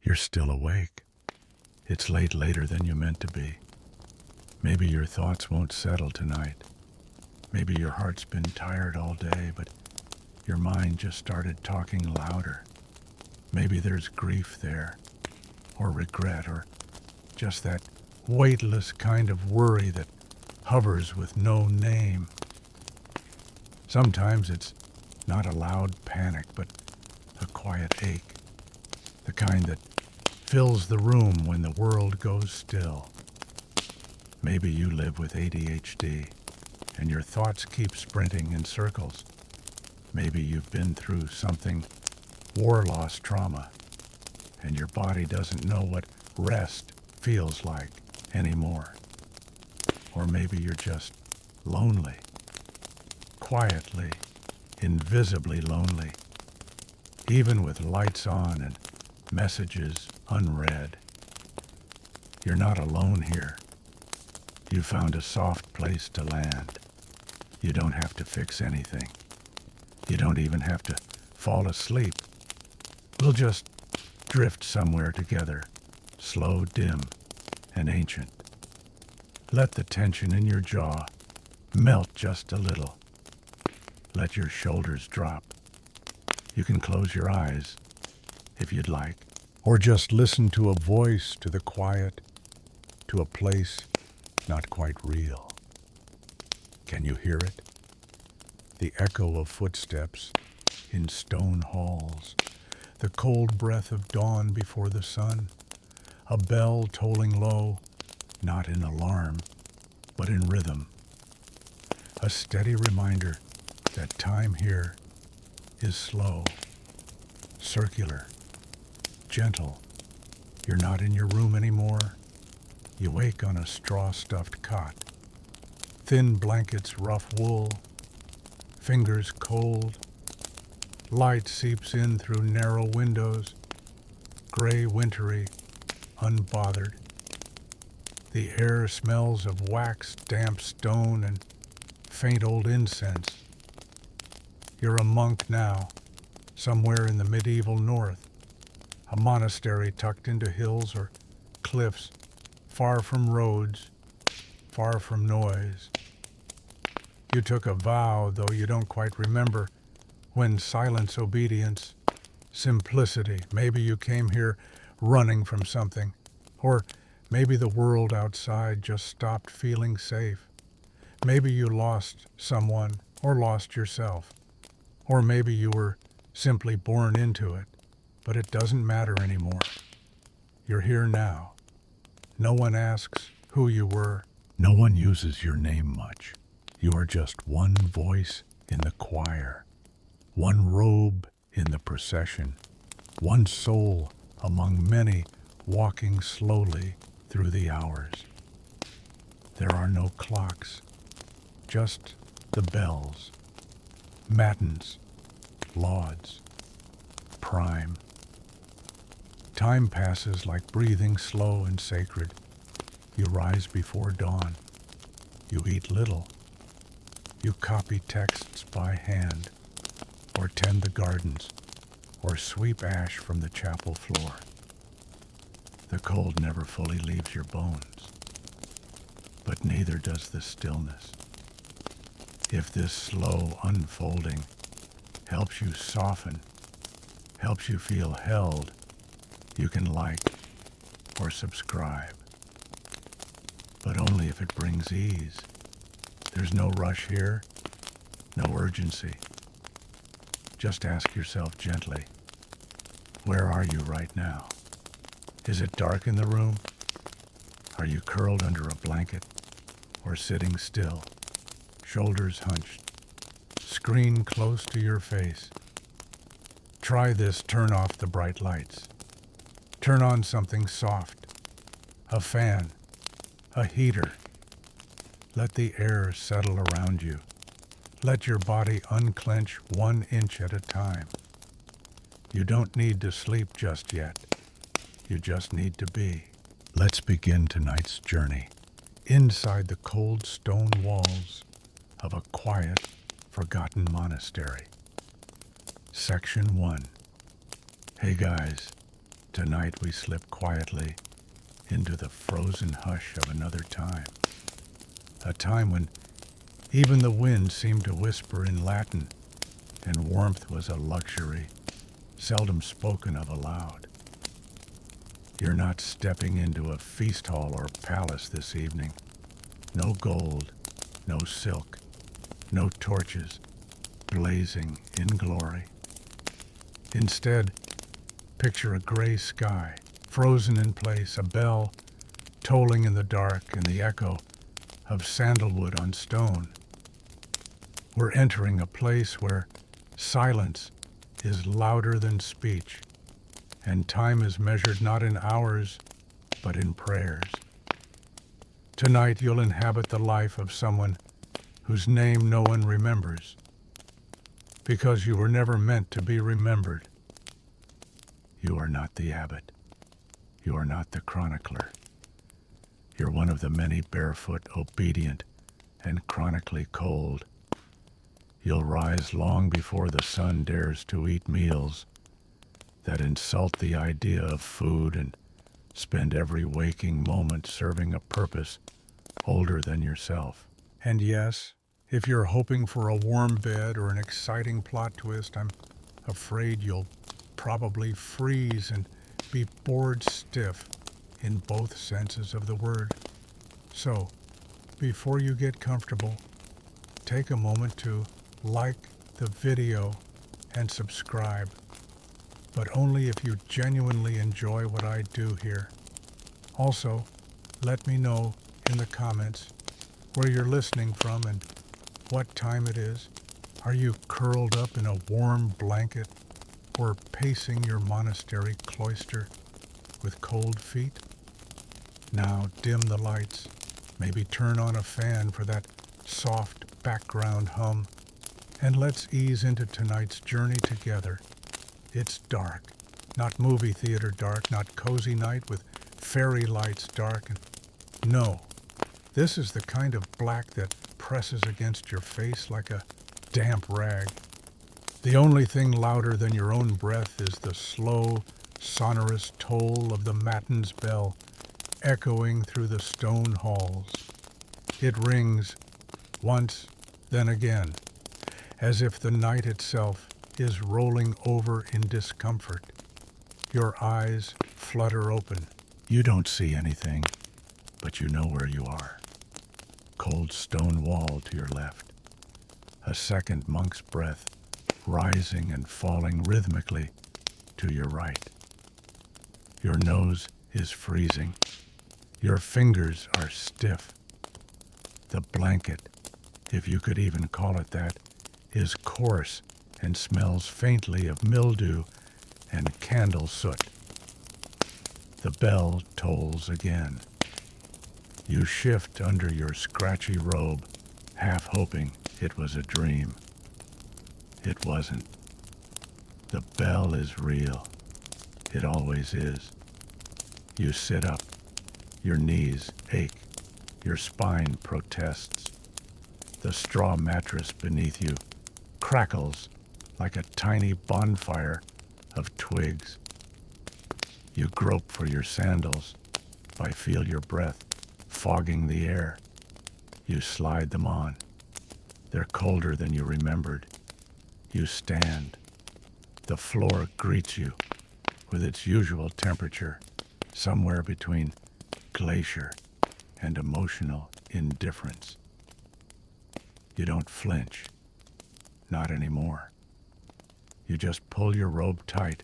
You're still awake. It's later than you meant to be. Maybe your thoughts won't settle tonight. Maybe your heart's been tired all day, but your mind just started talking louder. Maybe there's grief there, or regret, or just that weightless kind of worry that hovers with no name. Sometimes it's not a loud panic, but a quiet ache, the kind that fills the room when the world goes still. Maybe you live with ADHD, and your thoughts keep sprinting in circles. Maybe you've been through something war-loss trauma, and your body doesn't know what rest feels like anymore. Or maybe you're just lonely, quietly, invisibly lonely, even with lights on and messages unread. You're not alone here. You found a soft place to land. You don't have to fix anything. You don't even have to fall asleep. We'll just drift somewhere together, slow, dim, and ancient. Let the tension in your jaw melt just a little. Let your shoulders drop. You can close your eyes if you'd like, or just listen to a voice, to the quiet, to a place not quite real. Can you hear it? The echo of footsteps in stone halls, the cold breath of dawn before the sun, a bell tolling low, not in alarm, but in rhythm. A steady reminder that time here is slow, circular, gentle. You're not in your room anymore. You wake on a straw-stuffed cot. Thin blankets, rough wool, fingers cold. Light seeps in through narrow windows, gray, wintry, unbothered. The air smells of waxed, damp stone and faint old incense. You're a monk now, somewhere in the medieval north, a monastery tucked into hills or cliffs, far from roads, far from noise. You took a vow, though you don't quite remember, when silence, obedience, simplicity. Maybe you came here running from something, or maybe the world outside just stopped feeling safe. Maybe you lost someone or lost yourself, or maybe you were simply born into it, but it doesn't matter anymore. You're here now. No one asks who you were. No one uses your name much. You are just one voice in the choir, one robe in the procession, one soul among many walking slowly through the hours. There are no clocks, just the bells, matins, lauds, prime. Time passes like breathing slow and sacred. You rise before dawn. You eat little. You copy texts by hand, or tend the gardens, or sweep ash from the chapel floor. The cold never fully leaves your bones, but neither does the stillness. If this slow unfolding helps you soften, helps you feel held, you can like or subscribe. But only if it brings ease. There's no rush here, no urgency. Just ask yourself gently, where are you right now? Is it dark in the room? Are you curled under a blanket or sitting still, shoulders hunched, screen close to your face? Try this, turn off the bright lights. Turn on something soft, a fan, a heater. Let the air settle around you. Let your body unclench 1 inch at a time. You don't need to sleep just yet. You just need to be. Let's begin tonight's journey inside the cold stone walls of a quiet, forgotten monastery. Section 1. Hey guys, Tonight we slip quietly into the frozen hush of another time, a time when even the wind seemed to whisper in Latin, and warmth was a luxury seldom spoken of aloud. You're not stepping into a feast hall or palace this evening. No gold, no silk, no torches blazing in glory. Instead, picture a gray sky, frozen in place, a bell tolling in the dark, and the echo of sandalwood on stone. We're entering a place where silence is louder than speech, and time is measured not in hours, but in prayers. Tonight you'll inhabit the life of someone whose name no one remembers, because you were never meant to be remembered. You are not the abbot. You are not the chronicler. You're one of the many barefoot, obedient, and chronically cold. You'll rise long before the sun dares to eat meals that insult the idea of food, and spend every waking moment serving a purpose older than yourself. And yes, if you're hoping for a warm bed or an exciting plot twist, I'm afraid you'll probably freeze and be bored stiff in both senses of the word. So, before you get comfortable, take a moment to like the video and subscribe, but only if you genuinely enjoy what I do here. Also, let me know in the comments where you're listening from and what time it is. Are you curled up in a warm blanket or pacing your monastery cloister with cold feet? Now dim the lights, maybe turn on a fan for that soft background hum, and let's ease into tonight's journey together. It's dark, not movie theater dark, not cozy night with fairy lights dark. No, this is the kind of black that presses against your face like a damp rag. The only thing louder than your own breath is the slow, sonorous toll of the matins bell echoing through the stone halls. It rings once, then again, as if the night itself is rolling over in discomfort. Your eyes flutter open. You don't see anything, but you know where you are. Cold stone wall to your left. A second monk's breath rising and falling rhythmically to your right. Your nose is freezing. Your fingers are stiff. The blanket, if you could even call it that, is coarse and smells faintly of mildew and candle soot. The bell tolls again. You shift under your scratchy robe, half hoping it was a dream. It wasn't. The bell is real. It always is. You sit up. Your knees ache. Your spine protests. The straw mattress beneath you crackles like a tiny bonfire of twigs. You grope for your sandals. I feel your breath fogging the air. You slide them on. They're colder than you remembered. You stand. The floor greets you with its usual temperature, somewhere between glacier and emotional indifference. You don't flinch. Not anymore. You just pull your robe tight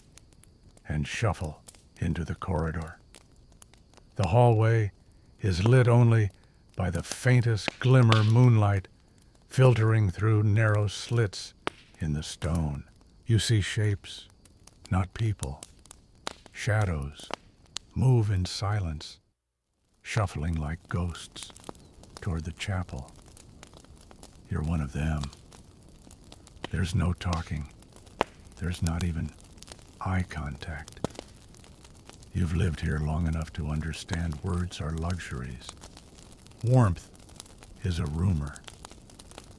and shuffle into the corridor. The hallway is lit only by the faintest glimmer moonlight filtering through narrow slits in the stone. You see shapes, not people. Shadows move in silence, shuffling like ghosts toward the chapel. You're one of them. There's no talking. There's not even eye contact. You've lived here long enough to understand words are luxuries. Warmth is a rumor.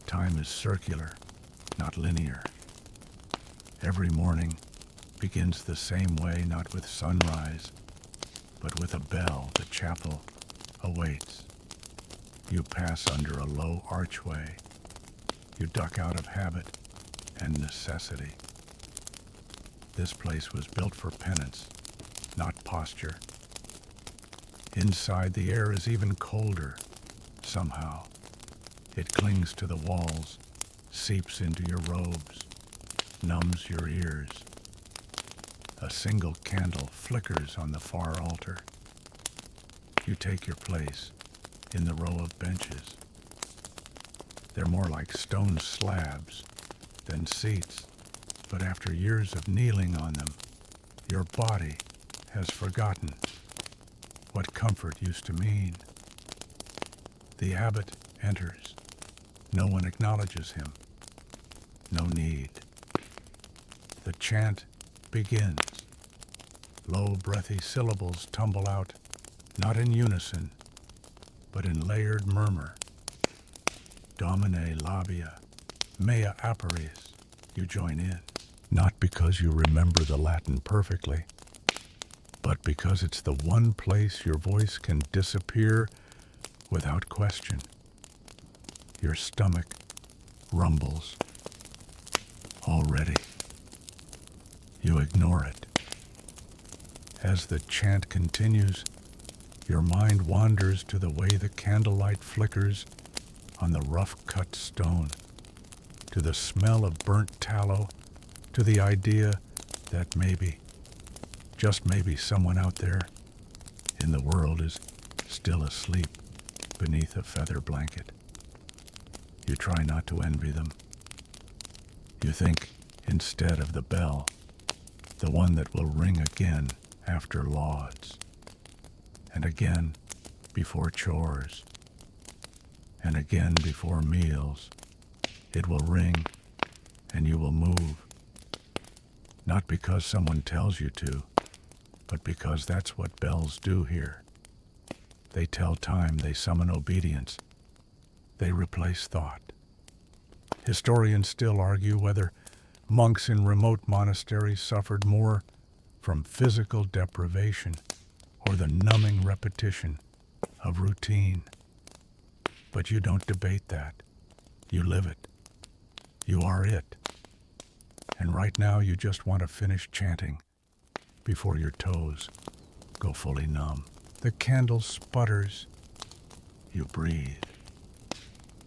Time is circular, not linear. Every morning, begins the same way, not with sunrise, but with a bell. The chapel awaits. You pass under a low archway. You duck out of habit and necessity. This place was built for penance, not posture. Inside, the air is even colder, somehow. It clings to the walls, seeps into your robes, numbs your ears. A single candle flickers on the far altar. You take your place in the row of benches. They're more like stone slabs than seats, but after years of kneeling on them, your body has forgotten what comfort used to mean. The abbot enters. No one acknowledges him. No need. The chant begins. Low, breathy syllables tumble out, not in unison, but in layered murmur. Domine labia, mea aperis. You join in, not because you remember the Latin perfectly, but because it's the one place your voice can disappear without question. Your stomach rumbles. Already. You ignore it. As the chant continues, your mind wanders to the way the candlelight flickers on the rough-cut stone, to the smell of burnt tallow, to the idea that maybe, just maybe, someone out there in the world is still asleep beneath a feather blanket. You try not to envy them. You think, instead of the bell, the one that will ring again after lauds, and again before chores, and again before meals. It will ring, and you will move. Not because someone tells you to, but because that's what bells do here. They tell time, they summon obedience, they replace thought. Historians still argue whether monks in remote monasteries suffered more from physical deprivation or the numbing repetition of routine. But you don't debate that. You live it. You are it. And right now you just want to finish chanting before your toes go fully numb. The candle sputters. You breathe.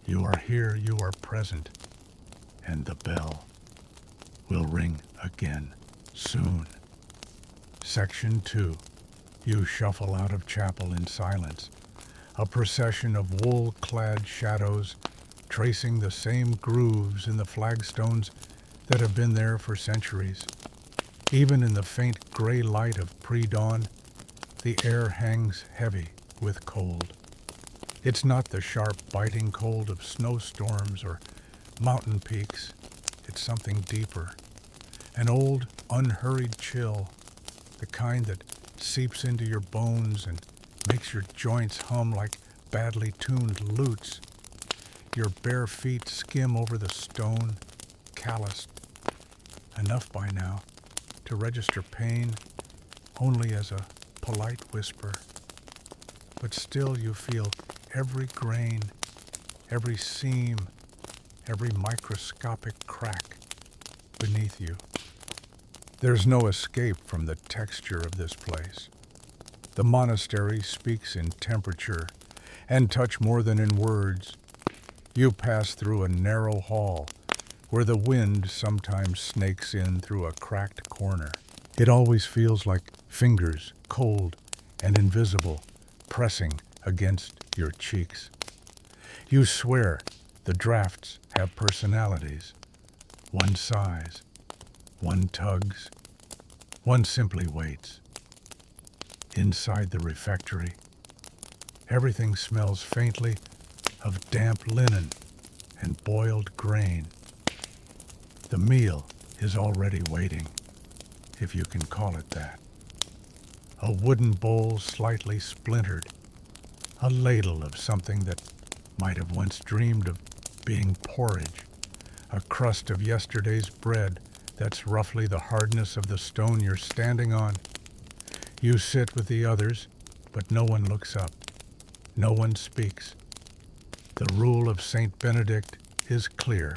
You are here, you are present, and the bell will ring again soon. Section 2. You shuffle out of chapel in silence, a procession of wool-clad shadows tracing the same grooves in the flagstones that have been there for centuries. Even in the faint gray light of pre-dawn, the air hangs heavy with cold. It's not the sharp, biting cold of snowstorms or mountain peaks. It's something deeper. An old, unhurried chill, the kind that seeps into your bones and makes your joints hum like badly tuned lutes. Your bare feet skim over the stone, calloused, enough by now to register pain only as a polite whisper. But still you feel every grain, every seam, every microscopic crack beneath you. There's no escape from the texture of this place. The monastery speaks in temperature and touch more than in words. You pass through a narrow hall where the wind sometimes snakes in through a cracked corner. It always feels like fingers, cold and invisible, pressing against your cheeks. You swear the drafts have personalities. One sighs, one tugs, one simply waits. Inside the refectory, everything smells faintly of damp linen and boiled grain. The meal is already waiting, if you can call it that. A wooden bowl slightly splintered, a ladle of something that might have once dreamed of being porridge, a crust of yesterday's bread That's roughly the hardness of the stone you're standing on. You sit with the others, but no one looks up. No one speaks. The rule of Saint Benedict is clear.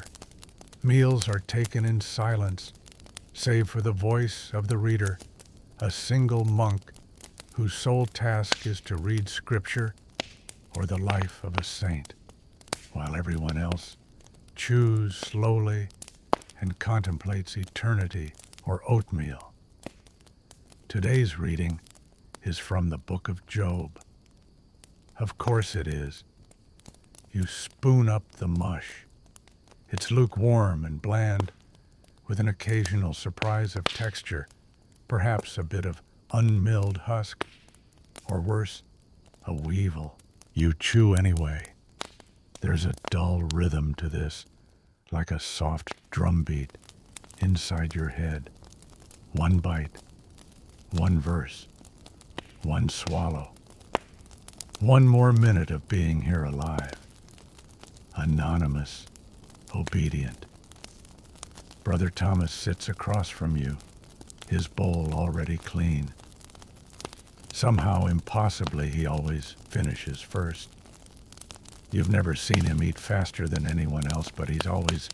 Meals are taken in silence, save for the voice of the reader, a single monk whose sole task is to read scripture or the life of a saint, while everyone else chews slowly and contemplates eternity or oatmeal. Today's reading is from the book of Job. Of course it is. You spoon up the mush. It's lukewarm and bland, with an occasional surprise of texture, perhaps a bit of unmilled husk, or worse, a weevil. You chew anyway. There's a dull rhythm to this, like a soft drumbeat inside your head. One bite, one verse, one swallow. One more minute of being here alive. Anonymous, obedient. Brother Thomas sits across from you, his bowl already clean. Somehow, impossibly, he always finishes first. You've never seen him eat faster than anyone else, but he's always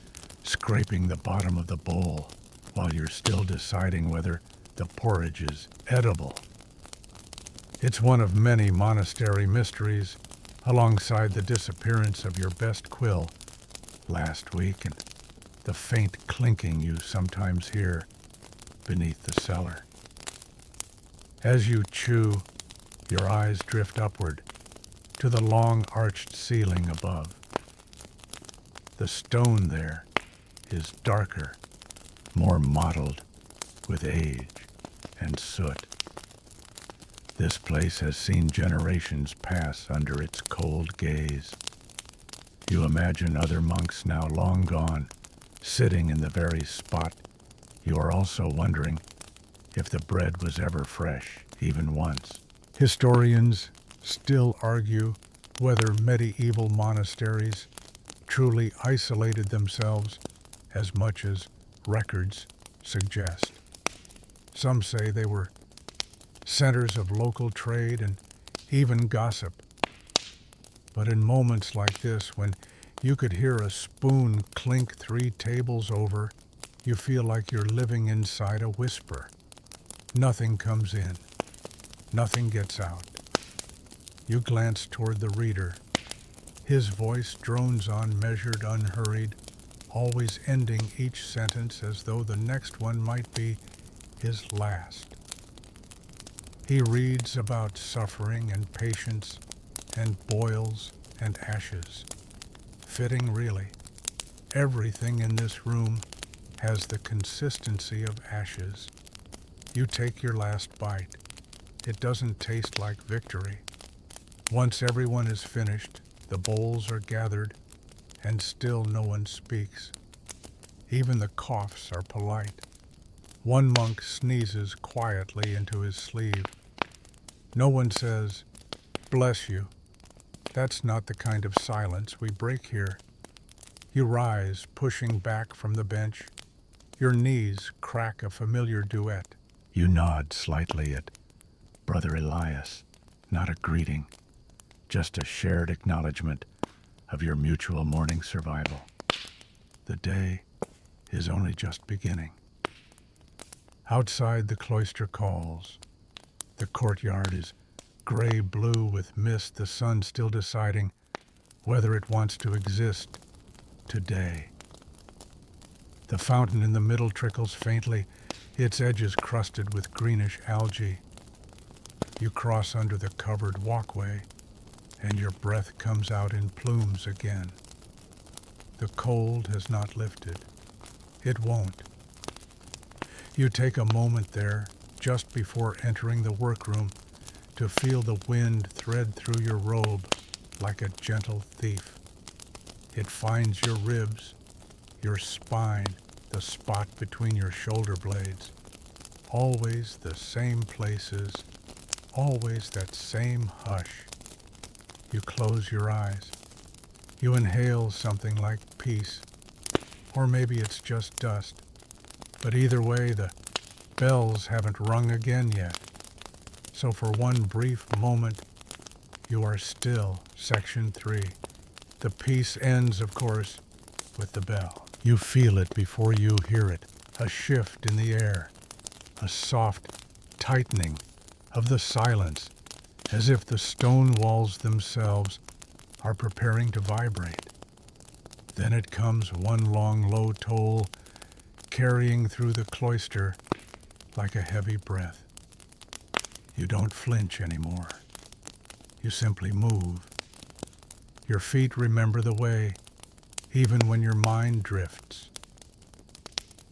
scraping the bottom of the bowl while you're still deciding whether the porridge is edible. It's one of many monastery mysteries, alongside the disappearance of your best quill last week and the faint clinking you sometimes hear beneath the cellar. As you chew, your eyes drift upward to the long arched ceiling above. The stone there is darker, more mottled with age and soot. This place has seen generations pass under its cold gaze. You imagine other monks now long gone, sitting in the very spot. You are also wondering if the bread was ever fresh, even once. Historians still argue whether medieval monasteries truly isolated themselves as much as records suggest. Some say they were centers of local trade and even gossip. But in moments like this, when you could hear a spoon clink 3 tables over, you feel like you're living inside a whisper. Nothing comes in. Nothing gets out. You glance toward the reader. His voice drones on, measured, unhurried, always ending each sentence as though the next one might be his last. He reads about suffering and patience and boils and ashes. Fitting, really. Everything in this room has the consistency of ashes. You take your last bite. It doesn't taste like victory. Once everyone is finished, the bowls are gathered, and still no one speaks. Even the coughs are polite. One monk sneezes quietly into his sleeve. No one says, "Bless you." That's not the kind of silence we break here. You rise, pushing back from the bench. Your knees crack a familiar duet. You nod slightly at Brother Elias, not a greeting, just a shared acknowledgement of your mutual morning survival. The day is only just beginning. Outside, the cloister calls. The courtyard is gray-blue with mist, the sun still deciding whether it wants to exist today. The fountain in the middle trickles faintly, its edges crusted with greenish algae. You cross under the covered walkway, and your breath comes out in plumes again. The cold has not lifted. It won't. You take a moment there, just before entering the workroom, to feel the wind thread through your robe like a gentle thief. It finds your ribs, your spine, the spot between your shoulder blades. Always the same places, always that same hush. You close your eyes. You inhale something like peace, or maybe it's just dust. But either way, the bells haven't rung again yet. So for one brief moment, you are still Section 3. The piece ends, of course, with the bell. You feel it before you hear it, a shift in the air, a soft tightening of the silence, as if the stone walls themselves are preparing to vibrate. Then it comes one long low toll, carrying through the cloister like a heavy breath. You don't flinch anymore. You simply move. Your feet remember the way, even when your mind drifts.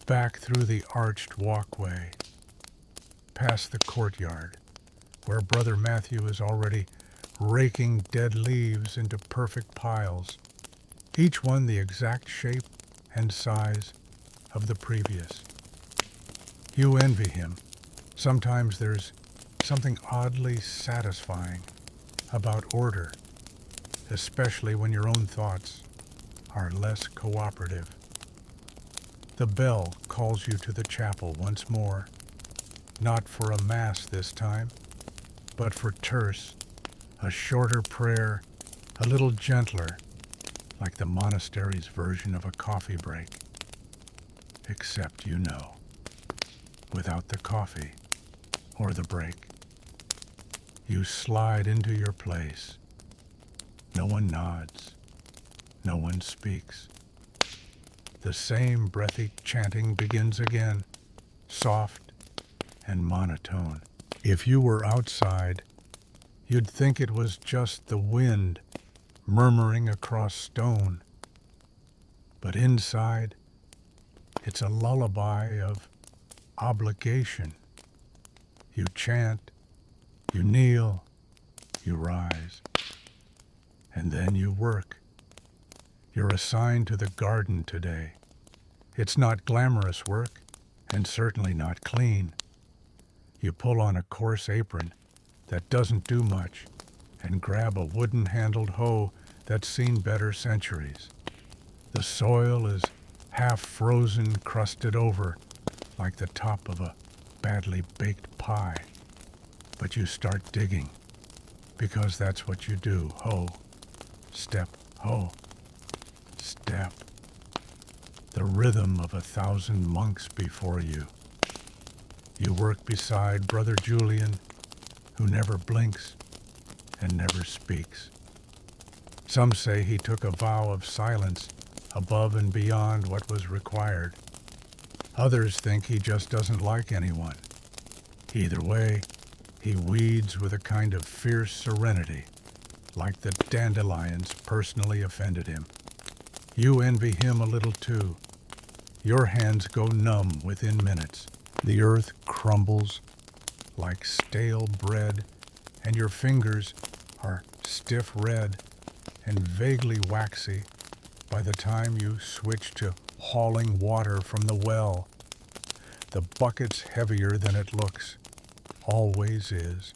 Back through the arched walkway, past the courtyard, where Brother Matthew is already raking dead leaves into perfect piles, each one the exact shape and size of the previous. You envy him. Sometimes there's something oddly satisfying about order, especially when your own thoughts are less cooperative. The bell calls you to the chapel once more, not for a mass this time, but for terse, a shorter prayer, a little gentler, like the monastery's version of a coffee break. Except you know, without the coffee or the break, you slide into your place. No one nods. No one speaks. The same breathy chanting begins again, soft and monotone. If you were outside, you'd think it was just the wind murmuring across stone. But inside, it's a lullaby of obligation. You chant, you kneel, you rise, and then you work. You're assigned to the garden today. It's not glamorous work, and certainly not clean. You pull on a coarse apron that doesn't do much, and grab a wooden-handled hoe that's seen better centuries. The soil is half frozen, crusted over, like the top of a badly baked pie. But you start digging, because that's what you do. Hoe, step, hoe, step. The rhythm of 1,000 monks before you. You work beside Brother Julian, who never blinks and never speaks. Some say he took a vow of silence above and beyond what was required. Others think he just doesn't like anyone. Either way, he weeds with a kind of fierce serenity, like the dandelions personally offended him. You envy him a little too. Your hands go numb within minutes. The earth crumbles like stale bread, and your fingers are stiff red and vaguely waxy by the time you switch to hauling water from the well. The bucket's heavier than it looks, always is.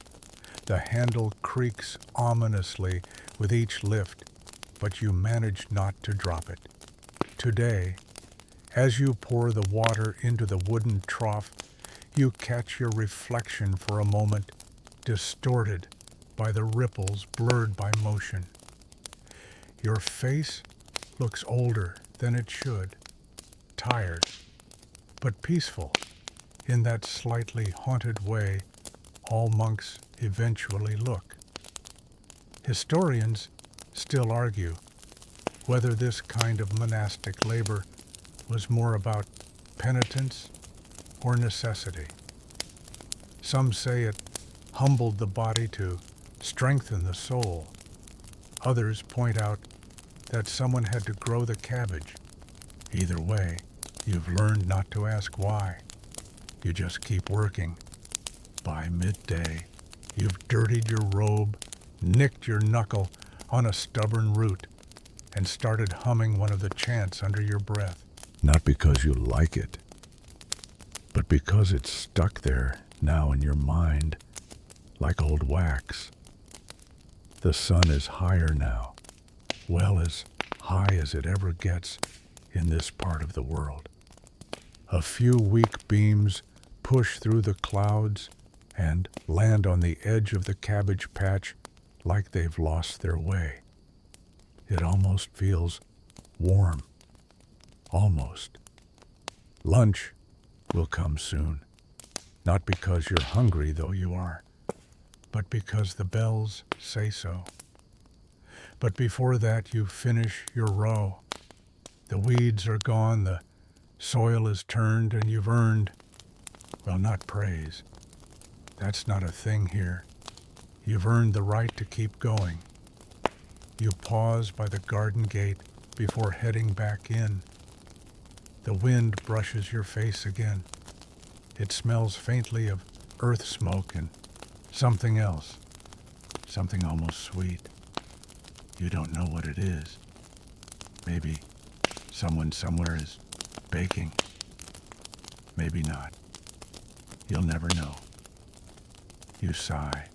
The handle creaks ominously with each lift, but you manage not to drop it. Today, as you pour the water into the wooden trough, you catch your reflection for a moment, distorted by the ripples blurred by motion. Your face looks older than it should, tired, but peaceful in that slightly haunted way all monks eventually look. Historians still argue whether this kind of monastic labor was more about penitence or necessity. Some say it humbled the body to strengthen the soul. Others point out that someone had to grow the cabbage. Either way, you've learned not to ask why. You just keep working. By midday, you've dirtied your robe, nicked your knuckle on a stubborn root, and started humming one of the chants under your breath. Not because you like it, but because it's stuck there now in your mind, like old wax. The sun is higher now, well as high as it ever gets in this part of the world. A few weak beams push through the clouds and land on the edge of the cabbage patch like they've lost their way. It almost feels warm. Almost. Lunch will come soon. Not because you're hungry, though you are, but because the bells say so. But before that, you finish your row. The weeds are gone, the soil is turned, and you've earned, well, not praise. That's not a thing here. You've earned the right to keep going. You pause by the garden gate before heading back in. The wind brushes your face again. It smells faintly of earth smoke and something else, something almost sweet. You don't know what it is. Maybe someone somewhere is baking. Maybe not. You'll never know. You sigh.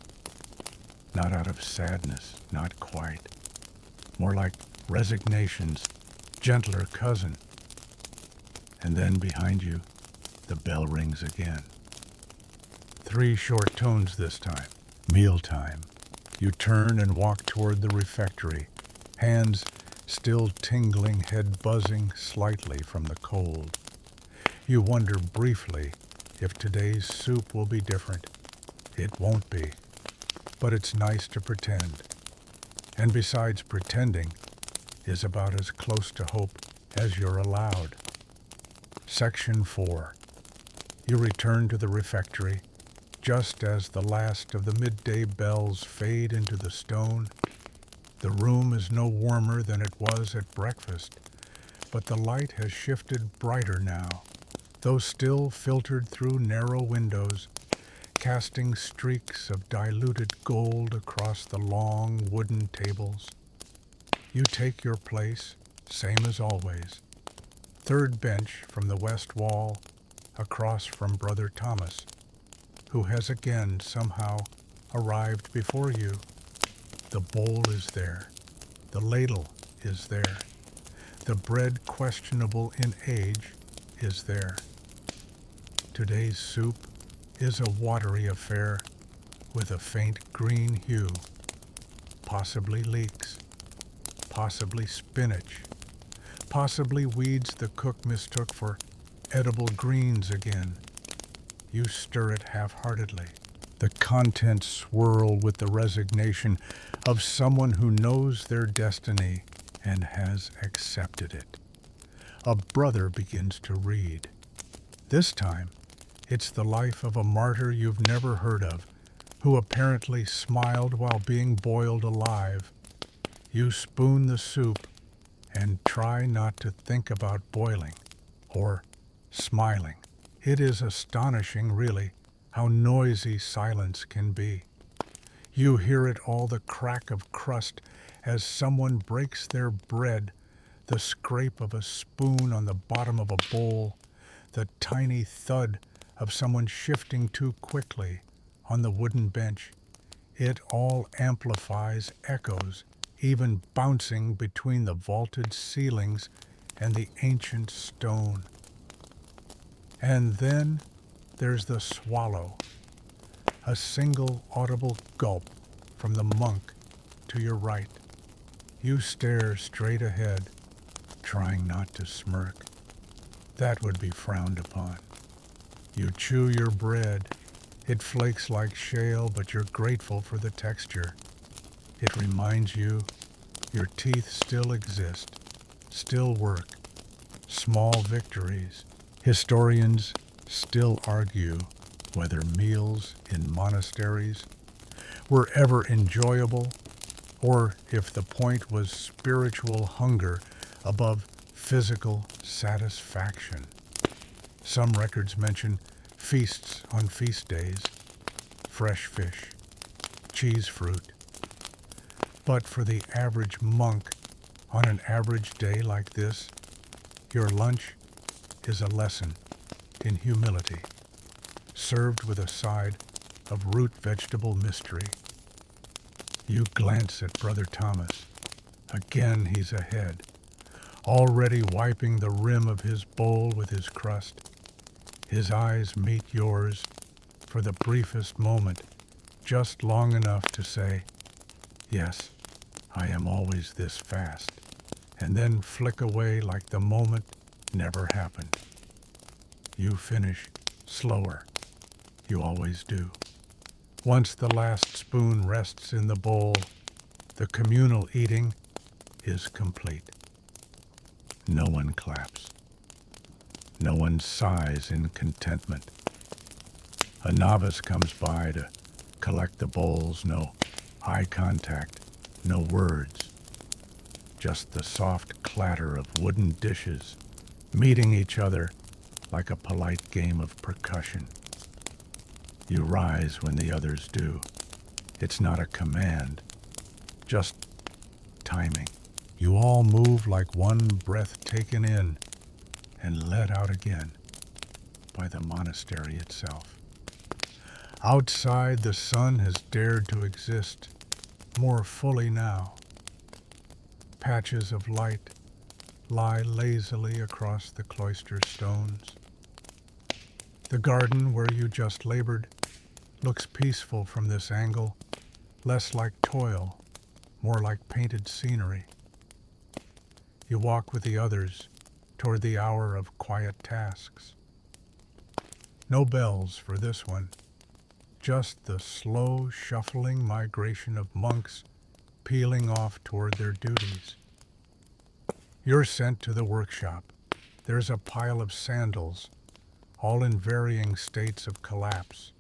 Not out of sadness, not quite. More like resignation's gentler cousin. And then behind you, the bell rings again. 3 short tones this time. Mealtime. You turn and walk toward the refectory, hands still tingling, head buzzing slightly from the cold. You wonder briefly if today's soup will be different. It won't be, but it's nice to pretend. And besides, pretending is about as close to hope as you're allowed. Section 4. You return to the refectory just as the last of the midday bells fade into the stone. The room is no warmer than it was at breakfast, but the light has shifted brighter now, though still filtered through narrow windows, casting streaks of diluted gold across the long wooden tables. You take your place, same as always. 3rd bench from the west wall, across from Brother Thomas, who has again somehow arrived before you. The bowl is there. The ladle is there. The bread, questionable in age, is there. Today's soup is a watery affair with a faint green hue, possibly leeks, possibly spinach, possibly weeds the cook mistook for edible greens again. You stir it half-heartedly. The contents swirl with the resignation of someone who knows their destiny and has accepted it. A brother begins to read. This time, it's the life of a martyr you've never heard of, who apparently smiled while being boiled alive. You spoon the soup and try not to think about boiling or smiling. It is astonishing, really, how noisy silence can be. You hear it all, the crack of crust as someone breaks their bread, the scrape of a spoon on the bottom of a bowl, the tiny thud of someone shifting too quickly on the wooden bench. It all amplifies, echoes, even bouncing between the vaulted ceilings and the ancient stone. And then there's the swallow, a single audible gulp from the monk to your right. You stare straight ahead, trying not to smirk. That would be frowned upon. You chew your bread. It flakes like shale, but you're grateful for the texture. It reminds you your teeth still exist, still work, small victories. Historians still argue whether meals in monasteries were ever enjoyable, or if the point was spiritual hunger above physical satisfaction. Some records mention feasts on feast days, fresh fish, cheese fruit. But for the average monk on an average day like this, your lunch is a lesson in humility, served with a side of root vegetable mystery. You glance at Brother Thomas. Again he's ahead, already wiping the rim of his bowl with his crust. His eyes meet yours for the briefest moment, just long enough to say, "Yes, I am always this fast," and then flick away like the moment never happened. You finish slower. You always do. Once the last spoon rests in the bowl, the communal eating is complete. No one claps. No one sighs in contentment. A novice comes by to collect the bowls. No eye contact, no words. Just the soft clatter of wooden dishes meeting each other like a polite game of percussion. You rise when the others do. It's not a command, just timing. You all move like one breath taken in and let out again by the monastery itself. Outside, the sun has dared to exist more fully now. Patches of light lie lazily across the cloister stones. The garden where you just labored looks peaceful from this angle, less like toil, more like painted scenery. You walk with the others toward the hour of quiet tasks. No bells for this one, just the slow shuffling migration of monks peeling off toward their duties. You're sent to the workshop. There's a pile of sandals, all in varying states of collapse.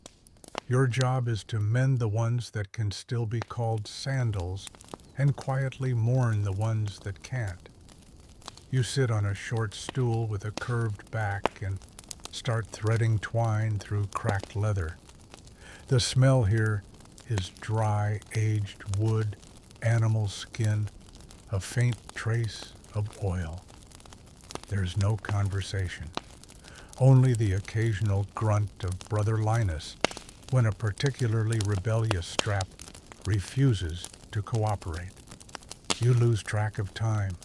Your job is to mend the ones that can still be called sandals and quietly mourn the ones that can't. You sit on a short stool with a curved back and start threading twine through cracked leather. The smell here is dry, aged wood, animal skin, a faint trace of oil. There's no conversation, only the occasional grunt of Brother Linus when a particularly rebellious strap refuses to cooperate. You lose track of time.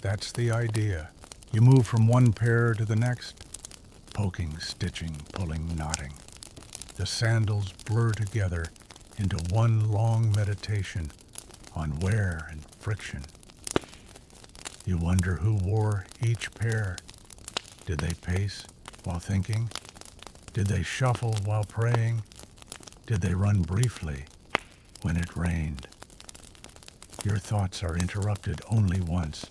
That's the idea. You move from one pair to the next, poking, stitching, pulling, knotting. The sandals blur together into one long meditation on wear and friction. You wonder who wore each pair. Did they pace while thinking? Did they shuffle while praying? Did they run briefly when it rained? Your thoughts are interrupted only once,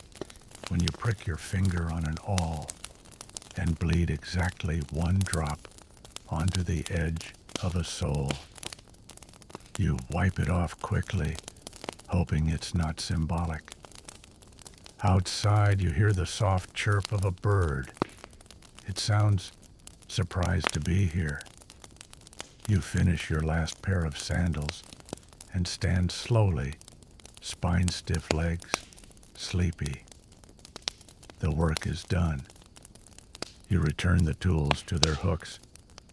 when you prick your finger on an awl and bleed exactly one drop onto the edge of a sole. You wipe it off quickly, hoping it's not symbolic. Outside, you hear the soft chirp of a bird. It sounds surprised to be here. You finish your last pair of sandals and stand slowly, spine-stiff legs, sleepy. The work is done. You return the tools to their hooks,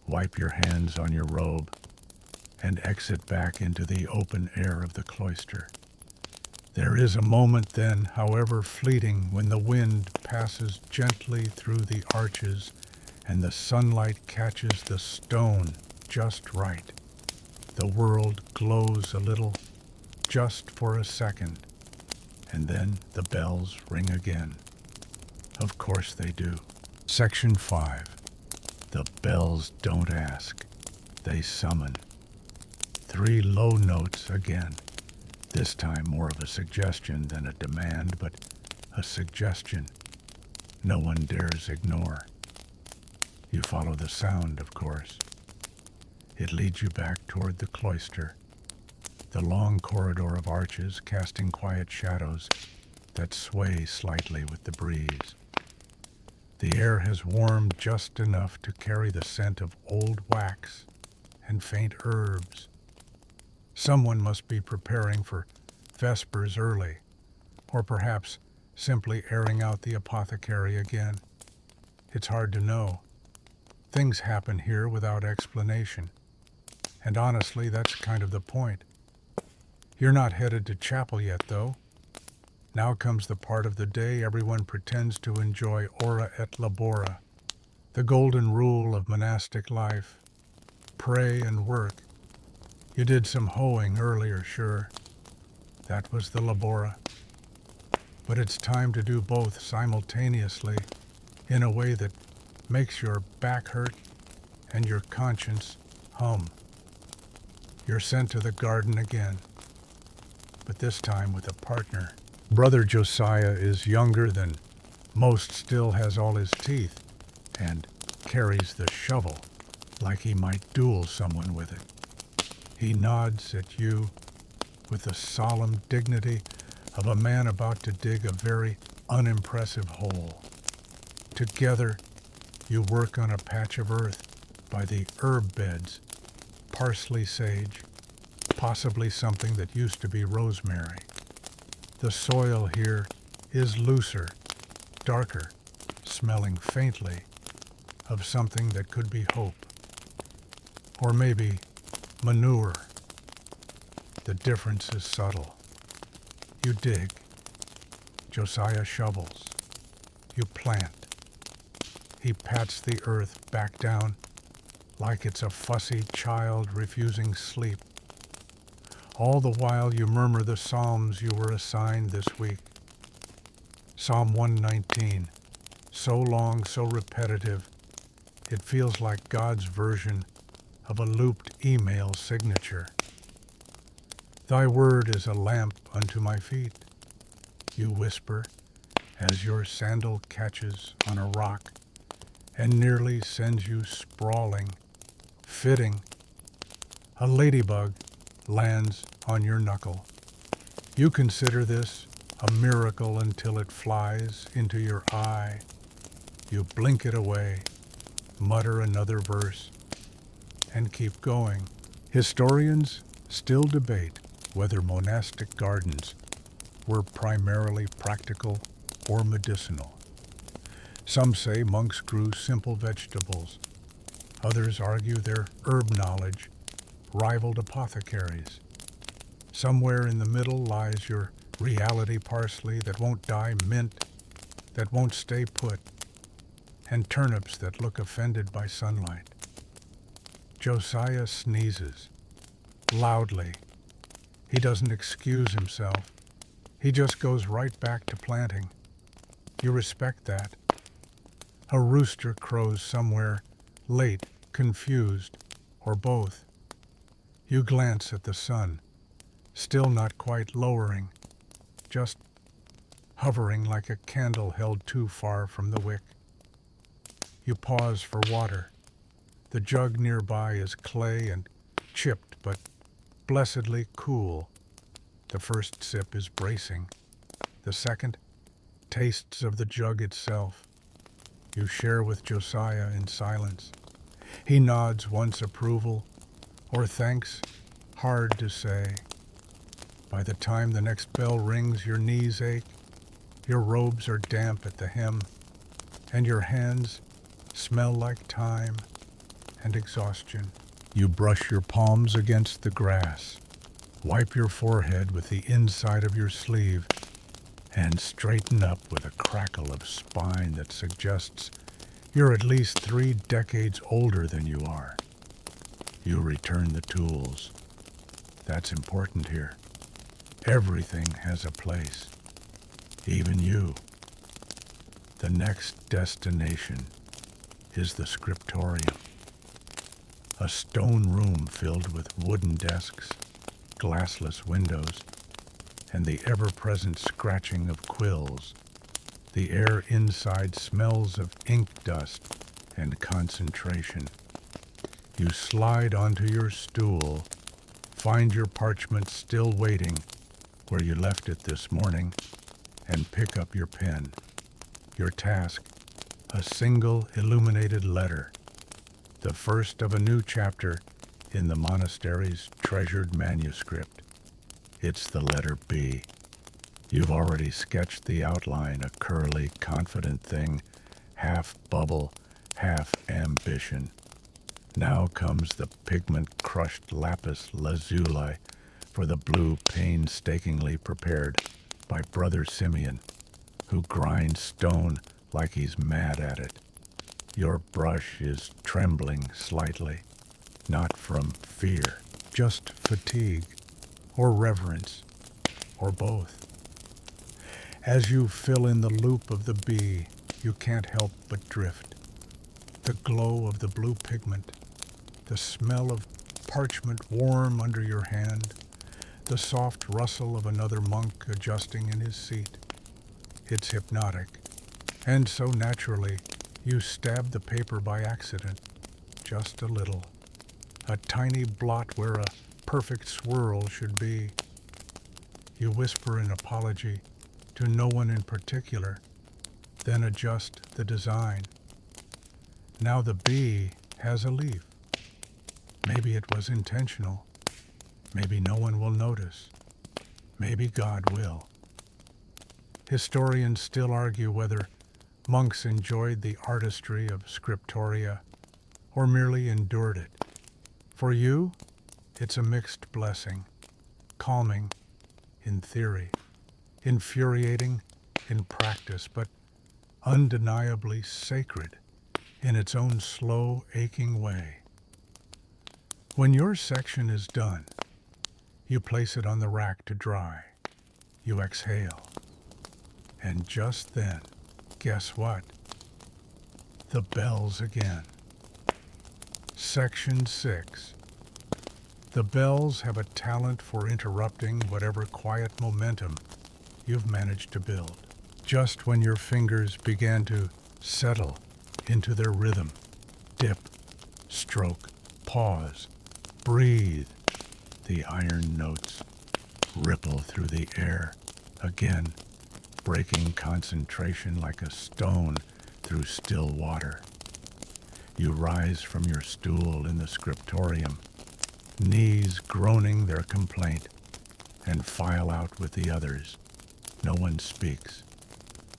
wipe your hands on your robe, and exit back into the open air of the cloister. There is a moment then, however fleeting, when the wind passes gently through the arches and the sunlight catches the stone just right. The world glows a little, just for a second, and then the bells ring again. Of course they do. Section 5. The bells don't ask. They summon. 3 low notes again. This time more of a suggestion than a demand, but a suggestion no one dares ignore. You follow the sound, of course. It leads you back toward the cloister, the long corridor of arches casting quiet shadows that sway slightly with the breeze. The air has warmed just enough to carry the scent of old wax and faint herbs. Someone must be preparing for vespers early, or perhaps simply airing out the apothecary again. It's hard to know. Things happen here without explanation. And honestly, that's kind of the point. You're not headed to chapel yet, though. Now comes the part of the day everyone pretends to enjoy ora et labora, The golden rule of monastic life: pray and work. You did some hoeing earlier, sure. That was the labora. But it's time to do both simultaneously in a way that makes your back hurt and your conscience hum. You're sent to the garden again, but this time with a partner. Brother Josiah is younger than most, still has all his teeth, and carries the shovel like he might duel someone with it. He nods at you with the solemn dignity of a man about to dig a very unimpressive hole. Together, you work on a patch of earth by the herb beds, parsley, sage, possibly something that used to be rosemary. The soil here is looser, darker, smelling faintly of something that could be hope. Or maybe manure. The difference is subtle. You dig. Josiah shovels. You plant. He pats the earth back down like it's a fussy child refusing sleep. All the while you murmur the psalms you were assigned this week. Psalm 119, so long, so repetitive, it feels like God's version of a looped email signature. Thy word is a lamp unto my feet, you whisper as your sandal catches on a rock and nearly sends you sprawling, fitting. A ladybug lands on your knuckle. You consider this a miracle until it flies into your eye. You blink it away, mutter another verse, and keep going. Historians still debate whether monastic gardens were primarily practical or medicinal. Some say monks grew simple vegetables. Others argue their herb knowledge rivaled apothecaries. Somewhere in the middle lies your reality parsley that won't die, mint that won't stay put, and turnips that look offended by sunlight. Josiah sneezes, loudly. He doesn't excuse himself. He just goes right back to planting. You respect that. A rooster crows somewhere, late, confused, or both. You glance at the sun, still not quite lowering, just hovering like a candle held too far from the wick. You pause for water. The jug nearby is clay and chipped, but blessedly cool. The first sip is bracing. The second tastes of the jug itself. You share with Josiah in silence. He nods once approval, or thanks, hard to say. By the time the next bell rings, your knees ache, your robes are damp at the hem, and your hands smell like time and exhaustion. You brush your palms against the grass, wipe your forehead with the inside of your sleeve, and straighten up with a crackle of spine that suggests you're at least 3 decades older than you are. You return the tools. That's important here. Everything has a place, even you. The next destination is the scriptorium, a stone room filled with wooden desks, glassless windows, and the ever-present scratching of quills. The air inside smells of ink dust and concentration. You slide onto your stool, find your parchment still waiting where you left it this morning, and pick up your pen. Your task, a single illuminated letter, the first of a new chapter in the monastery's treasured manuscript. It's the letter B. You've already sketched the outline, a curly, confident thing, half bubble, half ambition. Now comes the pigment-crushed lapis lazuli for the blue painstakingly prepared by Brother Simeon, who grinds stone like he's mad at it. Your brush is trembling slightly, not from fear, just fatigue, or reverence, or both. As you fill in the loop of the bee, you can't help but drift. The glow of the blue pigment, the smell of parchment warm under your hand, the soft rustle of another monk adjusting in his seat. It's hypnotic, and so naturally, you stab the paper by accident, just a little. A tiny blot where a perfect swirl should be. You whisper an apology to no one in particular, then adjust the design. Now the bee has a leaf. Maybe it was intentional. Maybe no one will notice. Maybe God will. Historians still argue whether monks enjoyed the artistry of scriptoria or merely endured it. For you, it's a mixed blessing, calming in theory, infuriating in practice, but undeniably sacred in its own slow, aching way. When your section is done, you place it on the rack to dry. You exhale. And just then, guess what? The bells again. Section 6. The bells have a talent for interrupting whatever quiet momentum you've managed to build. Just when your fingers began to settle into their rhythm, dip, stroke, pause, breathe, the iron notes ripple through the air, again, breaking concentration like a stone through still water. You rise from your stool in the scriptorium, knees groaning their complaint, and file out with the others. No one speaks.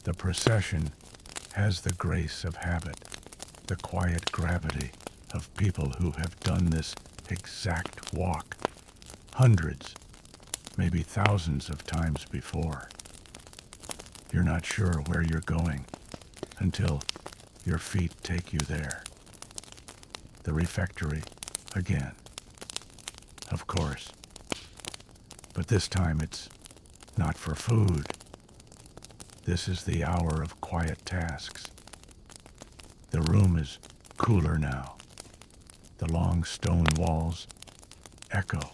The procession has the grace of habit, the quiet gravity of people who have done this exact walk hundreds, maybe thousands of times before. You're not sure where you're going until your feet take you there. The refectory again, of course. But this time it's not for food. This is the hour of quiet tasks. The room is cooler now. The long stone walls echo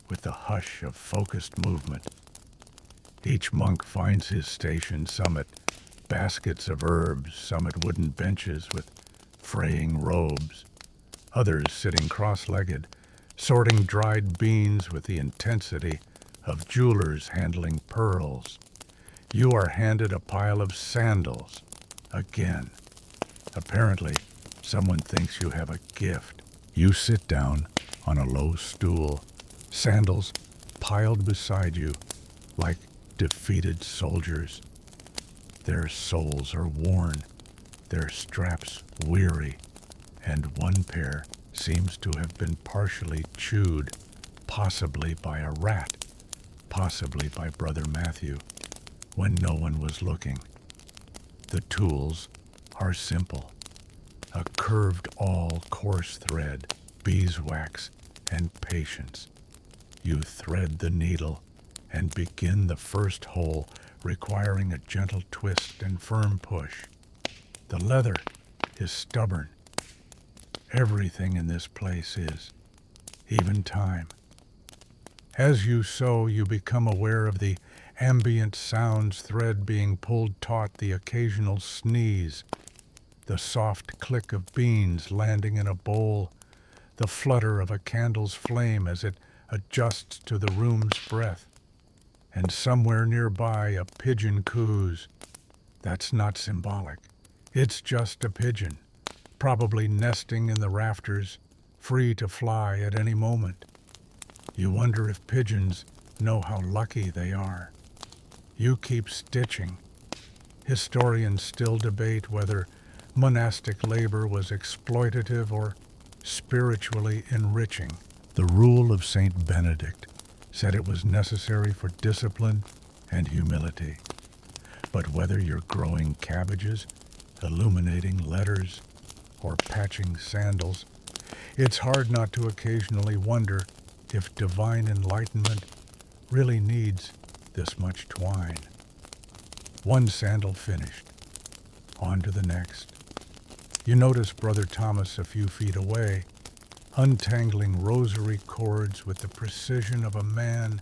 with the hush of focused movement. Each monk finds his station, some at baskets of herbs, some at wooden benches with fraying robes, others sitting cross-legged, sorting dried beans with the intensity of jewelers handling pearls. You are handed a pile of sandals, again. Apparently, someone thinks you have a gift. You sit down on a low stool, sandals piled beside you like defeated soldiers. Their soles are worn, their straps weary, and one pair seems to have been partially chewed, possibly by a rat, possibly by Brother Matthew, when no one was looking. The tools are simple. A curved awl coarse thread, beeswax, and patience. You thread the needle and begin the first hole, requiring a gentle twist and firm push. The leather is stubborn. Everything in this place is, even time. As you sew, you become aware of the ambient sounds, thread being pulled taut, the occasional sneeze, the soft click of beans landing in a bowl, the flutter of a candle's flame as it adjusts to the room's breath. And somewhere nearby a pigeon coos. That's not symbolic. It's just a pigeon, probably nesting in the rafters, free to fly at any moment. You wonder if pigeons know how lucky they are. You keep stitching. Historians still debate whether monastic labor was exploitative or spiritually enriching. The rule of Saint Benedict said it was necessary for discipline and humility. But whether you're growing cabbages, illuminating letters, or patching sandals, it's hard not to occasionally wonder if divine enlightenment really needs this much twine. One sandal finished. On to the next. You notice Brother Thomas a few feet away, untangling rosary cords with the precision of a man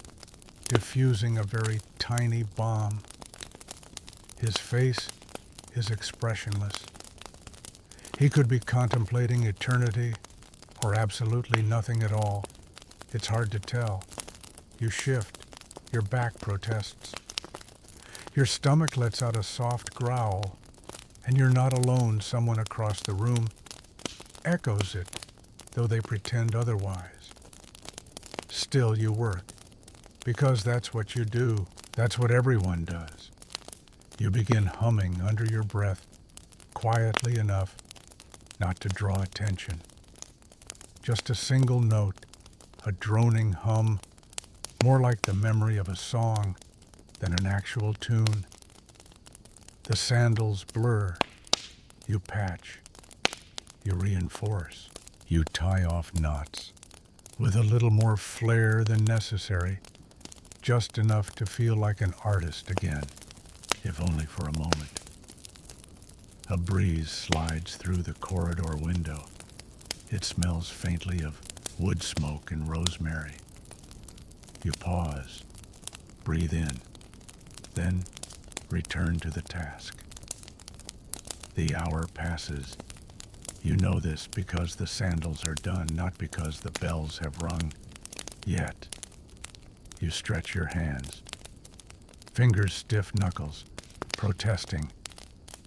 diffusing a very tiny bomb. His face is expressionless. He could be contemplating eternity or absolutely nothing at all. It's hard to tell. You shift. Your back protests. Your stomach lets out a soft growl, and you're not alone. Someone across the room echoes it, though they pretend otherwise. Still you work, because that's what you do. That's what everyone does. You begin humming under your breath, quietly enough not to draw attention. Just a single note, a droning hum, more like the memory of a song than an actual tune. The sandals blur. You patch. You reinforce. You tie off knots with a little more flair than necessary, just enough to feel like an artist again, if only for a moment. A breeze slides through the corridor window. It smells faintly of wood smoke and rosemary. You pause, breathe in, then return to the task. The hour passes. You know this because the sandals are done, not because the bells have rung yet. You stretch your hands, fingers stiff knuckles, protesting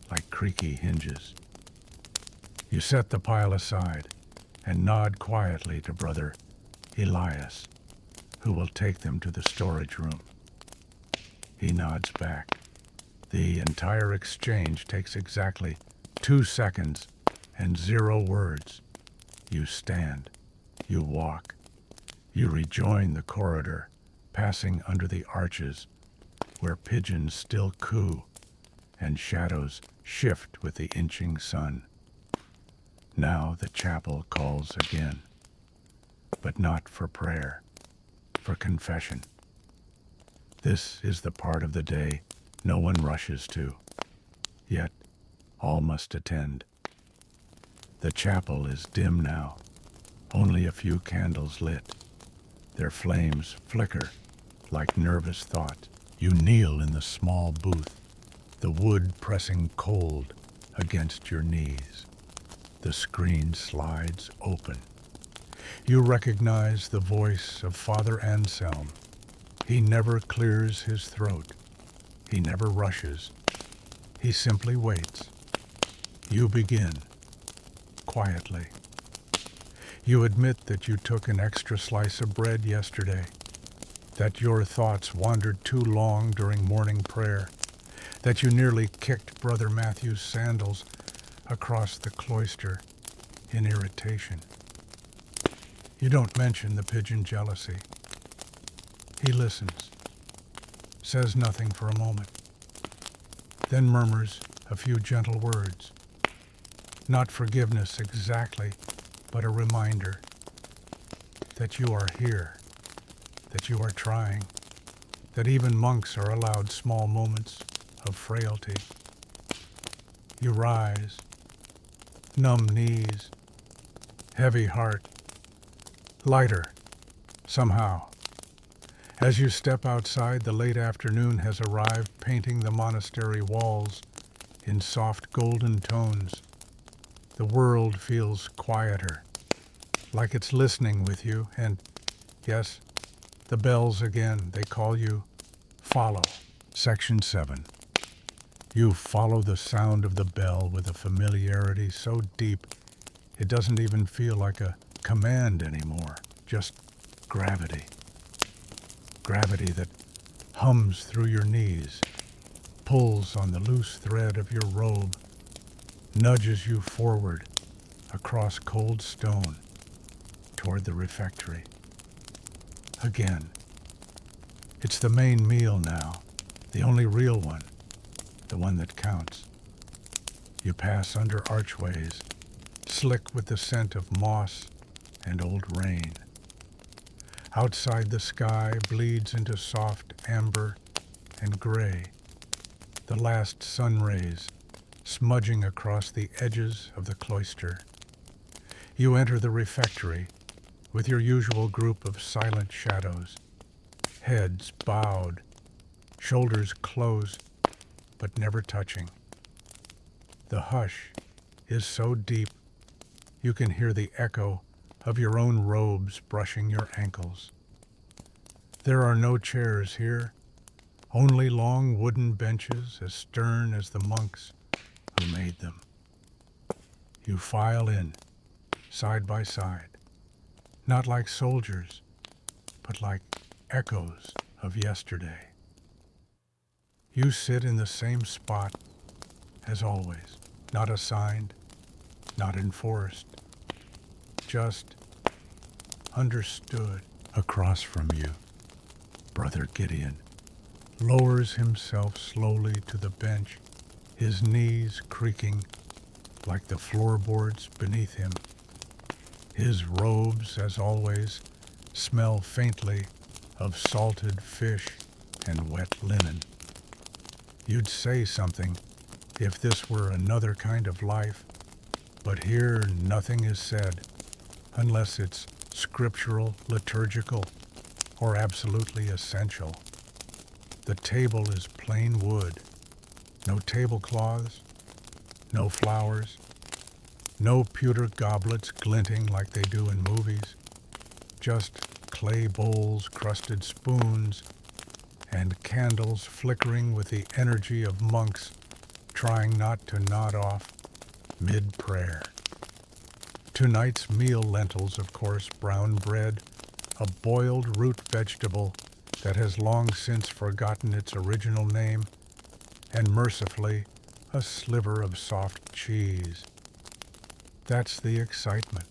like creaky hinges. You set the pile aside and nod quietly to Brother Elias, who will take them to the storage room. He nods back. The entire exchange takes exactly 2 seconds and 0 words. You stand. You walk. You rejoin the corridor, passing under the arches where pigeons still coo and shadows shift with the inching sun. Now the chapel calls again, but not for prayer, for confession. This is the part of the day no one rushes to, yet all must attend. The chapel is dim now, only a few candles lit. Their flames flicker like nervous thought. You kneel in the small booth, the wood pressing cold against your knees. The screen slides open. You recognize the voice of Father Anselm. He never clears his throat. He never rushes. He simply waits. You begin, quietly. You admit that you took an extra slice of bread yesterday, that your thoughts wandered too long during morning prayer, that you nearly kicked Brother Matthew's sandals across the cloister in irritation. You don't mention the pigeon jealousy. He listens, says nothing for a moment, then murmurs a few gentle words. Not forgiveness exactly, but a reminder that you are here, that you are trying, that even monks are allowed small moments of frailty. You rise, numb knees, heavy heart, lighter, somehow. As you step outside, the late afternoon has arrived, painting the monastery walls in soft golden tones. The world feels quieter, like it's listening with you, and, yes, the bells again, they call you follow. Section 7. You follow the sound of the bell with a familiarity so deep it doesn't even feel like a command anymore, just gravity. Gravity that hums through your knees, pulls on the loose thread of your robe, nudges you forward across cold stone toward the refectory. Again, it's the main meal now, the only real one, the one that counts. You pass under archways, slick with the scent of moss and old rain. Outside, the sky bleeds into soft amber and gray, the last sun rays smudging across the edges of the cloister. You enter the refectory with your usual group of silent shadows, heads bowed, shoulders close but never touching. The hush is so deep you can hear the echo of your own robes brushing your ankles. There are no chairs here, only long wooden benches as stern as the monks who made them. You file in, side by side, not like soldiers, but like echoes of yesterday. You sit in the same spot as always, not assigned, not enforced, just understood. Across from you, Brother Gideon lowers himself slowly to the bench, his knees creaking like the floorboards beneath him. His robes, as always, smell faintly of salted fish and wet linen. You'd say something if this were another kind of life, but here nothing is said unless it's scriptural, liturgical, or absolutely essential. The table is plain wood, no tablecloths, no flowers, no pewter goblets glinting like they do in movies, just clay bowls, crusted spoons, and candles flickering with the energy of monks trying not to nod off mid-prayer. Tonight's meal: lentils, of course, brown bread, a boiled root vegetable that has long since forgotten its original name, and mercifully, a sliver of soft cheese. That's the excitement.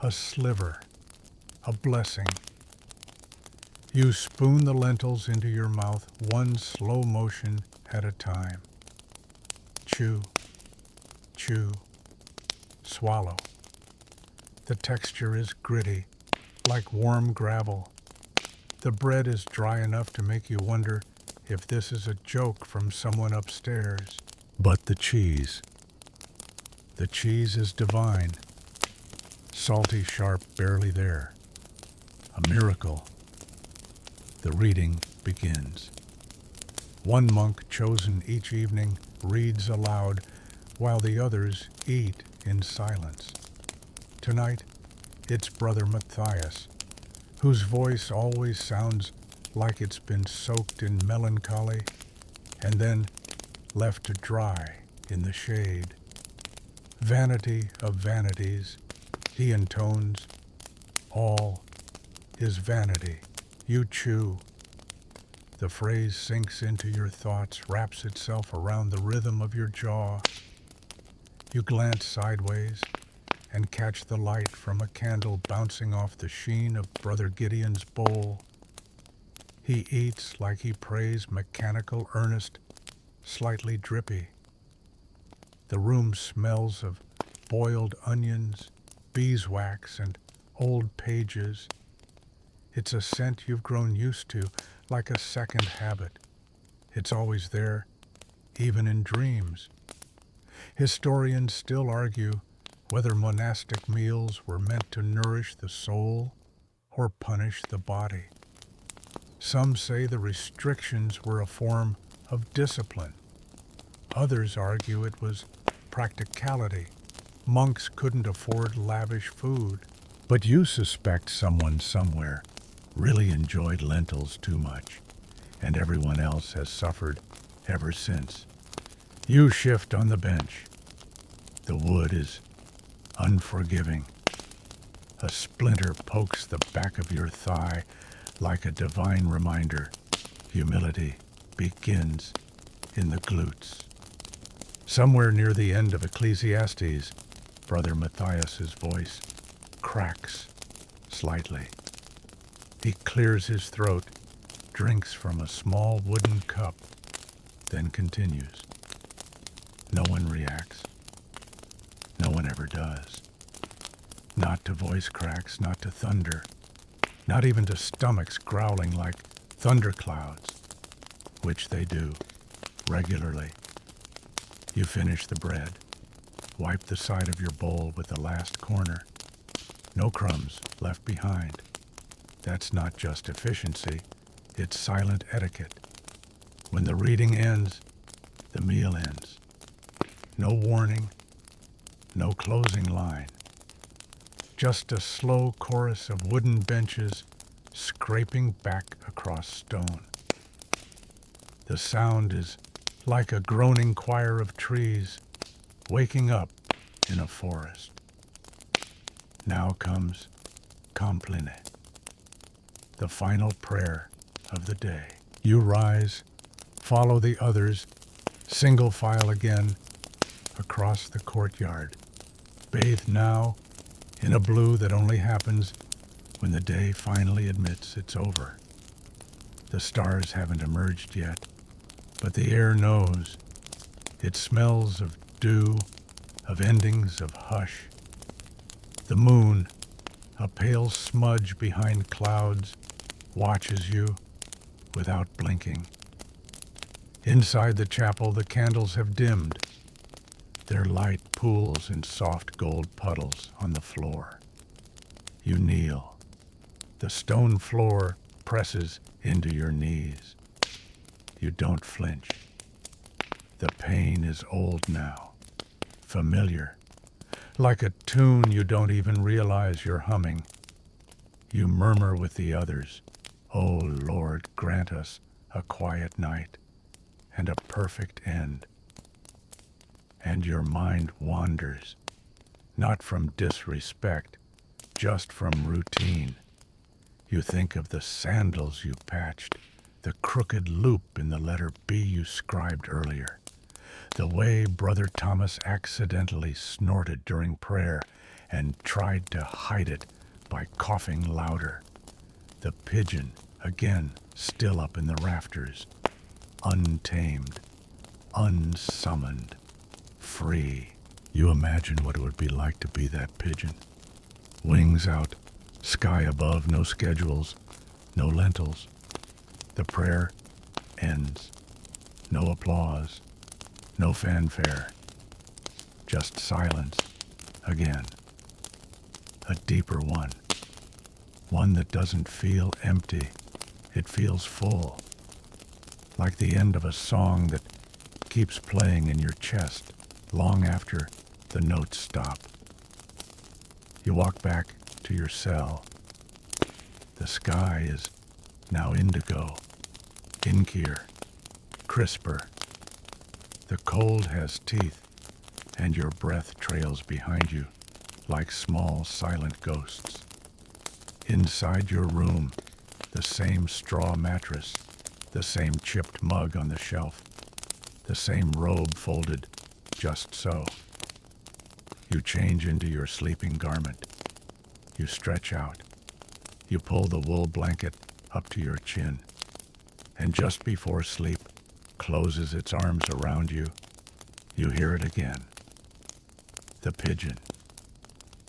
A sliver, a blessing. You spoon the lentils into your mouth, one slow motion at a time. Chew, chew, swallow. The texture is gritty, like warm gravel. The bread is dry enough to make you wonder if this is a joke from someone upstairs. But the cheese is divine. Salty, sharp, barely there. A miracle. The reading begins. One monk chosen each evening reads aloud while the others eat in silence. Tonight, it's Brother Matthias, whose voice always sounds like it's been soaked in melancholy and then left to dry in the shade. Vanity of vanities, he intones, all is vanity. You chew. The phrase sinks into your thoughts, wraps itself around the rhythm of your jaw. You glance sideways and catch the light from a candle bouncing off the sheen of Brother Gideon's bowl. He eats like he prays, mechanical, earnest, slightly drippy. The room smells of boiled onions, beeswax, and old pages. It's a scent you've grown used to, like a second habit. It's always there, even in dreams. Historians still argue whether monastic meals were meant to nourish the soul or punish the body. Some say the restrictions were a form of discipline. Others argue it was practicality. Monks couldn't afford lavish food. But you suspect someone somewhere really enjoyed lentils too much, and everyone else has suffered ever since. You shift on the bench. The wood is unforgiving. A splinter pokes the back of your thigh like a divine reminder. Humility begins in the glutes. Somewhere near the end of Ecclesiastes, Brother Matthias's voice cracks slightly. He clears his throat, drinks from a small wooden cup, then continues. No one reacts. No one ever does. Not to voice cracks, not to thunder, not even to stomachs growling like thunderclouds, which they do regularly. You finish the bread, wipe the side of your bowl with the last corner. No crumbs left behind. That's not just efficiency, it's silent etiquette. When the reading ends, the meal ends. No warning, no closing line. Just a slow chorus of wooden benches scraping back across stone. The sound is like a groaning choir of trees waking up in a forest. Now comes Compline, the final prayer of the day. You rise, follow the others, single file again, across the courtyard, bathed now in a blue that only happens when the day finally admits it's over. The stars haven't emerged yet, but the air knows. It smells of dew, of endings of hush. The moon, a pale smudge behind clouds, watches you without blinking. Inside the chapel, the candles have dimmed. Their light pools in soft gold puddles on the floor. You kneel. The stone floor presses into your knees. You don't flinch. The pain is old now, familiar, like a tune you don't even realize you're humming. You murmur with the others, "Oh Lord, grant us a quiet night and a perfect end." And your mind wanders, not from disrespect, just from routine. You think of the sandals you patched, the crooked loop in the letter B you scribed earlier, the way Brother Thomas accidentally snorted during prayer and tried to hide it by coughing louder. The pigeon, again, still up in the rafters, untamed, unsummoned, free. You imagine what it would be like to be that pigeon. Wings out, sky above, no schedules, no lentils. The prayer ends. No applause, no fanfare. Just silence again. A deeper one. One that doesn't feel empty. It feels full. Like the end of a song that keeps playing in your chest long after the notes stop. You walk back to your cell. The sky is now indigo, inkier, crisper. The cold has teeth, and your breath trails behind you like small silent ghosts. Inside your room, the same straw mattress, the same chipped mug on the shelf, the same robe folded just so. You change into your sleeping garment. You stretch out. You pull the wool blanket up to your chin. And just before sleep closes its arms around you, you hear it again. The pigeon.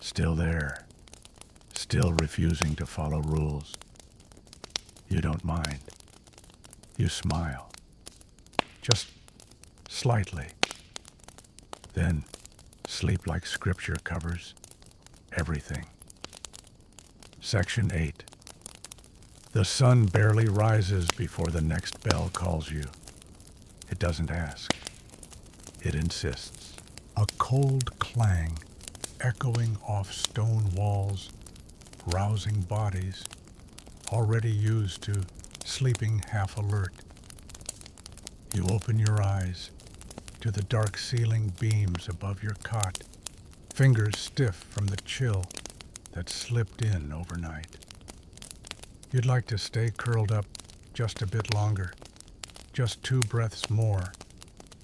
Still there. Still refusing to follow rules. You don't mind. You smile. Just slightly. Then sleep like scripture covers everything. Section 8. The sun barely rises before the next bell calls you. It doesn't ask. It insists. A cold clang echoing off stone walls, rousing bodies already used to sleeping half alert. You open your eyes to the dark ceiling beams above your cot, fingers stiff from the chill that slipped in overnight. You'd like to stay curled up just a bit longer, just 2 breaths more,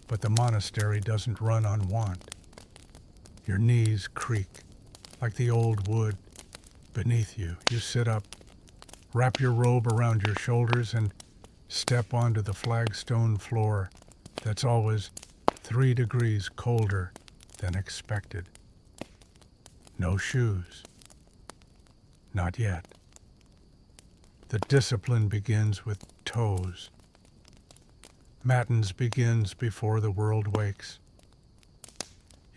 but the monastery doesn't run on want. Your knees creak like the old wood beneath you. You sit up, wrap your robe around your shoulders, and step onto the flagstone floor that's always 3 degrees colder than expected. No shoes. Not yet. The discipline begins with toes. Matins begins before the world wakes.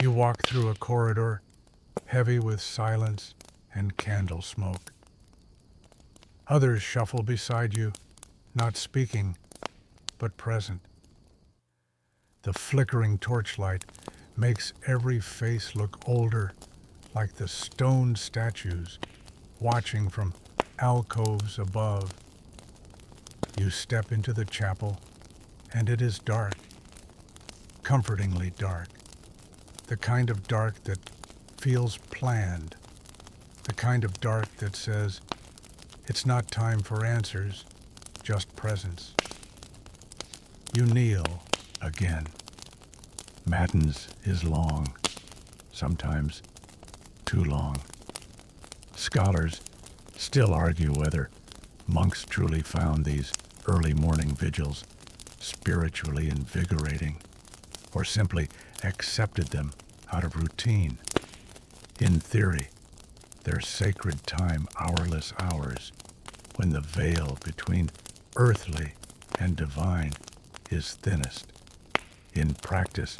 You walk through a corridor heavy with silence and candle smoke. Others shuffle beside you, not speaking, but present. The flickering torchlight makes every face look older, like the stone statues watching from alcoves above. You step into the chapel, and it is dark, comfortingly dark, the kind of dark that feels planned, the kind of dark that says, it's not time for answers, just presence. You kneel again. Matins is long, sometimes too long. Scholars still argue whether monks truly found these early morning vigils spiritually invigorating, or simply accepted them out of routine. In theory, they're sacred time, hourless hours, when the veil between earthly and divine is thinnest. In practice,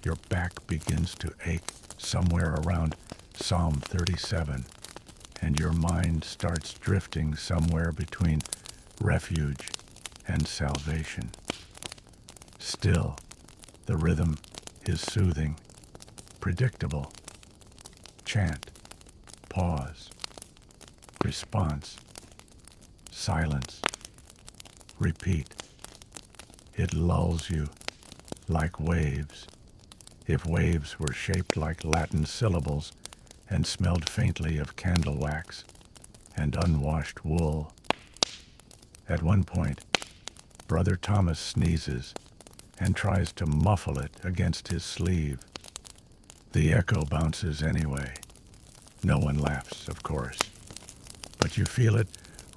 your back begins to ache somewhere around Psalm 37, and your mind starts drifting somewhere between refuge and salvation. Still, the rhythm is soothing, predictable. Chant, pause, response, silence, repeat. It lulls you like waves. If waves were shaped like Latin syllables and smelled faintly of candle wax and unwashed wool. At one point, Brother Thomas sneezes and tries to muffle it against his sleeve. The echo bounces anyway. No one laughs, of course, but you feel it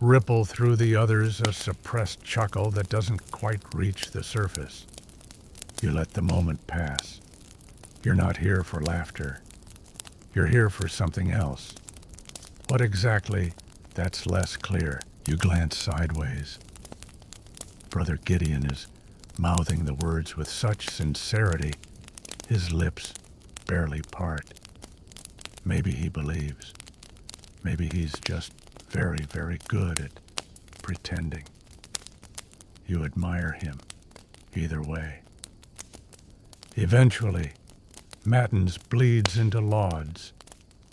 ripple through the others, a suppressed chuckle that doesn't quite reach the surface. You let the moment pass. You're not here for laughter. You're here for something else. What exactly, that's less clear. You glance sideways. Brother Gideon is mouthing the words with such sincerity, his lips barely part. Maybe he believes. Maybe he's just very, very good at pretending. You admire him, either way. Eventually, Matins bleeds into lauds,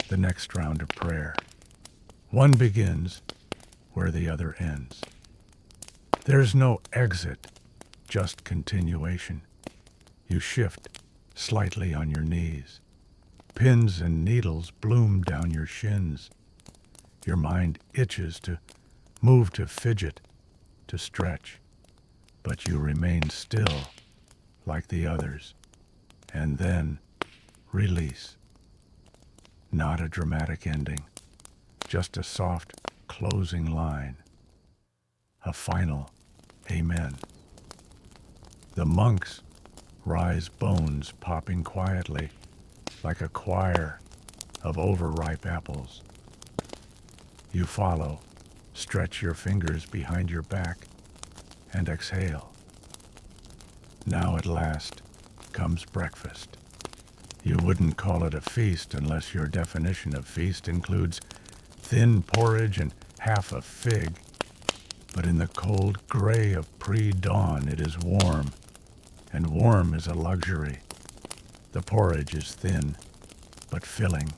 the next round of prayer. One begins where the other ends. There's no exit, just continuation. You shift slightly on your knees. Pins and needles bloom down your shins. Your mind itches to move, to fidget, to stretch. But you remain still, like the others. And then, release. Not a dramatic ending, just a soft closing line. A final amen. The monks rise, bones popping quietly, like a choir of overripe apples. You follow, stretch your fingers behind your back, and exhale. Now at last comes breakfast. You wouldn't call it a feast unless your definition of feast includes thin porridge and half a fig. But in the cold gray of pre-dawn, it is warm, and warm is a luxury. The porridge is thin, but filling.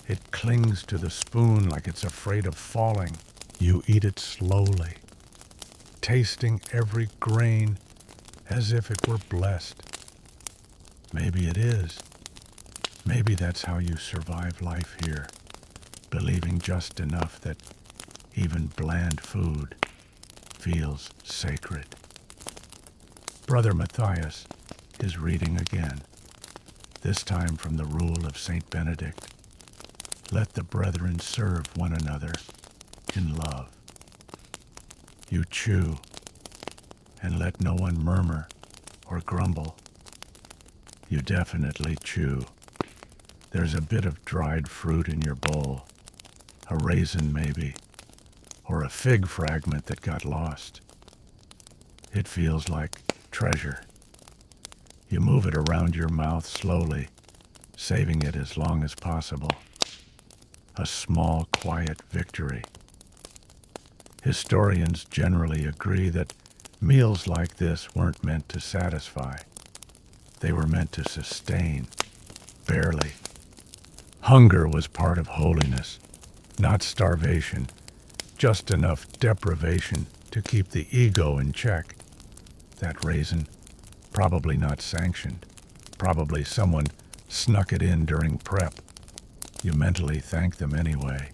It clings to the spoon like it's afraid of falling. You eat it slowly, tasting every grain as if it were blessed. Maybe it is. Maybe that's how you survive life here, believing just enough that even bland food feels sacred. Brother Matthias is reading again, this time from the rule of Saint Benedict. Let the brethren serve one another in love. You chew, and let no one murmur or grumble. You definitely chew. There's a bit of dried fruit in your bowl, a raisin maybe, or a fig fragment that got lost. It feels like treasure. You move it around your mouth slowly, saving it as long as possible. A small, quiet victory. Historians generally agree that meals like this weren't meant to satisfy. They were meant to sustain, barely. Hunger was part of holiness, not starvation, just enough deprivation to keep the ego in check. That raisin, probably not sanctioned. Probably someone snuck it in during prep. You mentally thank them anyway.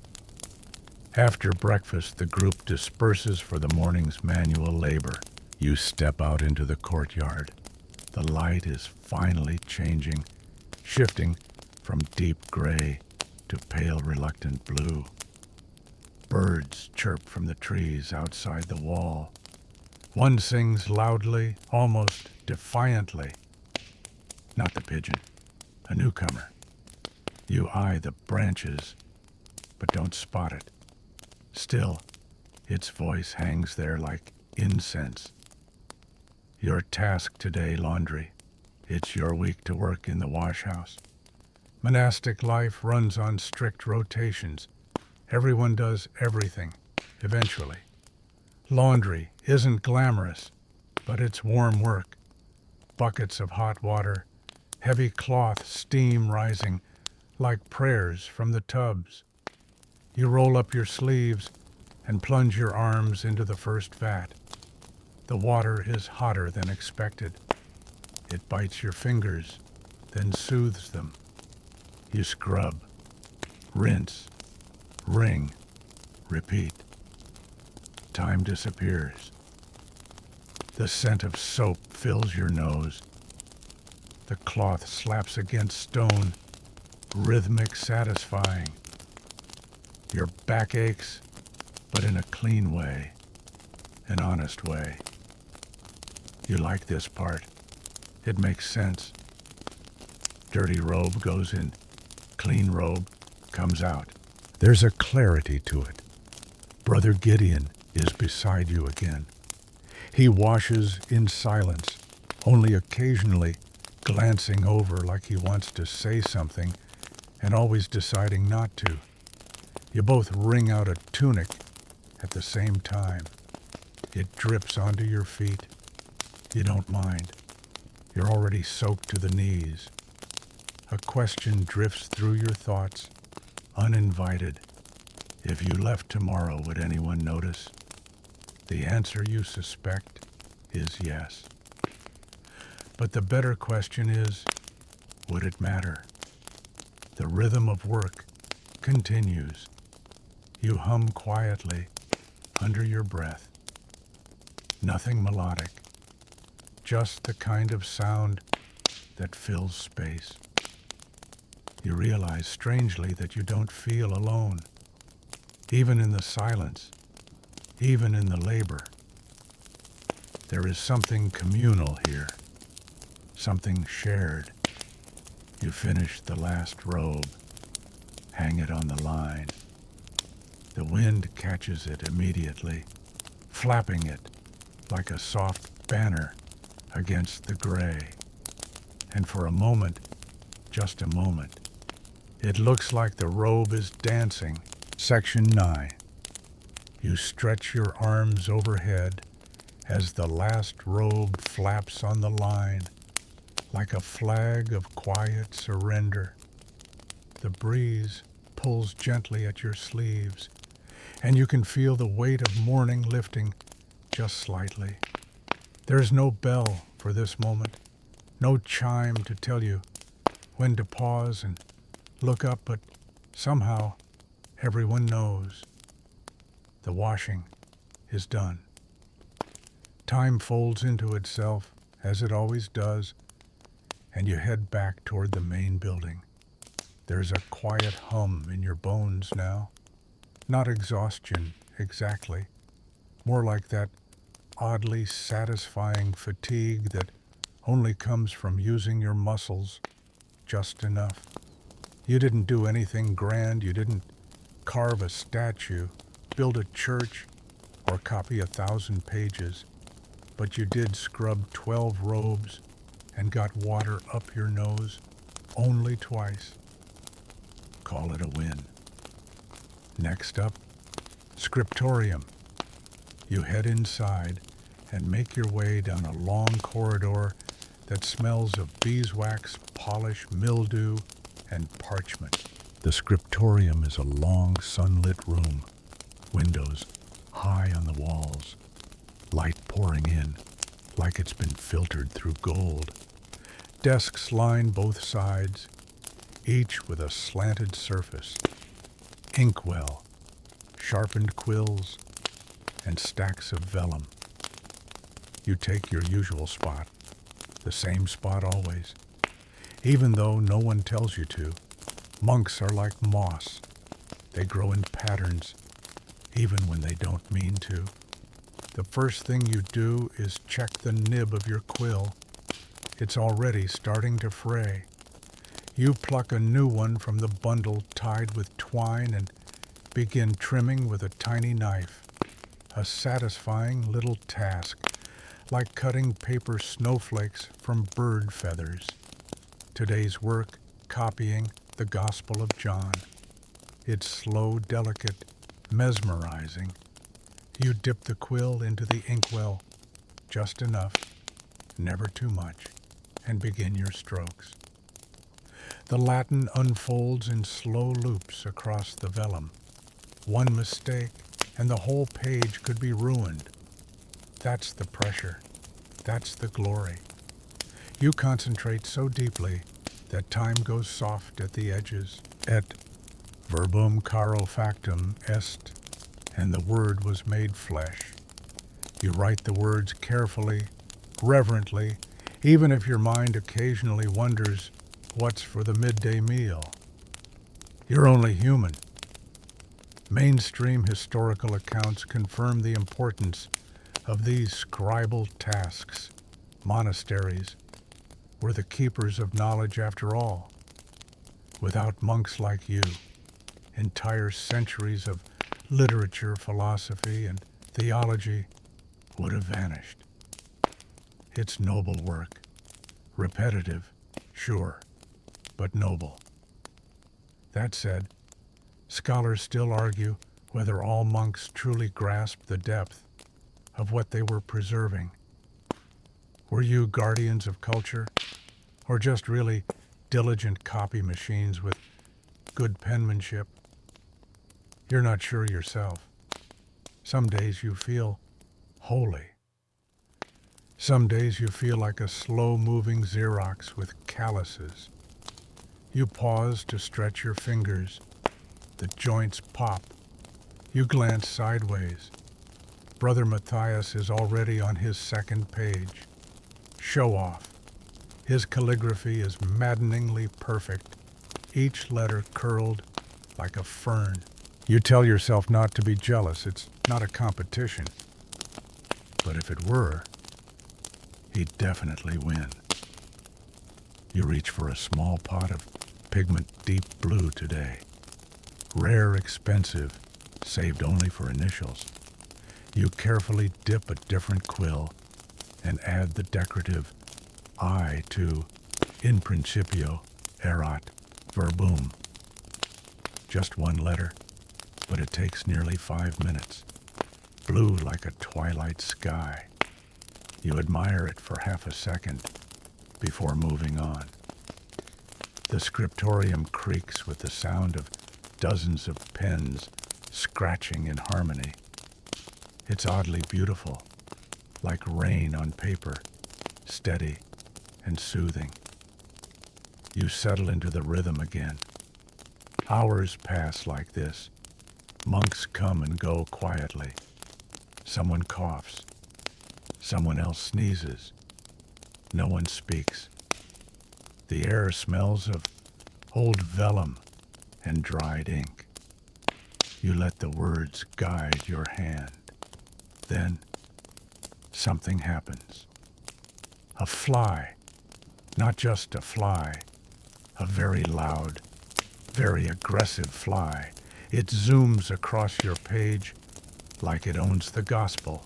After breakfast, the group disperses for the morning's manual labor. You step out into the courtyard. The light is finally changing, shifting from deep gray to pale, reluctant blue. Birds chirp from the trees outside the wall. One sings loudly, almost defiantly. Not the pigeon, a newcomer. You eye the branches, but don't spot it. Still, its voice hangs there like incense. Your task today, laundry. It's your week to work in the wash house. Monastic life runs on strict rotations. Everyone does everything, eventually. Laundry isn't glamorous, but it's warm work. Buckets of hot water, heavy cloth steam rising like prayers from the tubs. You roll up your sleeves and plunge your arms into the first vat. The water is hotter than expected. It bites your fingers, then soothes them. You scrub, rinse, wring, repeat. Time disappears. The scent of soap fills your nose. The cloth slaps against stone, rhythmic, satisfying. Your back aches, but in a clean way, an honest way. You like this part. It makes sense. Dirty robe goes in, clean robe comes out. There's a clarity to it. Brother Gideon is beside you again. He washes in silence, only occasionally glancing over like he wants to say something and always deciding not to. You both wring out a tunic at the same time. It drips onto your feet. You don't mind. You're already soaked to the knees. A question drifts through your thoughts, uninvited. If you left tomorrow, would anyone notice? The answer you suspect is yes. But the better question is, would it matter? The rhythm of work continues. You hum quietly, under your breath. Nothing melodic, just the kind of sound that fills space. You realize strangely that you don't feel alone, even in the silence, even in the labor. There is something communal here, something shared. You finish the last robe, hang it on the line. The wind catches it immediately, flapping it like a soft banner against the gray. And for a moment, just a moment, it looks like the robe is dancing. Section 9. You stretch your arms overhead as the last robe flaps on the line, like a flag of quiet surrender. The breeze pulls gently at your sleeves, and you can feel the weight of morning lifting just slightly. There's no bell for this moment, no chime to tell you when to pause and look up, but somehow everyone knows. The washing is done. Time folds into itself, as it always does, and you head back toward the main building. There's a quiet hum in your bones now. Not exhaustion, exactly. More like that oddly satisfying fatigue that only comes from using your muscles just enough. You didn't do anything grand. You didn't carve a statue, build a church, or copy 1,000 pages. But you did scrub 12 robes and got water up your nose only twice. Call it a win. Next up, scriptorium. You head inside and make your way down a long corridor that smells of beeswax, polish, mildew, and parchment. The scriptorium is a long, sunlit room, windows high on the walls, light pouring in like it's been filtered through gold. Desks line both sides, each with a slanted surface, inkwell, sharpened quills, and stacks of vellum. You take your usual spot, the same spot always. Even though no one tells you to, monks are like moss. They grow in patterns, even when they don't mean to. The first thing you do is check the nib of your quill. It's already starting to fray. You pluck a new one from the bundle tied with twine and begin trimming with a tiny knife. A satisfying little task, like cutting paper snowflakes from bird feathers. Today's work, copying the Gospel of John. It's slow, delicate, mesmerizing. You dip the quill into the inkwell, just enough, never too much, and begin your strokes. The Latin unfolds in slow loops across the vellum. One mistake, and the whole page could be ruined. That's the pressure. That's the glory. You concentrate so deeply that time goes soft at the edges. Et verbum caro factum est, and the word was made flesh. You write the words carefully, reverently, even if your mind occasionally wonders what's for the midday meal. You're only human. Mainstream historical accounts confirm the importance of these scribal tasks. Monasteries were the keepers of knowledge after all. Without monks like you, entire centuries of literature, philosophy, and theology would have vanished. It's noble work. Repetitive, sure, but noble. That said, scholars still argue whether all monks truly grasped the depth of what they were preserving. Were you guardians of culture, or just really diligent copy machines with good penmanship? You're not sure yourself. Some days you feel holy. Some days you feel like a slow-moving Xerox with calluses. You pause to stretch your fingers. The joints pop. You glance sideways. Brother Matthias is already on his second page. Show off. His calligraphy is maddeningly perfect, each letter curled like a fern. You tell yourself not to be jealous. It's not a competition. But if it were, he'd definitely win. You reach for a small pot of pigment deep blue today. Rare, expensive, saved only for initials. You carefully dip a different quill and add the decorative I to in principio erat verbum. Just one letter, but it takes nearly 5 minutes. Blue like a twilight sky. You admire it for half a second before moving on. The scriptorium creaks with the sound of dozens of pens scratching in harmony. It's oddly beautiful, like rain on paper, steady and soothing. You settle into the rhythm again. Hours pass like this. Monks come and go quietly. Someone coughs. Someone else sneezes. No one speaks. The air smells of old vellum and dried ink. You let the words guide your hand. Then something happens. A fly, not just a fly, a very loud, very aggressive fly. It zooms across your page like it owns the gospel.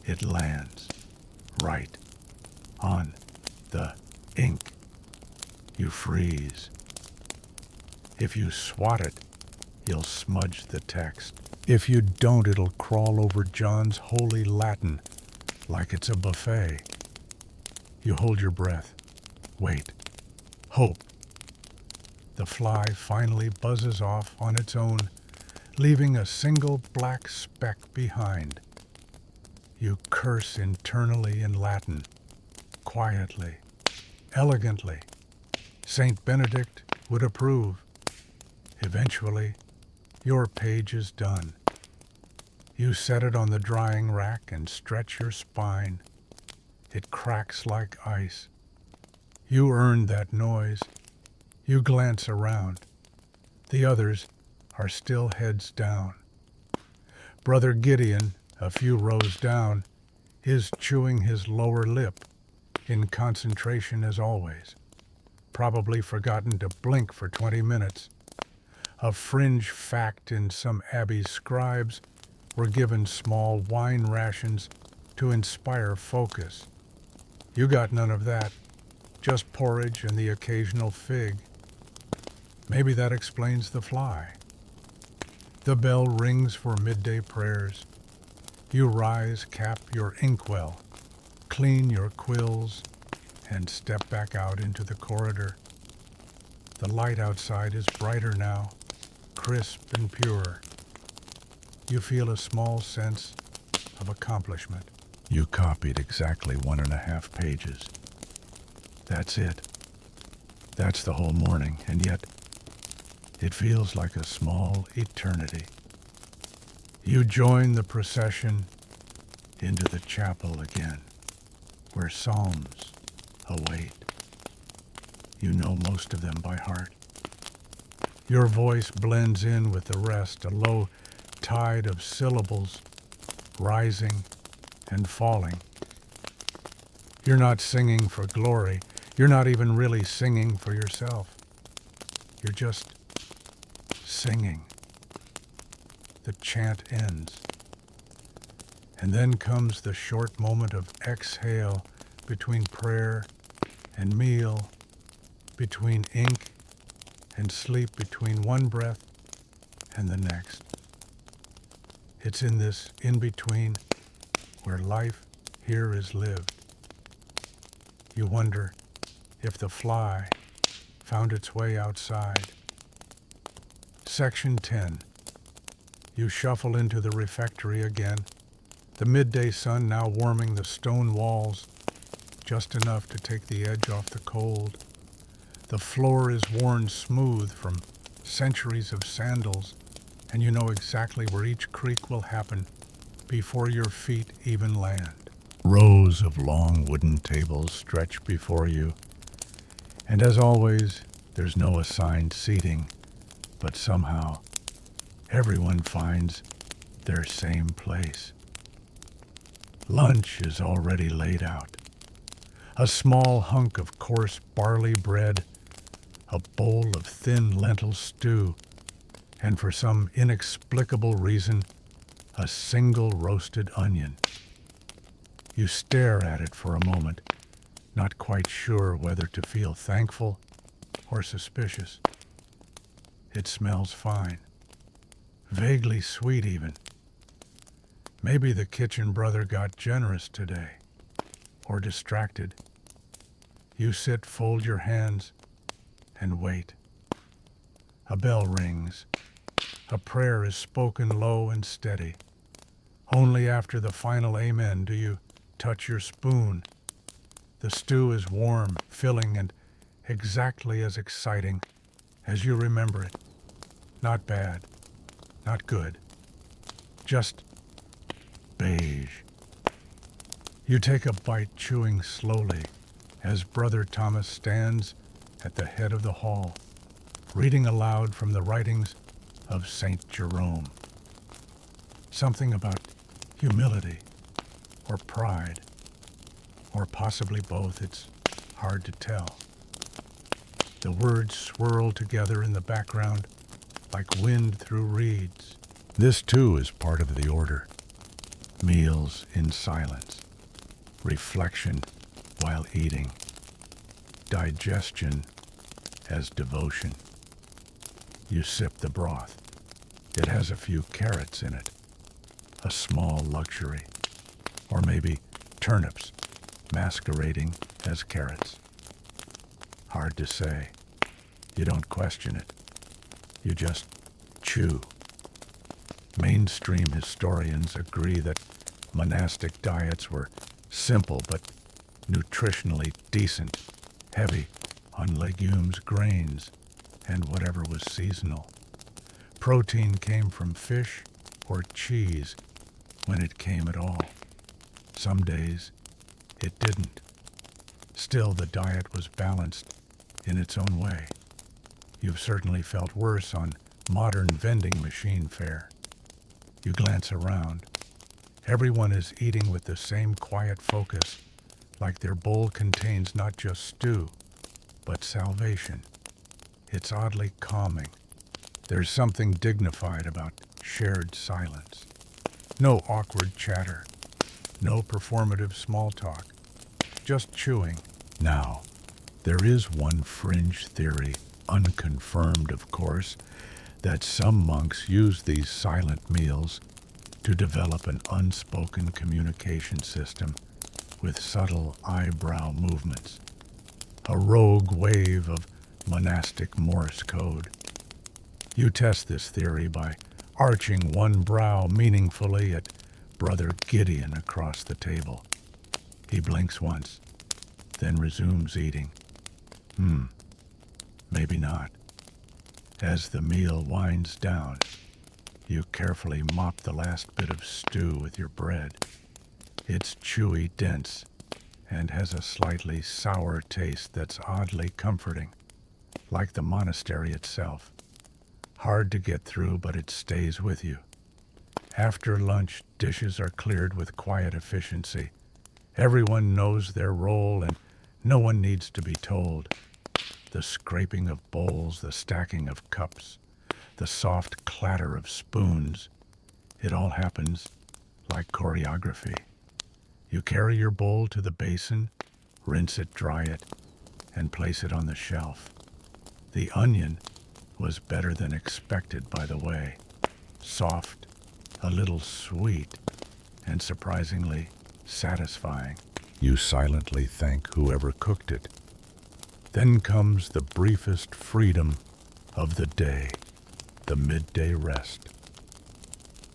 It lands right on the ink. You freeze. If you swat it, you'll smudge the text. If you don't, it'll crawl over John's holy Latin like it's a buffet. You hold your breath. Wait. Hope. The fly finally buzzes off on its own, leaving a single black speck behind. You curse internally in Latin, quietly, elegantly. Saint Benedict would approve. Eventually, your page is done. You set it on the drying rack and stretch your spine. It cracks like ice. You earned that noise. You glance around. The others are still heads down. Brother Gideon, a few rows down, is chewing his lower lip, in concentration as always. Probably forgotten to blink for 20 minutes. A fringe fact in some abbey scribes were given small wine rations to inspire focus. You got none of that, just porridge and the occasional fig. Maybe that explains the fly. The bell rings for midday prayers. You rise, cap your inkwell, clean your quills, and step back out into the corridor. The light outside is brighter now, crisp and pure. You feel a small sense of accomplishment. You copied exactly 1.5 pages. That's it. That's the whole morning, and yet it feels like a small eternity. You join the procession into the chapel again, where psalms await. You know most of them by heart. Your voice blends in with the rest, a low tide of syllables rising and falling. You're not singing for glory. You're not even really singing for yourself. You're just singing. The chant ends. And then comes the short moment of exhale between prayer and meal, between ink and sleep, between one breath and the next. It's in this in-between where life here is lived. You wonder if the fly found its way outside. Section 10. You shuffle into the refectory again, the midday sun now warming the stone walls, just enough to take the edge off the cold. The floor is worn smooth from centuries of sandals, and you know exactly where each creak will happen before your feet even land. Rows of long wooden tables stretch before you, and as always, there's no assigned seating, but somehow everyone finds their same place. Lunch is already laid out. A small hunk of coarse barley bread, a bowl of thin lentil stew, and for some inexplicable reason, a single roasted onion. You stare at it for a moment, not quite sure whether to feel thankful or suspicious. It smells fine, vaguely sweet even. Maybe the kitchen brother got generous today, or distracted. You sit, fold your hands, and wait. A bell rings. A prayer is spoken low and steady. Only after the final amen do you touch your spoon. The stew is warm, filling, and exactly as exciting as you remember it. Not bad, not good, just beige. You take a bite, chewing slowly, as Brother Thomas stands at the head of the hall, reading aloud from the writings of Saint Jerome. Something about humility, or pride, or possibly both. It's hard to tell. The words swirl together in the background like wind through reeds. This too is part of the order. Meals in silence, reflection while eating, digestion as devotion. You sip the broth. It has a few carrots in it, a small luxury, or maybe turnips masquerading as carrots. Hard to say. You don't question it. You just chew. Mainstream historians agree that monastic diets were simple but nutritionally decent, heavy on legumes, grains, and whatever was seasonal. Protein came from fish or cheese when it came at all. Some days it didn't. Still, the diet was balanced in its own way. You've certainly felt worse on modern vending machine fare. You glance around. Everyone is eating with the same quiet focus, like their bowl contains not just stew, but salvation. It's oddly calming. There's something dignified about shared silence. No awkward chatter. No performative small talk. Just chewing. Now, there is one fringe theory, unconfirmed of course, that some monks use these silent meals to develop an unspoken communication system with subtle eyebrow movements, a rogue wave of monastic Morse code. You test this theory by arching one brow meaningfully at Brother Gideon across the table. He blinks once, then resumes eating. Maybe not. As the meal winds down, you carefully mop the last bit of stew with your bread. It's chewy, dense, and has a slightly sour taste that's oddly comforting, like the monastery itself. Hard to get through, but it stays with you. After lunch, dishes are cleared with quiet efficiency. Everyone knows their role, and no one needs to be told. The scraping of bowls, the stacking of cups, the soft clatter of spoons. It all happens like choreography. You carry your bowl to the basin, rinse it, dry it, and place it on the shelf. The onion was better than expected, by the way. Soft, a little sweet, and surprisingly satisfying. You silently thank whoever cooked it. Then comes the briefest freedom of the day, the midday rest.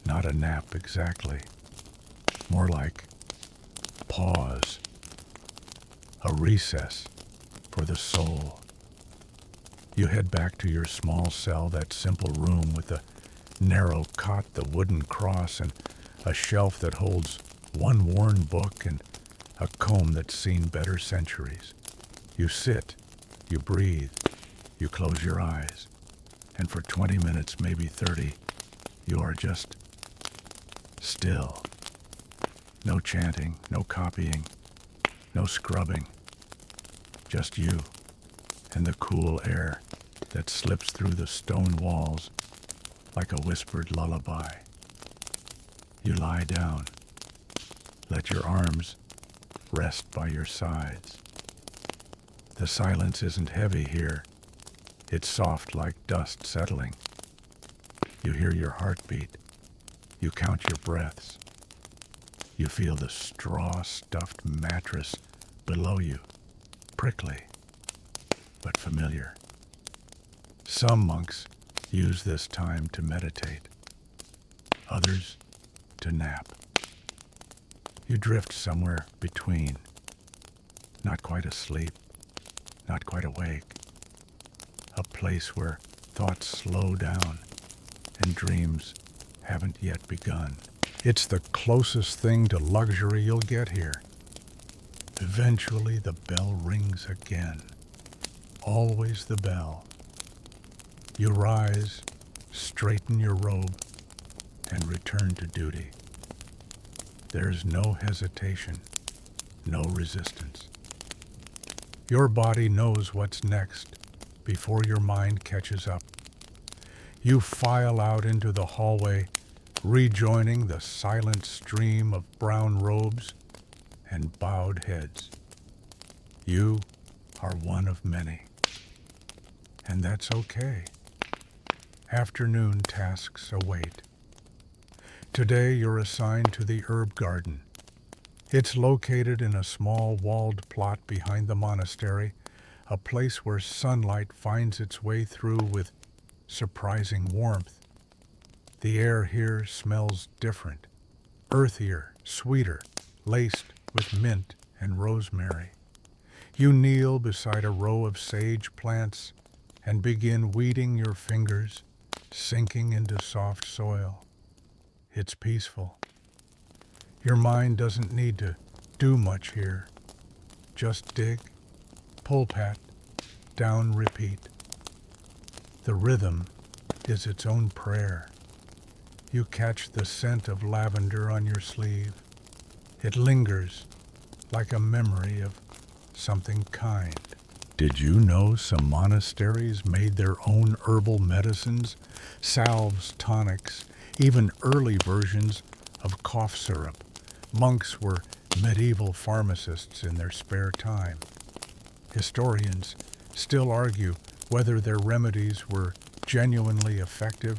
Not a nap exactly, more like pause, a recess for the soul. You head back to your small cell, that simple room with the narrow cot, the wooden cross, and a shelf that holds one worn book and a comb that's seen better centuries. You sit, you breathe, you close your eyes, and for 20 minutes, maybe 30, you are just still. No chanting, no copying, no scrubbing. Just you and the cool air that slips through the stone walls like a whispered lullaby. You lie down. Let your arms rest by your sides. The silence isn't heavy here. It's soft like dust settling. You hear your heartbeat. You count your breaths. You feel the straw-stuffed mattress below you, prickly, but familiar. Some monks use this time to meditate, others to nap. You drift somewhere between, not quite asleep, not quite awake, a place where thoughts slow down and dreams haven't yet begun. It's the closest thing to luxury you'll get here. Eventually the bell rings again. Always the bell. You rise, straighten your robe, and return to duty. There's no hesitation, no resistance. Your body knows what's next, before your mind catches up. You file out into the hallway, rejoining the silent stream of brown robes and bowed heads. You are one of many. And that's okay. Afternoon tasks await. Today you're assigned to the herb garden. It's located in a small walled plot behind the monastery, a place where sunlight finds its way through with surprising warmth. The air here smells different, earthier, sweeter, laced with mint and rosemary. You kneel beside a row of sage plants and begin weeding your fingers, sinking into soft soil. It's peaceful. Your mind doesn't need to do much here. Just dig, pull pat, down repeat. The rhythm is its own prayer. You catch the scent of lavender on your sleeve. It lingers like a memory of something kind. Did you know some monasteries made their own herbal medicines, salves, tonics, even early versions of cough syrup? Monks were medieval pharmacists in their spare time. Historians still argue whether their remedies were genuinely effective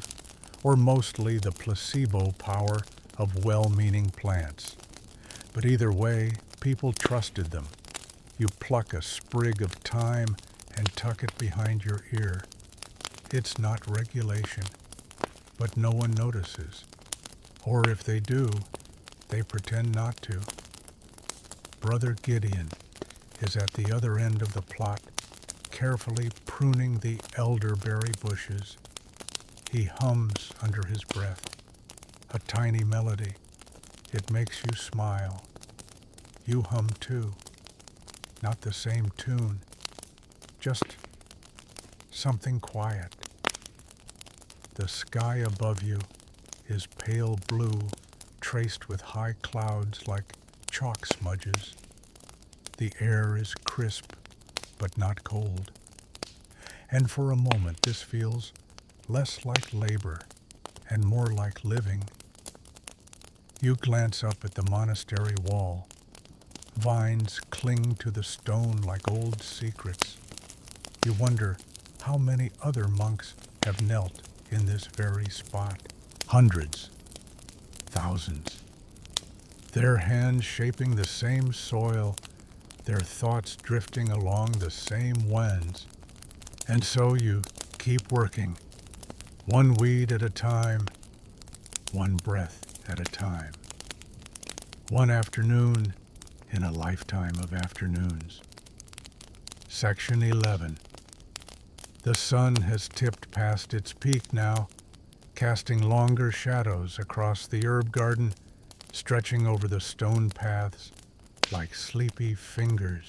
or mostly the placebo power of well-meaning plants. But either way, people trusted them. You pluck a sprig of thyme and tuck it behind your ear. It's not regulation, but no one notices. Or if they do, they pretend not to. Brother Gideon is at the other end of the plot, carefully pruning the elderberry bushes. He hums under his breath, a tiny melody. It makes you smile. You hum too. Not the same tune, just something quiet. The sky above you is pale blue, traced with high clouds like chalk smudges. The air is crisp, but not cold. And for a moment this feels less like labor and more like living. You glance up at the monastery wall. Vines cling to the stone like old secrets. You wonder how many other monks have knelt in this very spot. Hundreds, thousands. Their hands shaping the same soil, their thoughts drifting along the same winds. And so you keep working, one weed at a time, one breath at a time. One afternoon in a lifetime of afternoons. Section 11. The sun has tipped past its peak now, casting longer shadows across the herb garden, stretching over the stone paths like sleepy fingers.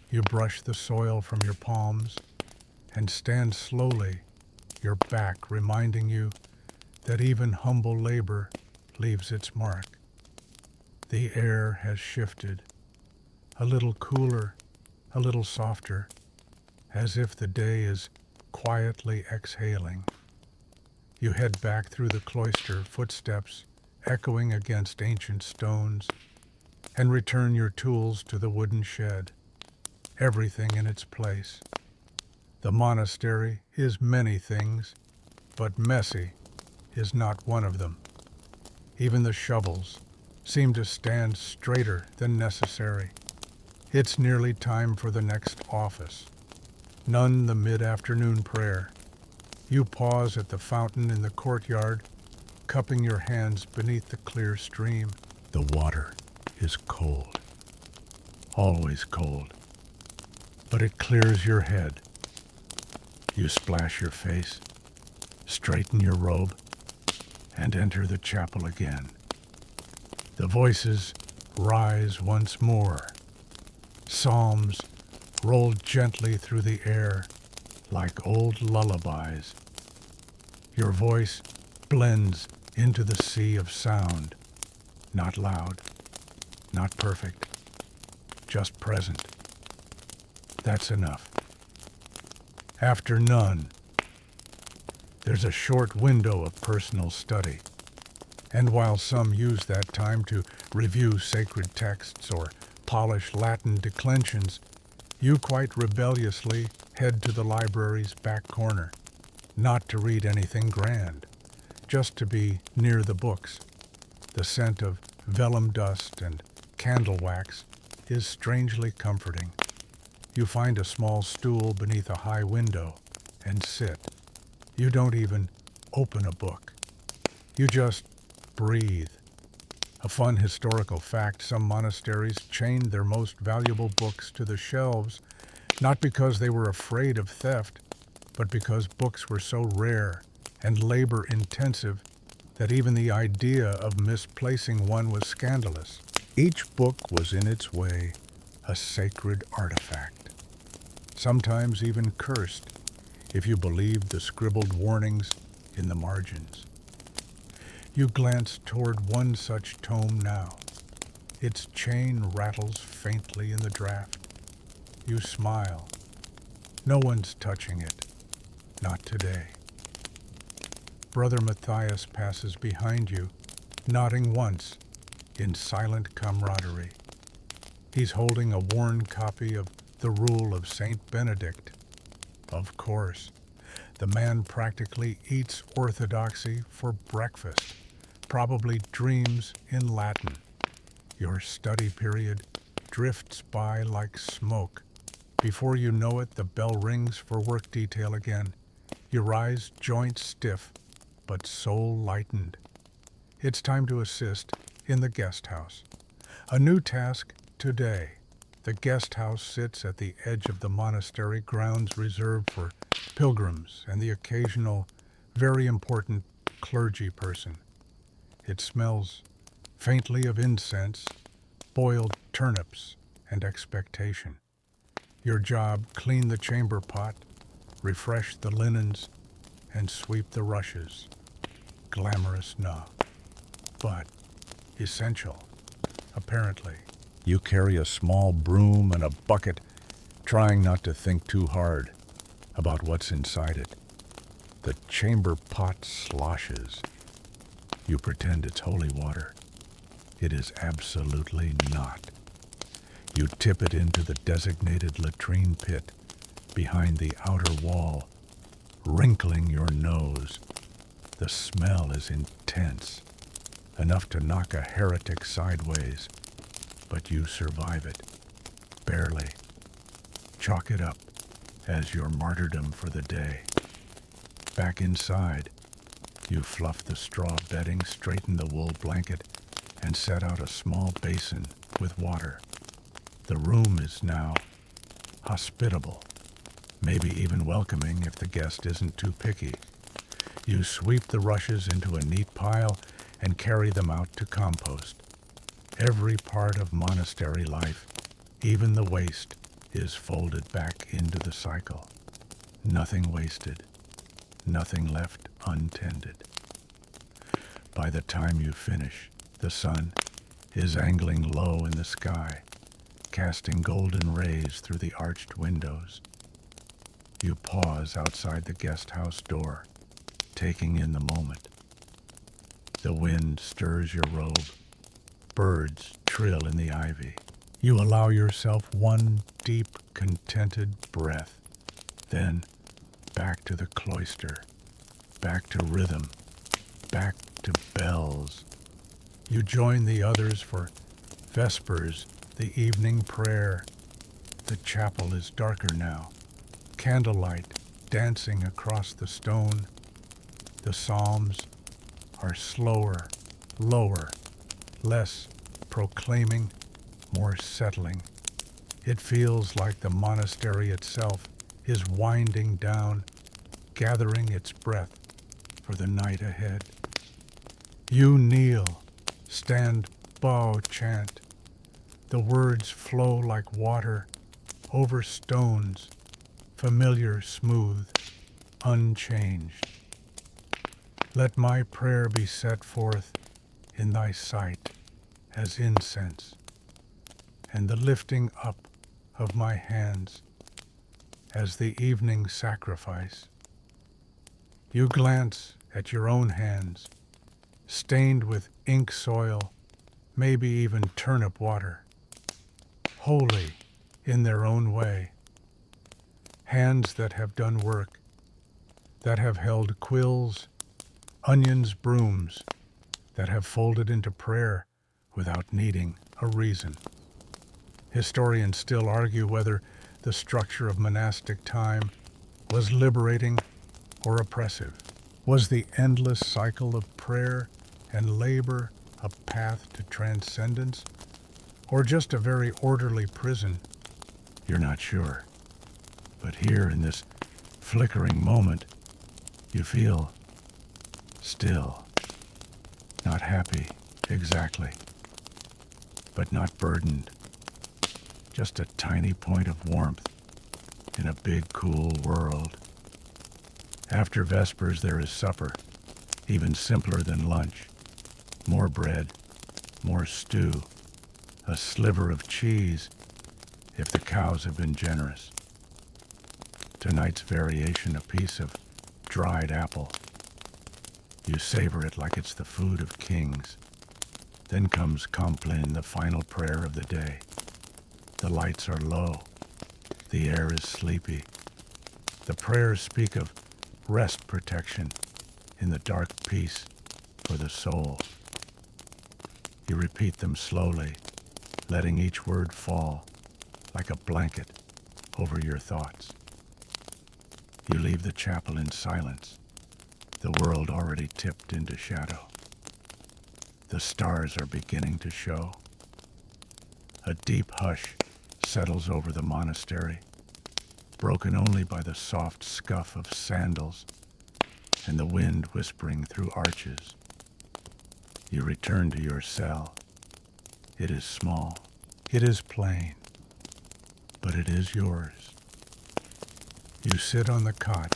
You brush the soil from your palms and stand slowly, your back reminding you that even humble labor leaves its mark. The air has shifted, a little cooler, a little softer, as if the day is quietly exhaling. You head back through the cloister, footsteps echoing against ancient stones, and return your tools to the wooden shed, everything in its place. The monastery is many things, but messy is not one of them. Even the shovels seem to stand straighter than necessary. It's nearly time for the next office. None the mid-afternoon prayer. You pause at the fountain in the courtyard, cupping your hands beneath the clear stream. The water is cold, always cold, but it clears your head. You splash your face, straighten your robe, and enter the chapel again. The voices rise once more. Psalms roll gently through the air like old lullabies. Your voice blends into the sea of sound, not loud, not perfect, just present. That's enough. After none, there's a short window of personal study. And while some use that time to review sacred texts or polish Latin declensions, you quite rebelliously head to the library's back corner, not to read anything grand, just to be near the books. The scent of vellum dust and candle wax is strangely comforting. You find a small stool beneath a high window and sit. You don't even open a book. You just breathe. A fun historical fact, some monasteries chained their most valuable books to the shelves, not because they were afraid of theft, but because books were so rare and labor-intensive that even the idea of misplacing one was scandalous. Each book was in its way a sacred artifact, sometimes even cursed, if you believed the scribbled warnings in the margins. You glance toward one such tome now. Its chain rattles faintly in the draft. You smile. No one's touching it. Not today. Brother Matthias passes behind you, nodding once in silent camaraderie. He's holding a worn copy of The Rule of Saint Benedict. Of course, the man practically eats orthodoxy for breakfast, probably dreams in Latin. Your study period drifts by like smoke. Before you know it, the bell rings for work detail again. Your eyes joint stiff, but soul lightened. It's time to assist in the guest house. A new task today. The guest house sits at the edge of the monastery grounds reserved for pilgrims and the occasional, very important clergy person. It smells faintly of incense, boiled turnips, and expectation. Your job, clean the chamber pot, refresh the linens, and sweep the rushes. Glamorous enough, but essential, apparently. You carry a small broom and a bucket, trying not to think too hard about what's inside it. The chamber pot sloshes. You pretend it's holy water. It is absolutely not. You tip it into the designated latrine pit behind the outer wall, wrinkling your nose. The smell is intense, enough to knock a heretic sideways, but you survive it, barely. Chalk it up as your martyrdom for the day. Back inside, you fluff the straw bedding, straighten the wool blanket, and set out a small basin with water. The room is now hospitable, maybe even welcoming if the guest isn't too picky. You sweep the rushes into a neat pile and carry them out to compost. Every part of monastery life, even the waste, is folded back into the cycle. Nothing wasted, nothing left untended. By the time you finish, the sun is angling low in the sky, casting golden rays through the arched windows. You pause outside the guest house door, taking in the moment. The wind stirs your robe. Birds trill in the ivy. You allow yourself one deep, contented breath. Then back to the cloister, back to rhythm, back to bells. You join the others for vespers, the evening prayer. The chapel is darker now, candlelight dancing across the stone. The psalms are slower, lower, less proclaiming, more settling. It feels like the monastery itself is winding down, gathering its breath for the night ahead. You kneel, stand, bow, chant. The words flow like water over stones, familiar, smooth, unchanged. Let my prayer be set forth in thy sight as incense, and the lifting up of my hands as the evening sacrifice. You glance at your own hands, stained with ink soil, maybe even turnip water, holy in their own way. Hands that have done work, that have held quills, onions, brooms, that have folded into prayer without needing a reason. Historians still argue whether the structure of monastic time was liberating or oppressive. Was the endless cycle of prayer and labor a path to transcendence, or just a very orderly prison? You're not sure. But here in this flickering moment, you feel still. Not happy, exactly, but not burdened. Just a tiny point of warmth in a big, cool world. After Vespers, there is supper, even simpler than lunch. More bread, more stew, a sliver of cheese, if the cows have been generous. Tonight's variation, a piece of dried apple. You savor it like it's the food of kings. Then comes Compline, the final prayer of the day. The lights are low. The air is sleepy. The prayers speak of rest protection in the dark peace for the soul. You repeat them slowly, letting each word fall like a blanket over your thoughts. You leave the chapel in silence, the world already tipped into shadow. The stars are beginning to show. A deep hush settles over the monastery, broken only by the soft scuff of sandals and the wind whispering through arches. You return to your cell. It is small. It is plain. But it is yours. You sit on the cot,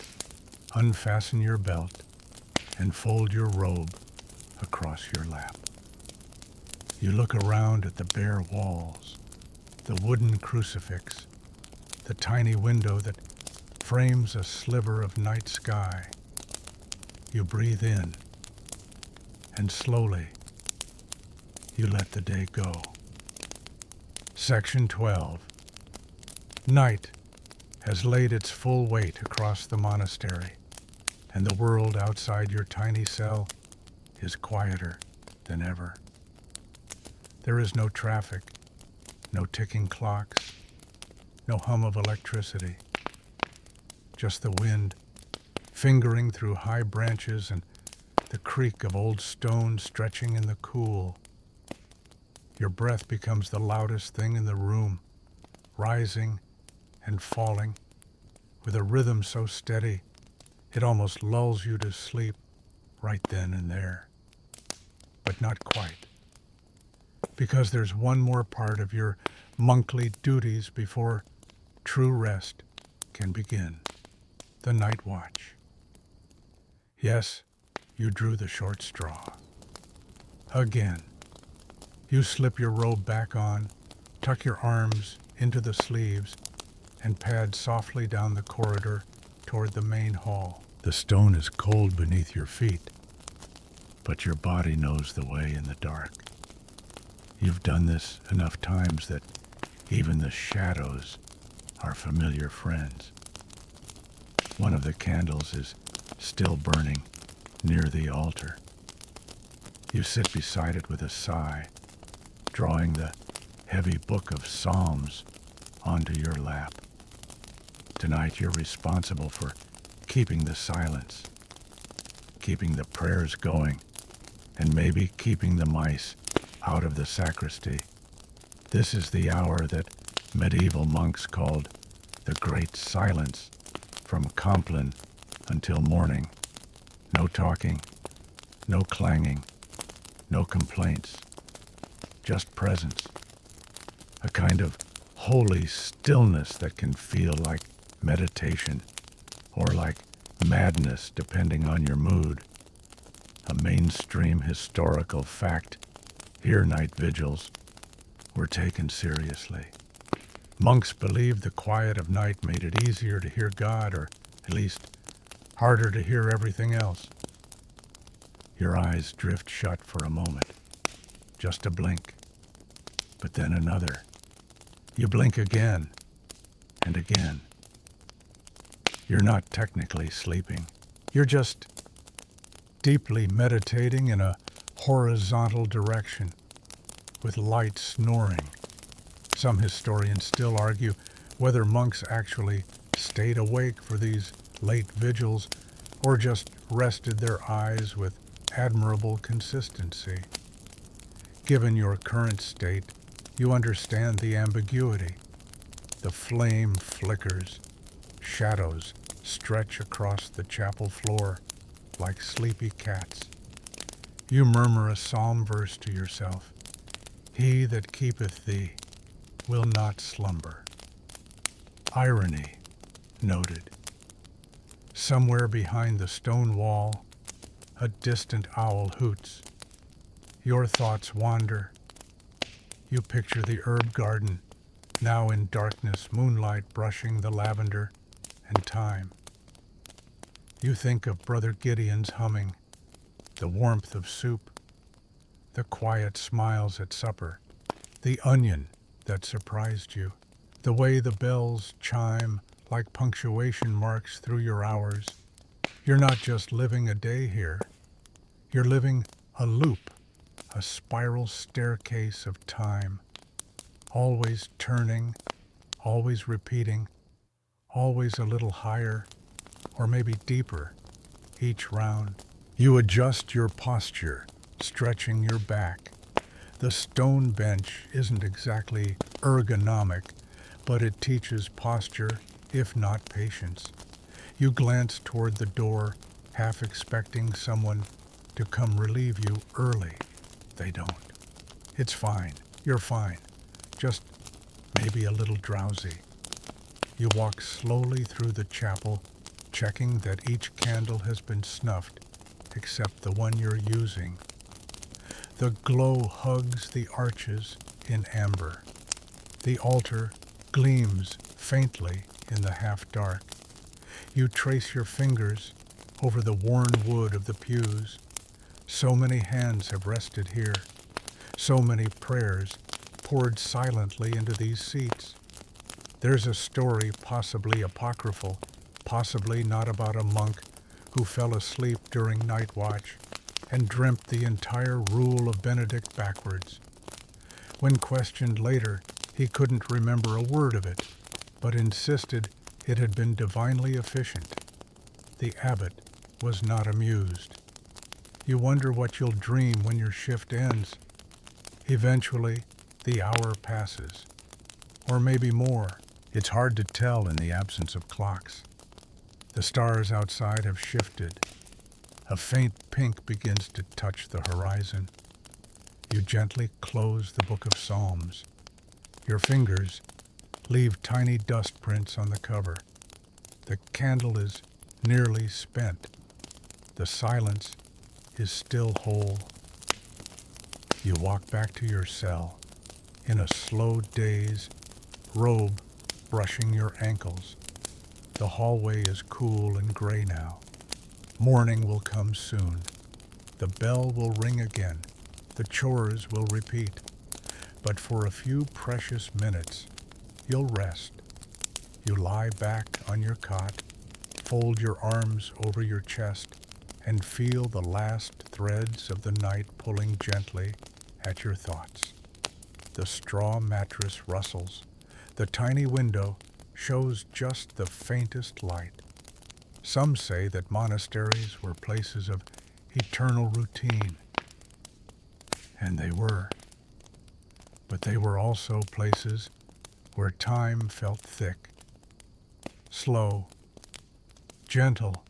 unfasten your belt, and fold your robe across your lap. You look around at the bare walls, the wooden crucifix, the tiny window that frames a sliver of night sky. You breathe in, and slowly, you let the day go. Section 12. Night has laid its full weight across the monastery, and the world outside your tiny cell is quieter than ever. There is no traffic, no ticking clocks, no hum of electricity, just the wind fingering through high branches and the creak of old stone stretching in the cool. Your breath becomes the loudest thing in the room, rising and falling with a rhythm so steady it almost lulls you to sleep right then and there. But not quite, because there's one more part of your monkly duties before true rest can begin: the night watch. Yes, you drew the short straw. Again, you slip your robe back on, tuck your arms into the sleeves, and pad softly down the corridor toward the main hall. The stone is cold beneath your feet, but your body knows the way in the dark. You've done this enough times that even the shadows are familiar friends. One of the candles is still burning near the altar. You sit beside it with a sigh, drawing the heavy book of Psalms onto your lap. Tonight you're responsible for keeping the silence, keeping the prayers going, and maybe keeping the mice out of the sacristy. This is the hour that medieval monks called the Great Silence, from Compline until morning. No talking, no clanging, no complaints, just presence. A kind of holy stillness that can feel like meditation or like madness depending on your mood. A mainstream historical fact. Here night vigils were taken seriously. Monks believed the quiet of night made it easier to hear God, or at least harder to hear everything else. Your eyes drift shut for a moment, just a blink, but then another. You blink again and again. You're not technically sleeping. You're just deeply meditating in a horizontal direction, with light snoring. Some historians still argue whether monks actually stayed awake for these late vigils or just rested their eyes with admirable consistency. Given your current state, you understand the ambiguity. The flame flickers, shadows stretch across the chapel floor like sleepy cats. You murmur a psalm verse to yourself. He that keepeth thee will not slumber. Irony noted. Somewhere behind the stone wall, a distant owl hoots. Your thoughts wander. You picture the herb garden, now in darkness, moonlight brushing the lavender and thyme. You think of Brother Gideon's humming, the warmth of soup, the quiet smiles at supper, the onion that surprised you, the way the bells chime like punctuation marks through your hours. You're not just living a day here, you're living a loop, a spiral staircase of time, always turning, always repeating, always a little higher, or maybe deeper, each round. You adjust your posture, stretching your back. The stone bench isn't exactly ergonomic, but it teaches posture, if not patience. You glance toward the door, half expecting someone to come relieve you early. They don't. It's fine. You're fine. Just maybe a little drowsy. You walk slowly through the chapel, checking that each candle has been snuffed, except the one you're using. The glow hugs the arches in amber. The altar gleams faintly in the half-dark. You trace your fingers over the worn wood of the pews. So many hands have rested here. So many prayers poured silently into these seats. There's a story, possibly apocryphal, possibly not, about a monk who fell asleep during night watch and dreamt the entire rule of Benedict backwards. When questioned later, he couldn't remember a word of it, but insisted it had been divinely efficient. The abbot was not amused. You wonder what you'll dream when your shift ends. Eventually, the hour passes, or maybe more. It's hard to tell in the absence of clocks. The stars outside have shifted. A faint pink begins to touch the horizon. You gently close the book of Psalms. Your fingers leave tiny dust prints on the cover. The candle is nearly spent. The silence is still whole. You walk back to your cell in a slow daze, robe brushing your ankles. The hallway is cool and gray now. Morning will come soon. The bell will ring again. The chores will repeat. But for a few precious minutes, you'll rest. You lie back on your cot, fold your arms over your chest, and feel the last threads of the night pulling gently at your thoughts. The straw mattress rustles. The tiny window shows just the faintest light. Some say that monasteries were places of eternal routine. And they were. But they were also places where time felt thick, slow, gentle,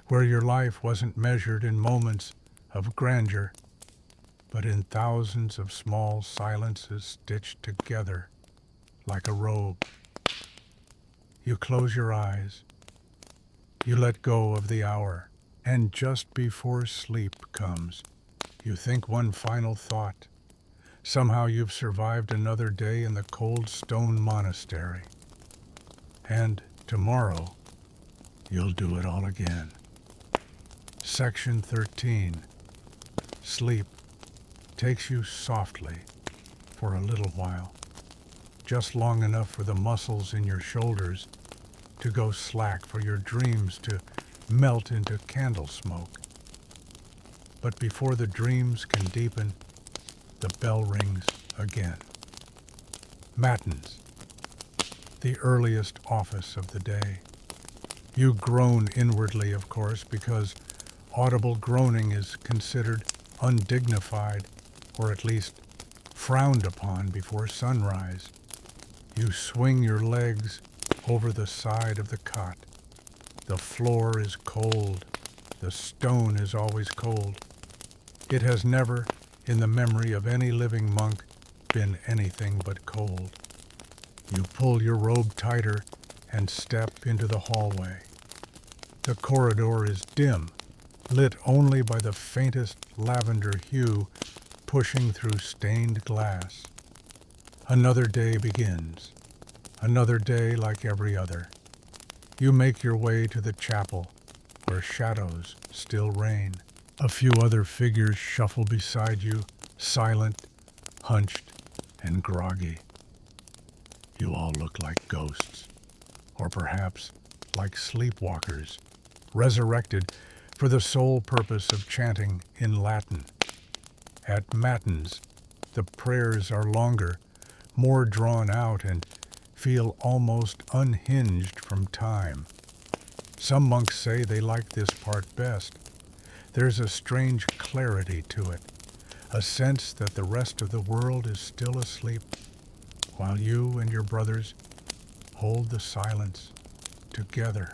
where your life wasn't measured in moments of grandeur, but in thousands of small silences stitched together like a robe. You close your eyes. You let go of the hour, and just before sleep comes, you think one final thought, Somehow you've survived another day in the cold stone monastery. And tomorrow, you'll do it all again. Section 13. Sleep takes you softly for a little while, just long enough for the muscles in your shoulders to go slack, for your dreams to melt into candle smoke. But before the dreams can deepen, the bell rings again. Matins, the earliest office of the day. You groan inwardly, of course, because audible groaning is considered undignified, or at least frowned upon before sunrise. You swing your legs over the side of the cot. The floor is cold. The stone is always cold. It has never, in the memory of any living monk, been anything but cold. You pull your robe tighter and step into the hallway. The corridor is dim, lit only by the faintest lavender hue pushing through stained glass. Another day begins. Another day like every other. You make your way to the chapel, where shadows still reign. A few other figures shuffle beside you, silent, hunched, and groggy. You all look like ghosts, or perhaps like sleepwalkers, resurrected for the sole purpose of chanting in Latin. At matins, the prayers are longer, more drawn out, and feel almost unhinged from time. Some monks say they like this part best. There's a strange clarity to it, a sense that the rest of the world is still asleep, while you and your brothers hold the silence together.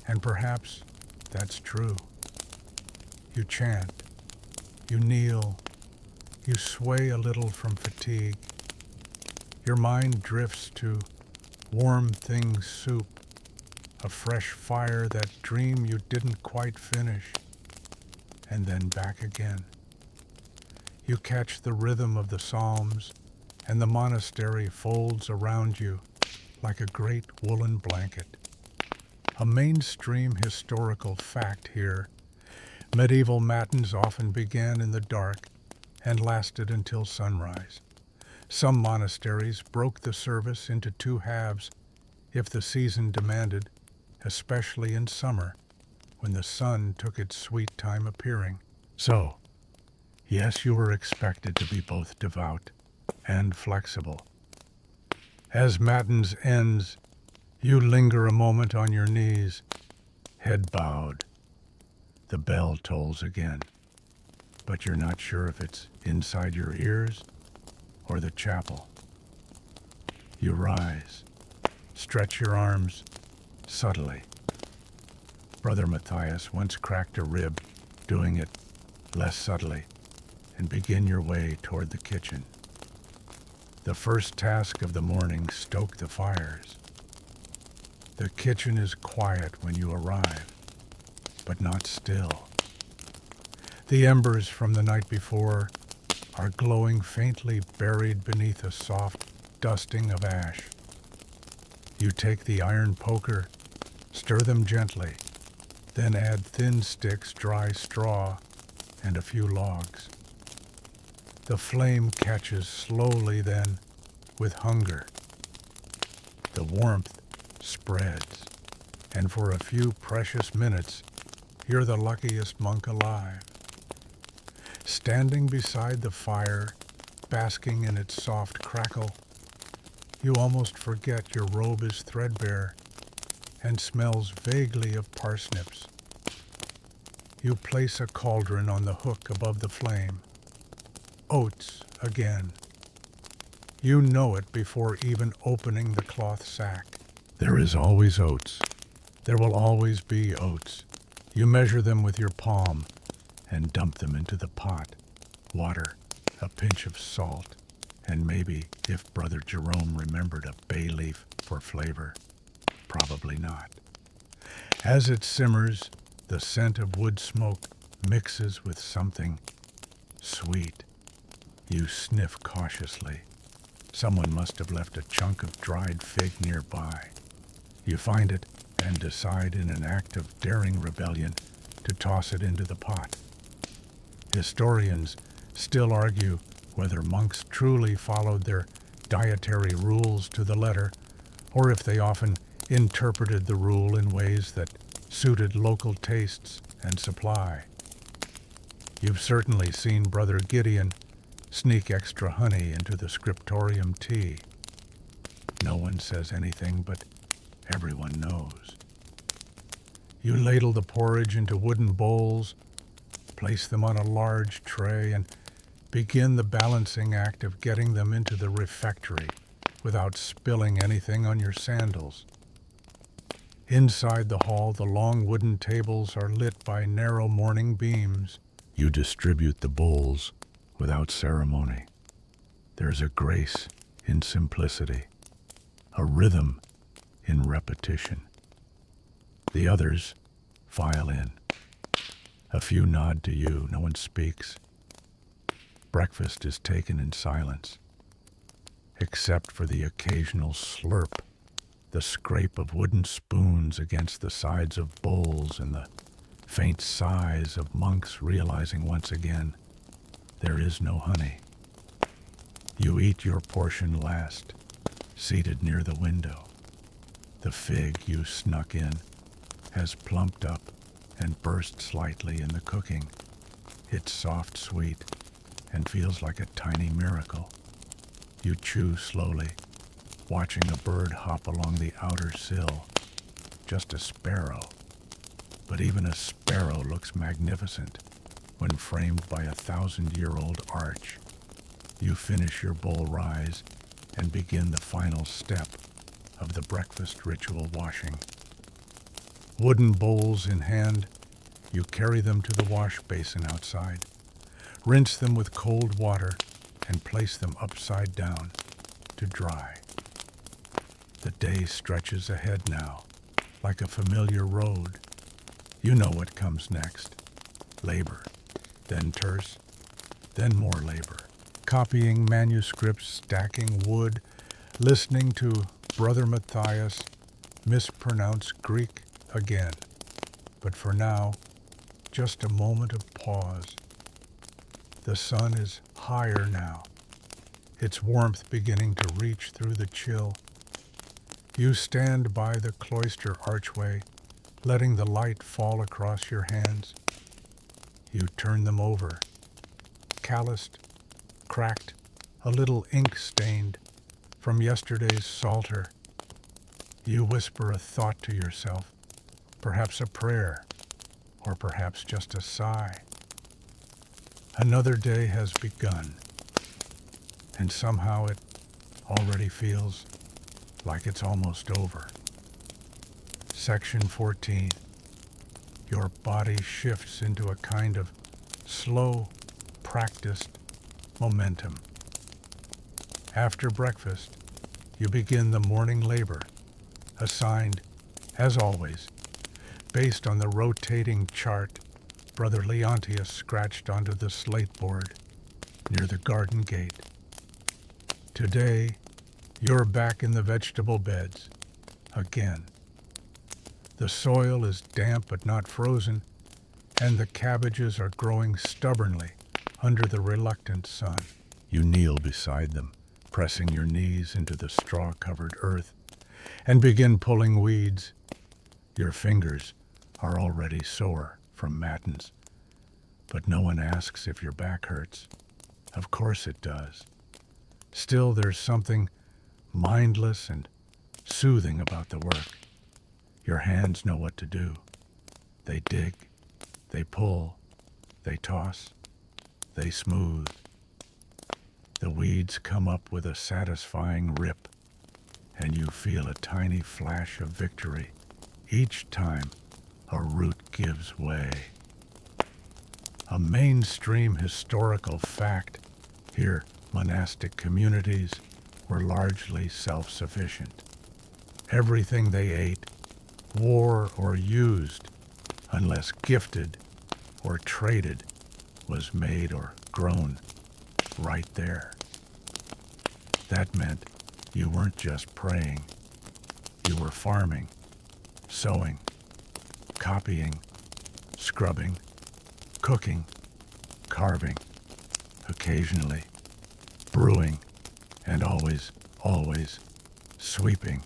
And perhaps that's true. You chant, you kneel, you sway a little from fatigue. Your mind drifts to warm things soup, a fresh fire, that dream you didn't quite finish, and then back again. You catch the rhythm of the psalms, and the monastery folds around you like a great woolen blanket. A mainstream historical fact here, medieval matins often began in the dark and lasted until sunrise. Some monasteries broke the service into two halves if the season demanded, especially in summer, when the sun took its sweet time appearing. So, yes, you were expected to be both devout and flexible. As matins ends, you linger a moment on your knees, head bowed. The bell tolls again, but you're not sure if it's inside your ears or the chapel. You rise, stretch your arms subtly. Brother Matthias once cracked a rib doing it less subtly, and begin your way toward the kitchen. The first task of the morning, stoke the fires. The kitchen is quiet when you arrive, but not still. The embers from the night before are glowing faintly, buried beneath a soft dusting of ash. You take the iron poker, stir them gently, then add thin sticks, dry straw, and a few logs. The flame catches slowly then with hunger. The warmth spreads, and for a few precious minutes, you're the luckiest monk alive. Standing beside the fire, basking in its soft crackle, you almost forget your robe is threadbare and smells vaguely of parsnips. You place a cauldron on the hook above the flame. Oats again. You know it before even opening the cloth sack. There is always oats. There will always be oats. You measure them with your palm and dump them into the pot. Water, a pinch of salt, and maybe, if Brother Jerome remembered, a bay leaf for flavor. Probably not. As it simmers, the scent of wood smoke mixes with something sweet. You sniff cautiously. Someone must have left a chunk of dried fig nearby. You find it and decide in an act of daring rebellion to toss it into the pot. Historians still argue whether monks truly followed their dietary rules to the letter, or if they often interpreted the rule in ways that suited local tastes and supply. You've certainly seen Brother Gideon sneak extra honey into the scriptorium tea. No one says anything, but everyone knows. You ladle the porridge into wooden bowls, place them on a large tray, and begin the balancing act of getting them into the refectory without spilling anything on your sandals. Inside the hall, the long wooden tables are lit by narrow morning beams. You distribute the bowls without ceremony. There's a grace in simplicity, a rhythm in repetition. The others file in. A few nod to you, no one speaks. Breakfast is taken in silence, except for the occasional slurp, the scrape of wooden spoons against the sides of bowls, and the faint sighs of monks realizing once again there is no honey. You eat your portion last, seated near the window. The fig you snuck in has plumped up and burst slightly in the cooking. It's soft sweet and feels like a tiny miracle. You chew slowly, watching a bird hop along the outer sill. Just a sparrow. But even a sparrow looks magnificent when framed by a 1,000-year-old arch. You finish your bowl rise and begin the final step of the breakfast ritual washing. Wooden bowls in hand, you carry them to the wash basin outside, rinse them with cold water, and place them upside down to dry. The day stretches ahead now, like a familiar road. You know what comes next. Labor, then terse, then more labor. Copying manuscripts, stacking wood, listening to Brother Matthias mispronounce Greek again. But for now, just a moment of pause. The sun is higher now, its warmth beginning to reach through the chill. You stand by the cloister archway, letting the light fall across your hands. You turn them over, calloused, cracked, a little ink-stained from yesterday's psalter. You whisper a thought to yourself, perhaps a prayer, or perhaps just a sigh. Another day has begun, and somehow it already feels like it's almost over. Section 14. Your body shifts into a kind of slow, practiced momentum. After breakfast, you begin the morning labor, assigned, as always, based on the rotating chart Brother Leontius scratched onto the slate board near the garden gate. Today, you're back in the vegetable beds again. The soil is damp but not frozen, and the cabbages are growing stubbornly under the reluctant sun. You kneel beside them, pressing your knees into the straw-covered earth, and begin pulling weeds. Your fingers are already sore from matins, but no one asks if your back hurts. Of course it does. Still, there's something mindless and soothing about the work. Your hands know what to do. They dig, they pull, they toss, they smooth. The weeds come up with a satisfying rip, and you feel a tiny flash of victory each time a root gives way. A mainstream historical fact, here monastic communities were largely self-sufficient. Everything they ate, wore, or used, unless gifted or traded, was made or grown right there. That meant you weren't just praying. You were farming, sowing, copying, scrubbing, cooking, carving, occasionally, brewing, and always, always sweeping.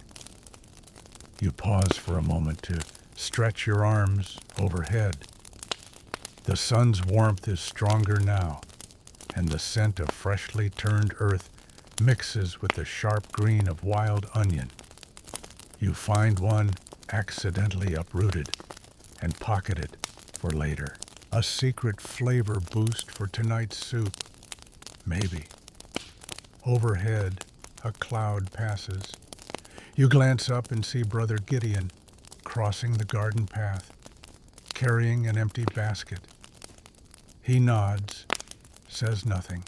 You pause for a moment to stretch your arms overhead. The sun's warmth is stronger now, and the scent of freshly turned earth mixes with the sharp green of wild onion. You find one accidentally uprooted and pocket it for later. A secret flavor boost for tonight's soup. Maybe. Overhead, a cloud passes. You glance up and see Brother Gideon crossing the garden path, carrying an empty basket. He nods, says nothing,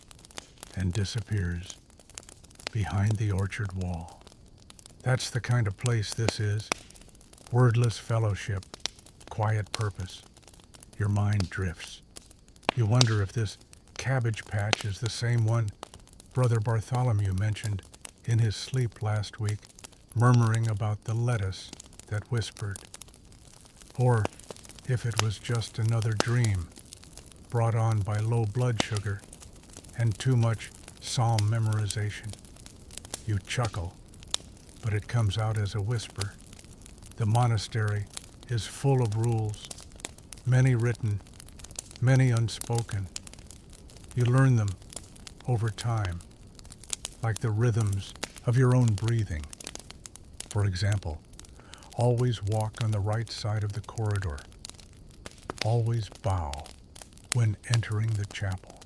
and disappears behind the orchard wall. That's the kind of place this is. Wordless fellowship, quiet purpose. Your mind drifts. You wonder if this cabbage patch is the same one Brother Bartholomew mentioned in his sleep last week, murmuring about the lettuce that whispered. Or if it was just another dream, brought on by low blood sugar and too much psalm memorization. You chuckle, but it comes out as a whisper. The monastery is full of rules, many written, many unspoken. You learn them over time, like the rhythms of your own breathing. For example, always walk on the right side of the corridor. Always bow when entering the chapel.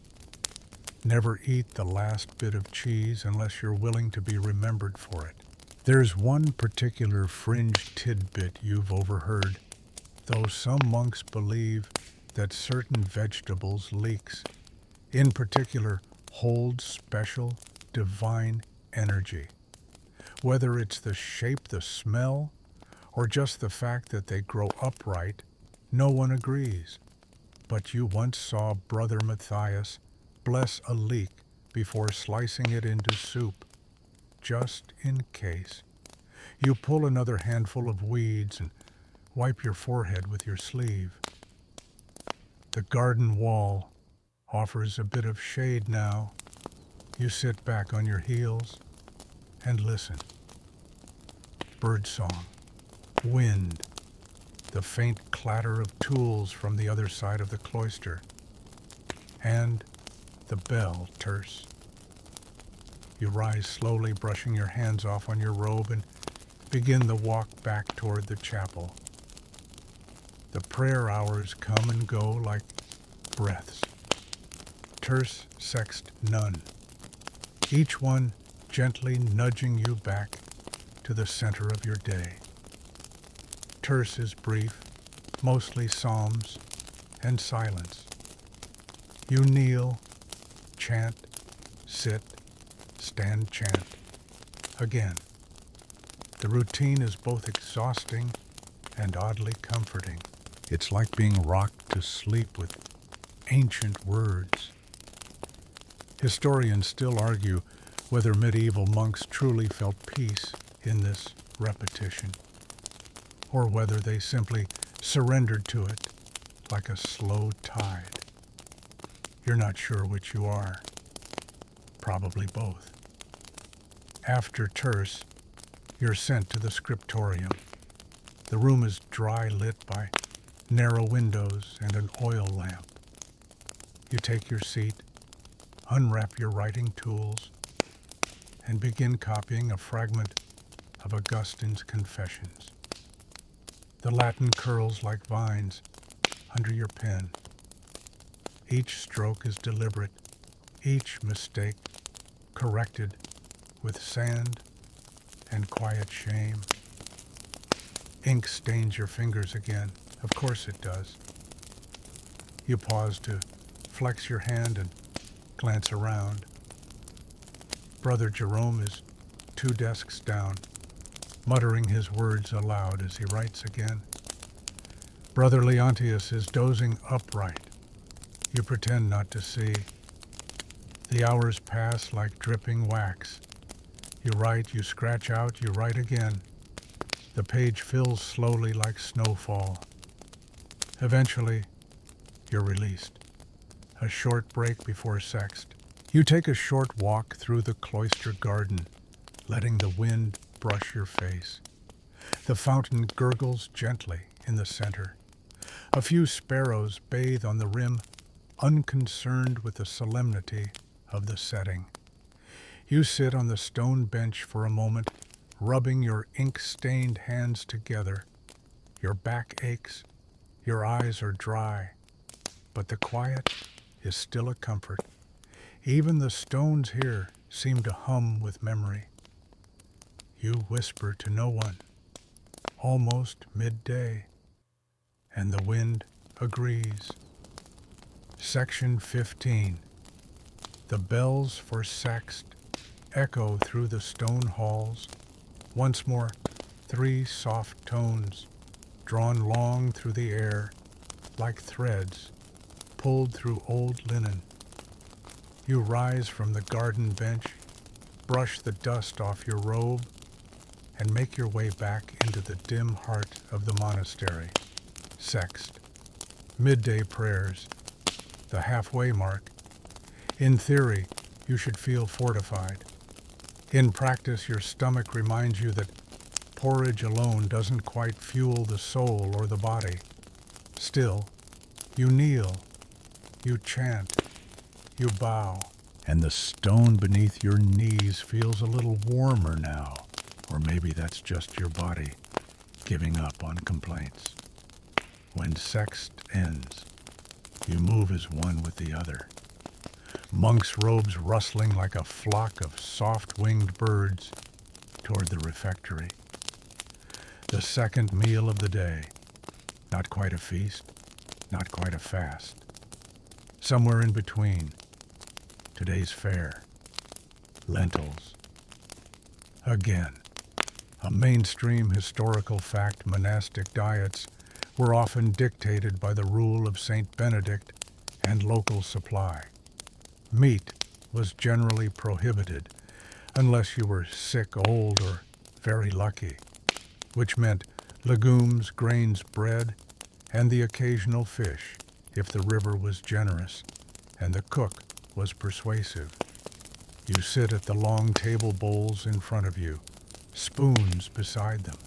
Never eat the last bit of cheese unless you're willing to be remembered for it. There's one particular fringe tidbit you've overheard, though some monks believe that certain vegetables, leeks, in particular, hold special divine energy. Whether it's the shape, the smell, or just the fact that they grow upright, no one agrees. But you once saw Brother Matthias bless a leek before slicing it into soup, just in case. You pull another handful of weeds and wipe your forehead with your sleeve. The garden wall offers a bit of shade now. You sit back on your heels and listen. Birdsong, wind, the faint clatter of tools from the other side of the cloister, and the bell terse. You rise slowly, brushing your hands off on your robe, and begin the walk back toward the chapel. The prayer hours come and go like breaths. Terse sexed none, each one gently nudging you back to the center of your day. Terse is brief, mostly psalms and silence. You kneel, chant, sit, stand, chant. Again. The routine is both exhausting and oddly comforting. It's like being rocked to sleep with ancient words. Historians still argue whether medieval monks truly felt peace in this repetition, or whether they simply surrendered to it like a slow tide. You're not sure which you are. Probably both. After terse, you're sent to the scriptorium. The room is dry, lit by narrow windows and an oil lamp. You take your seat, unwrap your writing tools, and begin copying a fragment of Augustine's Confessions. The Latin curls like vines under your pen. Each stroke is deliberate, each mistake corrected with sand and quiet shame. Ink stains your fingers again. Of course it does. You pause to flex your hand and glance around. Brother Jerome is 2 desks down, muttering his words aloud as he writes again. Brother Leontius is dozing upright. You pretend not to see. The hours pass like dripping wax. You write, you scratch out, you write again. The page fills slowly like snowfall. Eventually, you're released. A short break before sext. You take a short walk through the cloister garden, letting the wind brush your face. The fountain gurgles gently in the center. A few sparrows bathe on the rim, unconcerned with the solemnity of the setting. You sit on the stone bench for a moment, rubbing your ink-stained hands together. Your back aches, your eyes are dry, but the quiet is still a comfort. Even the stones here seem to hum with memory. You whisper to no one, almost midday, and the wind agrees. Section 15. The bells for sext echo through the stone halls. Once more, 3 soft tones, drawn long through the air, like threads pulled through old linen. You rise from the garden bench, brush the dust off your robe, and make your way back into the dim heart of the monastery. Sext. Midday prayers. The halfway mark. In theory, you should feel fortified. In practice, your stomach reminds you that porridge alone doesn't quite fuel the soul or the body. Still, you kneel, you chant, you bow, and the stone beneath your knees feels a little warmer now. Or maybe that's just your body giving up on complaints. When sext ends, you move as one with the other. Monks' robes rustling like a flock of soft-winged birds toward the refectory. The second meal of the day. Not quite a feast, not quite a fast. Somewhere in between. Today's fare. Lentils. Again. A mainstream historical fact, monastic diets were often dictated by the rule of Saint Benedict and local supply. Meat was generally prohibited unless you were sick, old, or very lucky, which meant legumes, grains, bread, and the occasional fish if the river was generous and the cook was persuasive. You sit at the long table bowls in front of you, spoons beside them.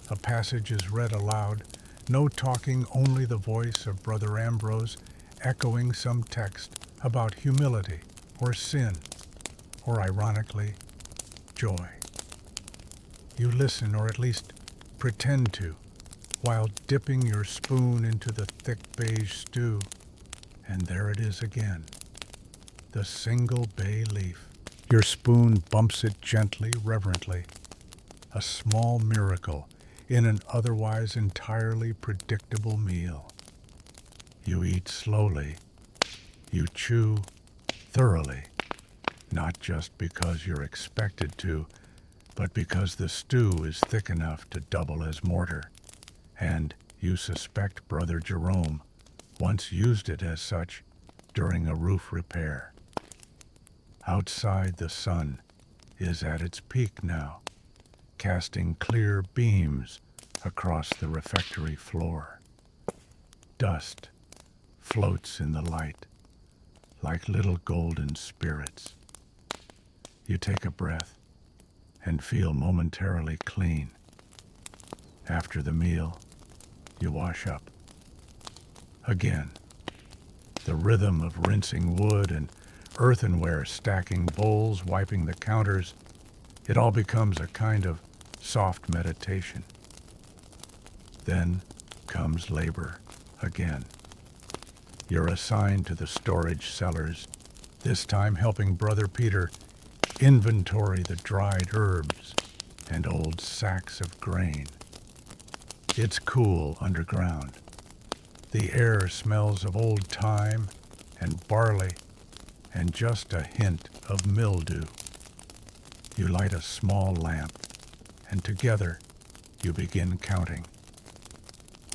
A passage is read aloud, no talking, only the voice of Brother Ambrose echoing some text about humility or sin, or ironically, joy. You listen, or at least pretend to, while dipping your spoon into the thick beige stew. And there it is again, the single bay leaf. Your spoon bumps it gently, reverently. A small miracle in an otherwise entirely predictable meal. You eat slowly. You chew thoroughly, not just because you're expected to, but because the stew is thick enough to double as mortar, and you suspect Brother Jerome once used it as such during a roof repair. Outside, the sun is at its peak now, casting clear beams across the refectory floor. Dust floats in the light like little golden spirits. You take a breath and feel momentarily clean. After the meal, you wash up. Again, the rhythm of rinsing wood and earthenware, stacking bowls, wiping the counters, it all becomes a kind of soft meditation. Then comes labor again. You're assigned to the storage cellars, this time helping Brother Peter inventory the dried herbs and old sacks of grain. It's cool underground. The air smells of old thyme and barley and just a hint of mildew. You light a small lamp, and together you begin counting.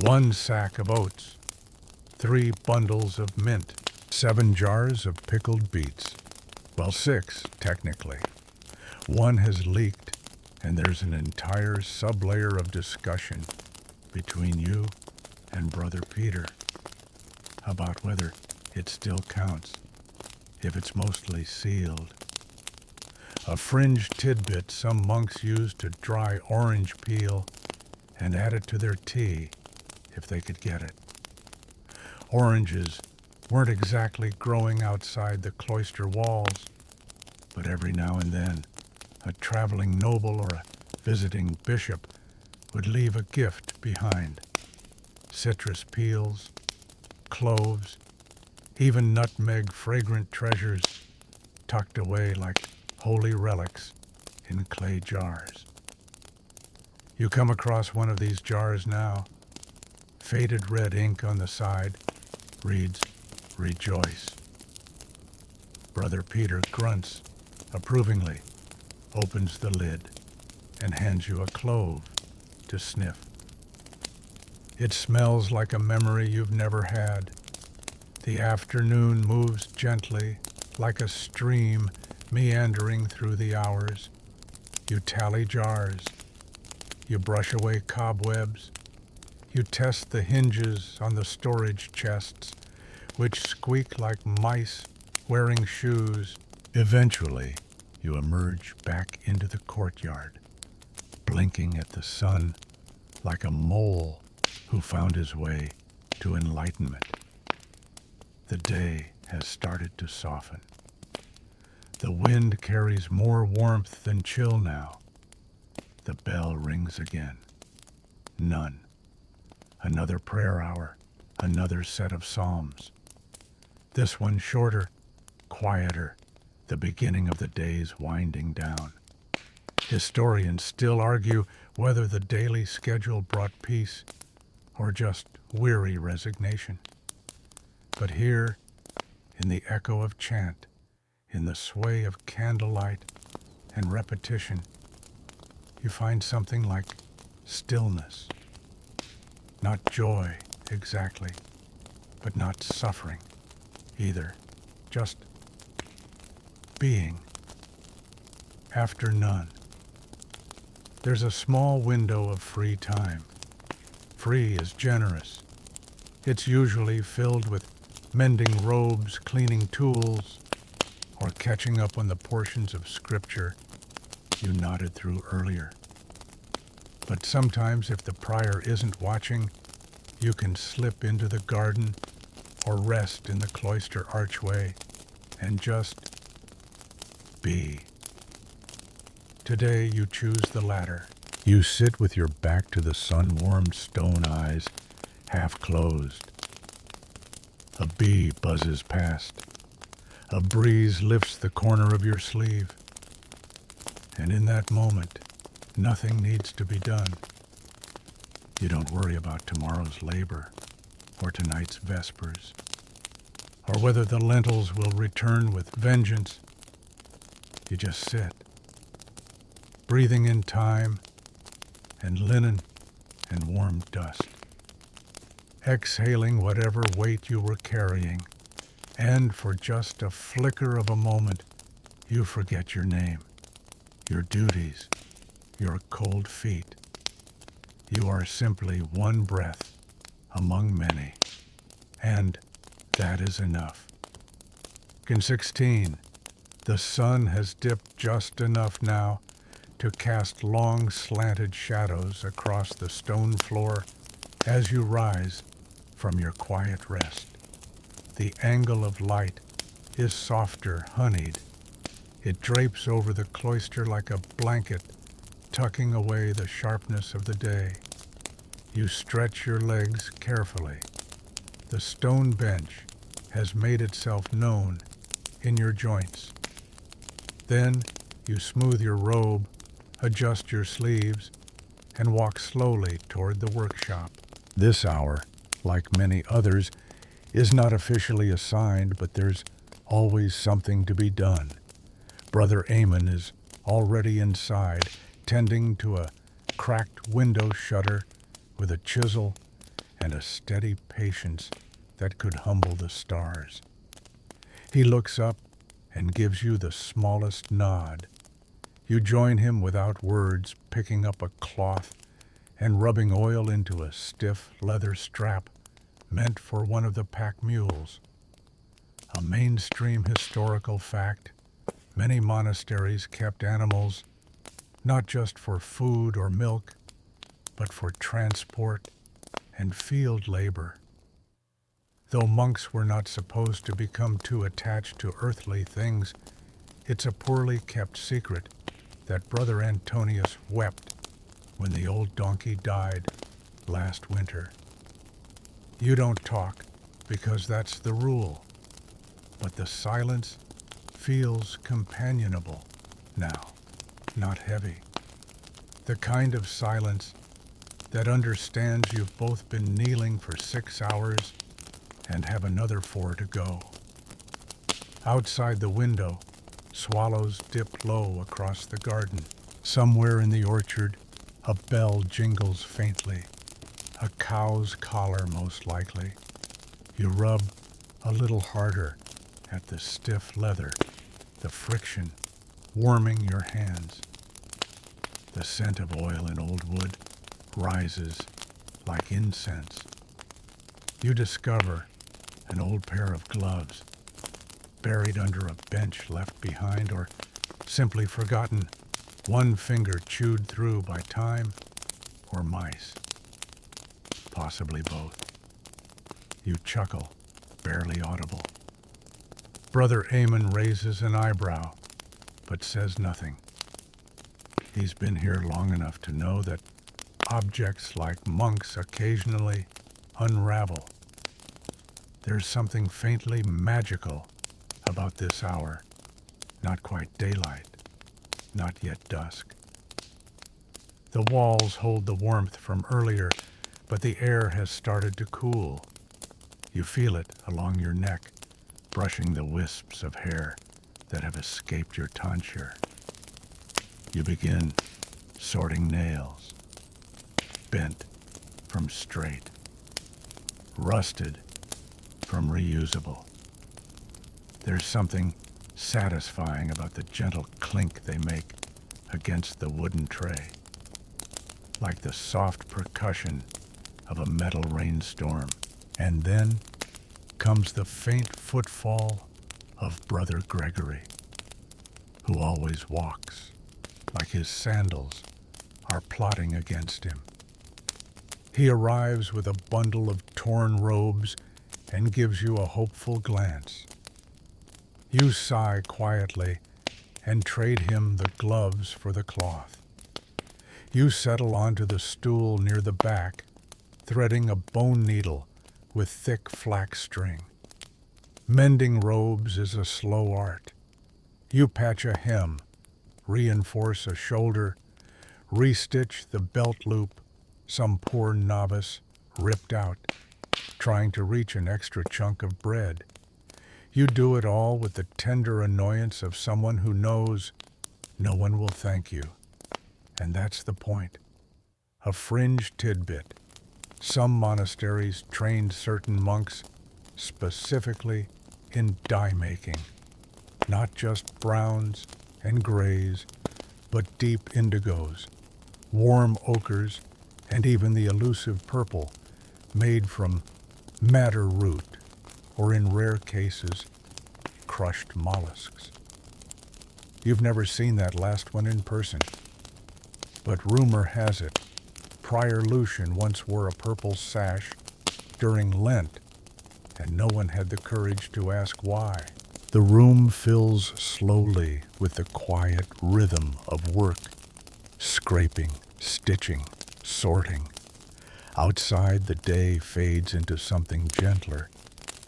1 sack of oats, 3 bundles of mint, 7 jars of pickled beets, Well, 6, technically. One has leaked, and there's an entire sublayer of discussion between you and Brother Peter about whether it still counts, if it's mostly sealed. A fringe tidbit some monks use to dry orange peel and add it to their tea if they could get it. Oranges weren't exactly growing outside the cloister walls, but every now and then a traveling noble or a visiting bishop would leave a gift behind. Citrus peels, cloves, even nutmeg fragrant treasures tucked away like holy relics in clay jars. You come across one of these jars now. Faded red ink on the side reads, "Rejoice." Brother Peter grunts approvingly, opens the lid, and hands you a clove to sniff. It smells like a memory you've never had. The afternoon moves gently, like a stream meandering through the hours. You tally jars. You brush away cobwebs. You test the hinges on the storage chests, which squeak like mice wearing shoes. Eventually, you emerge back into the courtyard, blinking at the sun like a mole who found his way to enlightenment. The day has started to soften. The wind carries more warmth than chill now. The bell rings again. None. Another prayer hour, another set of psalms. This one shorter, quieter, the beginning of the day's winding down. Historians still argue whether the daily schedule brought peace or just weary resignation. But here, in the echo of chant, in the sway of candlelight and repetition, you find something like stillness. Not joy, exactly, but not suffering either. Just being. After none, there's a small window of free time. Free is generous. It's usually filled with mending robes, cleaning tools, or catching up on the portions of scripture you nodded through earlier. But sometimes if the prior isn't watching, you can slip into the garden or rest in the cloister archway and just be. Today you choose the latter. You sit with your back to the sun-warmed stone eyes, half closed. A bee buzzes past. A breeze lifts the corner of your sleeve. And in that moment, nothing needs to be done. You don't worry about tomorrow's labor or tonight's vespers, or whether the lentils will return with vengeance. You just sit, breathing in time and linen and warm dust, exhaling whatever weight you were carrying, and for just a flicker of a moment, you forget your name, your duties, your cold feet. You are simply one breath among many, and that is enough. In 16, the sun has dipped just enough now to cast long slanted shadows across the stone floor as you rise from your quiet rest. The angle of light is softer, honeyed. It drapes over the cloister like a blanket, tucking away the sharpness of the day. You stretch your legs carefully. The stone bench has made itself known in your joints. Then you smooth your robe, adjust your sleeves, and walk slowly toward the workshop. This hour, like many others, is not officially assigned, but there's always something to be done. Brother Amon is already inside, tending to a cracked window shutter with a chisel and a steady patience that could humble the stars. He looks up and gives you the smallest nod. You join him without words, picking up a cloth and rubbing oil into a stiff leather strap meant for one of the pack mules. A mainstream historical fact, many monasteries kept animals not just for food or milk, but for transport and field labor. Though monks were not supposed to become too attached to earthly things, it's a poorly kept secret that Brother Antonius wept when the old donkey died last winter. You don't talk because that's the rule, but the silence feels companionable now, not heavy. The kind of silence that understands you've both been kneeling for 6 hours and have another 4 to go. Outside the window, swallows dip low across the garden. Somewhere in the orchard, a bell jingles faintly. A cow's collar, most likely. You rub a little harder at the stiff leather, the friction warming your hands. The scent of oil and old wood rises like incense. You discover an old pair of gloves buried under a bench left behind or simply forgotten, one finger chewed through by time or mice. Possibly both. You chuckle, barely audible. Brother Eamon raises an eyebrow, but says nothing. He's been here long enough to know that objects like monks occasionally unravel. There's something faintly magical about this hour. Not quite daylight, not yet dusk. The walls hold the warmth from earlier, but the air has started to cool. You feel it along your neck, brushing the wisps of hair that have escaped your tonsure. You begin sorting nails, bent from straight, rusted from reusable. There's something satisfying about the gentle clink they make against the wooden tray, like the soft percussion of a metal rainstorm. And then comes the faint footfall of Brother Gregory, who always walks like his sandals are plotting against him. He arrives with a bundle of torn robes and gives you a hopeful glance. You sigh quietly and trade him the gloves for the cloth. You settle onto the stool near the back, threading a bone needle with thick flax string. Mending robes is a slow art. You patch a hem, reinforce a shoulder, restitch the belt loop some poor novice ripped out, trying to reach an extra chunk of bread. You do it all with the tender annoyance of someone who knows no one will thank you. And that's the point. A fringe tidbit. Some monasteries trained certain monks specifically in dye making, not just browns and grays, but deep indigos, warm ochres, and even the elusive purple made from madder root, or in rare cases, crushed mollusks. You've never seen that last one in person, but rumor has it Prior Lucian once wore a purple sash during Lent, and no one had the courage to ask why. The room fills slowly with the quiet rhythm of work, scraping, stitching, sorting. Outside, the day fades into something gentler,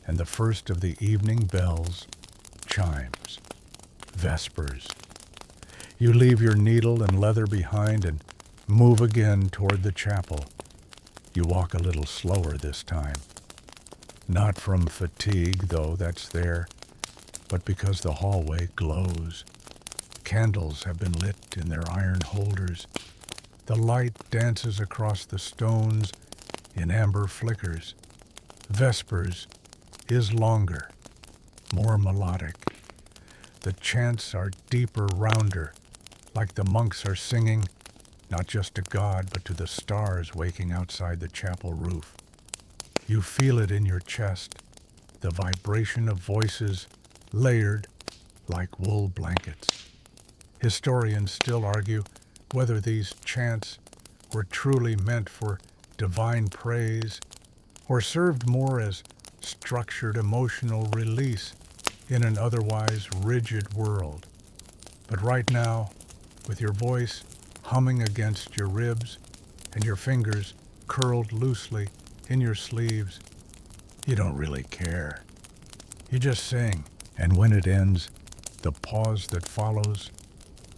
and the first of the evening bells chimes. Vespers. You leave your needle and leather behind and move again toward the chapel. You walk a little slower this time. Not from fatigue, though that's there, but because the hallway glows. Candles have been lit in their iron holders. The light dances across the stones in amber flickers. Vespers is longer, more melodic. The chants are deeper, rounder, like the monks are singing, not just to God, but to the stars waking outside the chapel roof. You feel it in your chest, the vibration of voices layered like wool blankets. Historians still argue whether these chants were truly meant for divine praise or served more as structured emotional release in an otherwise rigid world. But right now, with your voice humming against your ribs and your fingers curled loosely in your sleeves, you don't really care. You just sing, and when it ends, the pause that follows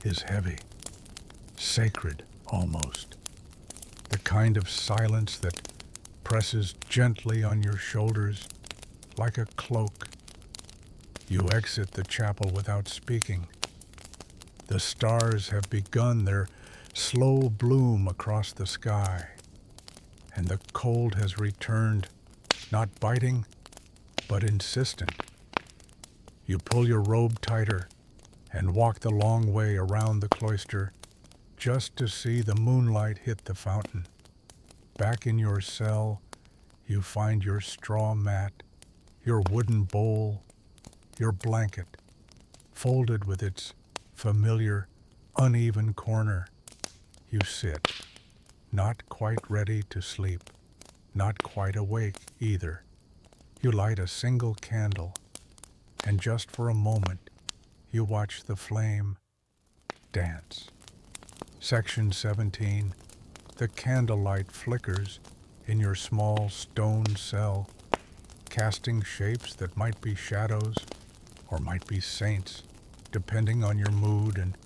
is heavy, sacred almost. The kind of silence that presses gently on your shoulders like a cloak. You exit the chapel without speaking. The stars have begun their slow bloom across the sky, and the cold has returned, not biting, but insistent. You pull your robe tighter and walk the long way around the cloister just to see the moonlight hit the fountain. Back in your cell, you find your straw mat, your wooden bowl, your blanket, folded with its familiar, uneven corner. You sit, not quite ready to sleep, not quite awake either. You light a single candle, and just for a moment, you watch the flame dance. Section 17. The candlelight flickers in your small stone cell, casting shapes that might be shadows or might be saints, depending on your mood and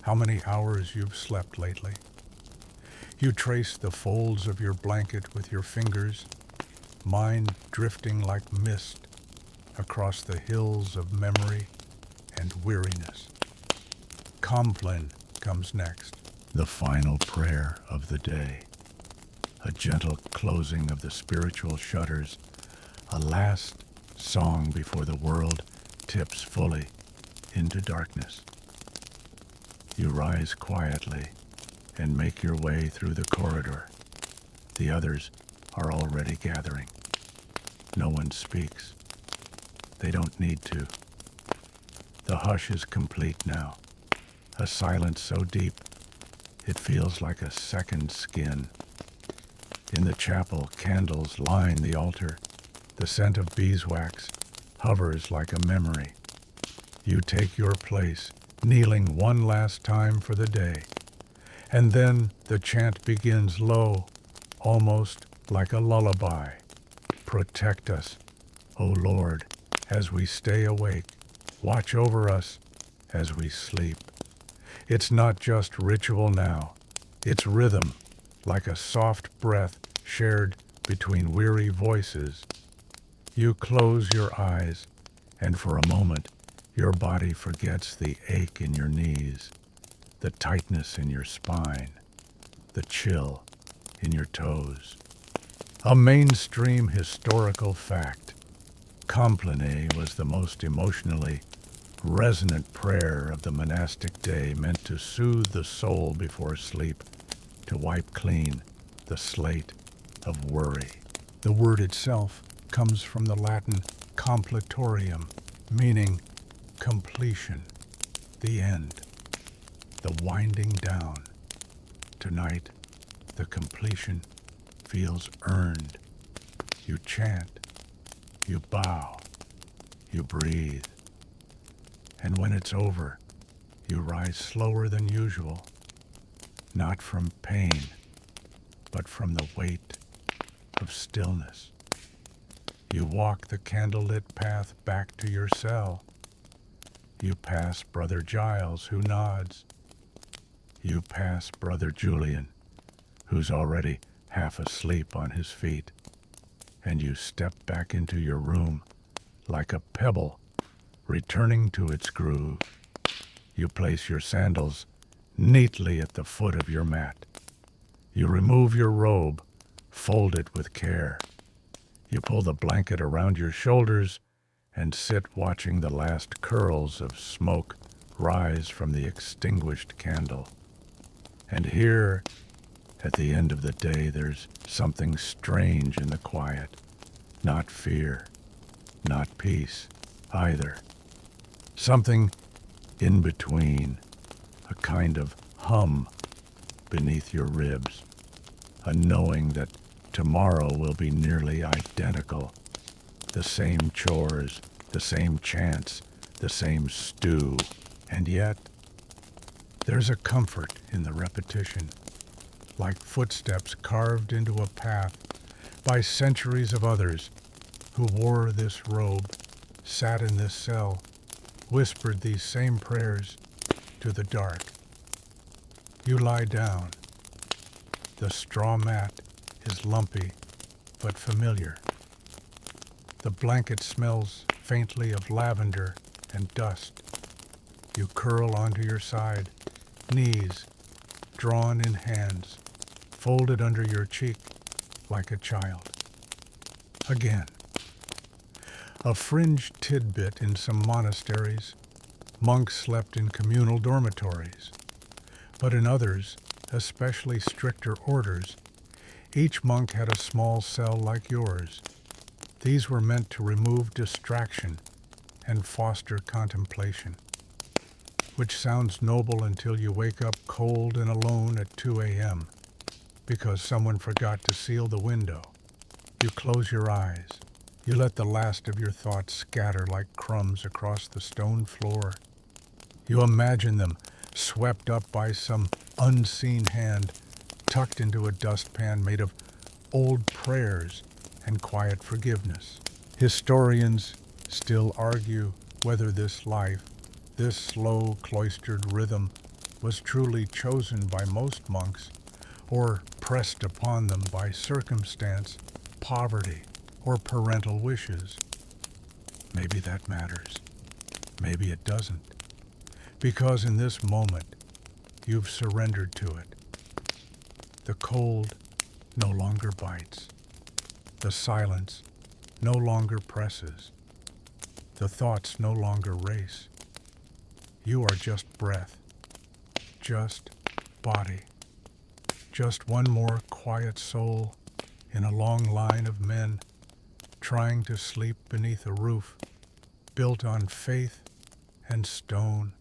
how many hours you've slept lately. You trace the folds of your blanket with your fingers, mind drifting like mist across the hills of memory and weariness. Compline comes next, the final prayer of the day, a gentle closing of the spiritual shutters, a last song before the world tips fully into darkness. You rise quietly and make your way through the corridor. The others are already gathering. No one speaks. They don't need to. The hush is complete now, a silence so deep it feels like a second skin. In the chapel, candles line the altar. The scent of beeswax hovers like a memory. You take your place, kneeling one last time for the day. And then the chant begins low, almost like a lullaby. Protect us, O Lord, as we stay awake. Watch over us as we sleep. It's not just ritual now. It's rhythm, like a soft breath shared between weary voices. You close your eyes, and for a moment, your body forgets the ache in your knees, the tightness in your spine, the chill in your toes. A mainstream historical fact. Compline was the most emotionally resonant prayer of the monastic day, meant to soothe the soul before sleep, to wipe clean the slate of worry. The word itself comes from the Latin completorium, meaning completion, the end, the winding down. Tonight, the completion feels earned. You chant, you bow, you breathe. And when it's over, you rise slower than usual, not from pain, but from the weight of stillness. You walk the candlelit path back to your cell. You pass Brother Giles, who nods. You pass Brother Julian, who's already half asleep on his feet. And you step back into your room like a pebble returning to its groove. You place your sandals neatly at the foot of your mat. You remove your robe, fold it with care. You pull the blanket around your shoulders and sit watching the last curls of smoke rise from the extinguished candle. And here, at the end of the day, there's something strange in the quiet. Not fear, not peace either. Something in between, a kind of hum beneath your ribs, a knowing that tomorrow will be nearly identical. The same chores, the same chance, the same stew. And yet, there's a comfort in the repetition, like footsteps carved into a path by centuries of others who wore this robe, sat in this cell, whispered these same prayers to the dark. You lie down. The straw mat is lumpy but familiar. The blanket smells faintly of lavender and dust. You curl onto your side, knees drawn in hands, folded under your cheek like a child. Again, a fringe tidbit in some monasteries, monks slept in communal dormitories, but in others, especially stricter orders, each monk had a small cell like yours. These were meant to remove distraction and foster contemplation, which sounds noble until you wake up cold and alone at 2 a.m. because someone forgot to seal the window. You close your eyes. You let the last of your thoughts scatter like crumbs across the stone floor. You imagine them swept up by some unseen hand, tucked into a dustpan made of old prayers and quiet forgiveness. Historians still argue whether this life, this slow cloistered rhythm, was truly chosen by most monks or pressed upon them by circumstance, poverty, or parental wishes. Maybe that matters. Maybe it doesn't. Because in this moment, you've surrendered to it. The cold no longer bites. The silence no longer presses. The thoughts no longer race. You are just breath, just body, just one more quiet soul in a long line of men trying to sleep beneath a roof built on faith and stone.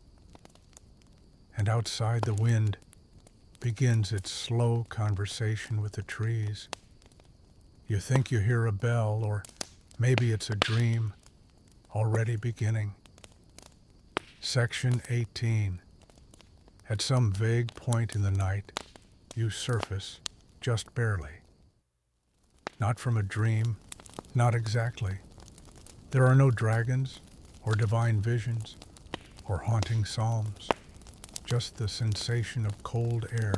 And outside, the wind begins its slow conversation with the trees. You think you hear a bell, or maybe it's a dream already beginning. Section 18. At some vague point in the night, you surface just barely. Not from a dream, not exactly. There are no dragons, or divine visions, or haunting psalms. Just the sensation of cold air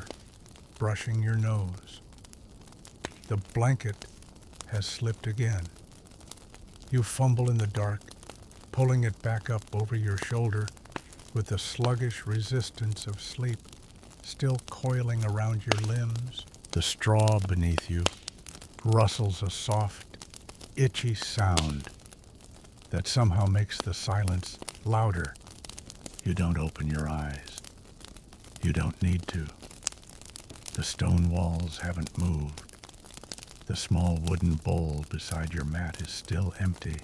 brushing your nose. The blanket has slipped again. You fumble in the dark, pulling it back up over your shoulder with the sluggish resistance of sleep still coiling around your limbs. The straw beneath you rustles a soft, itchy sound that somehow makes the silence louder. You don't open your eyes. You don't need to. The stone walls haven't moved. The small wooden bowl beside your mat is still empty.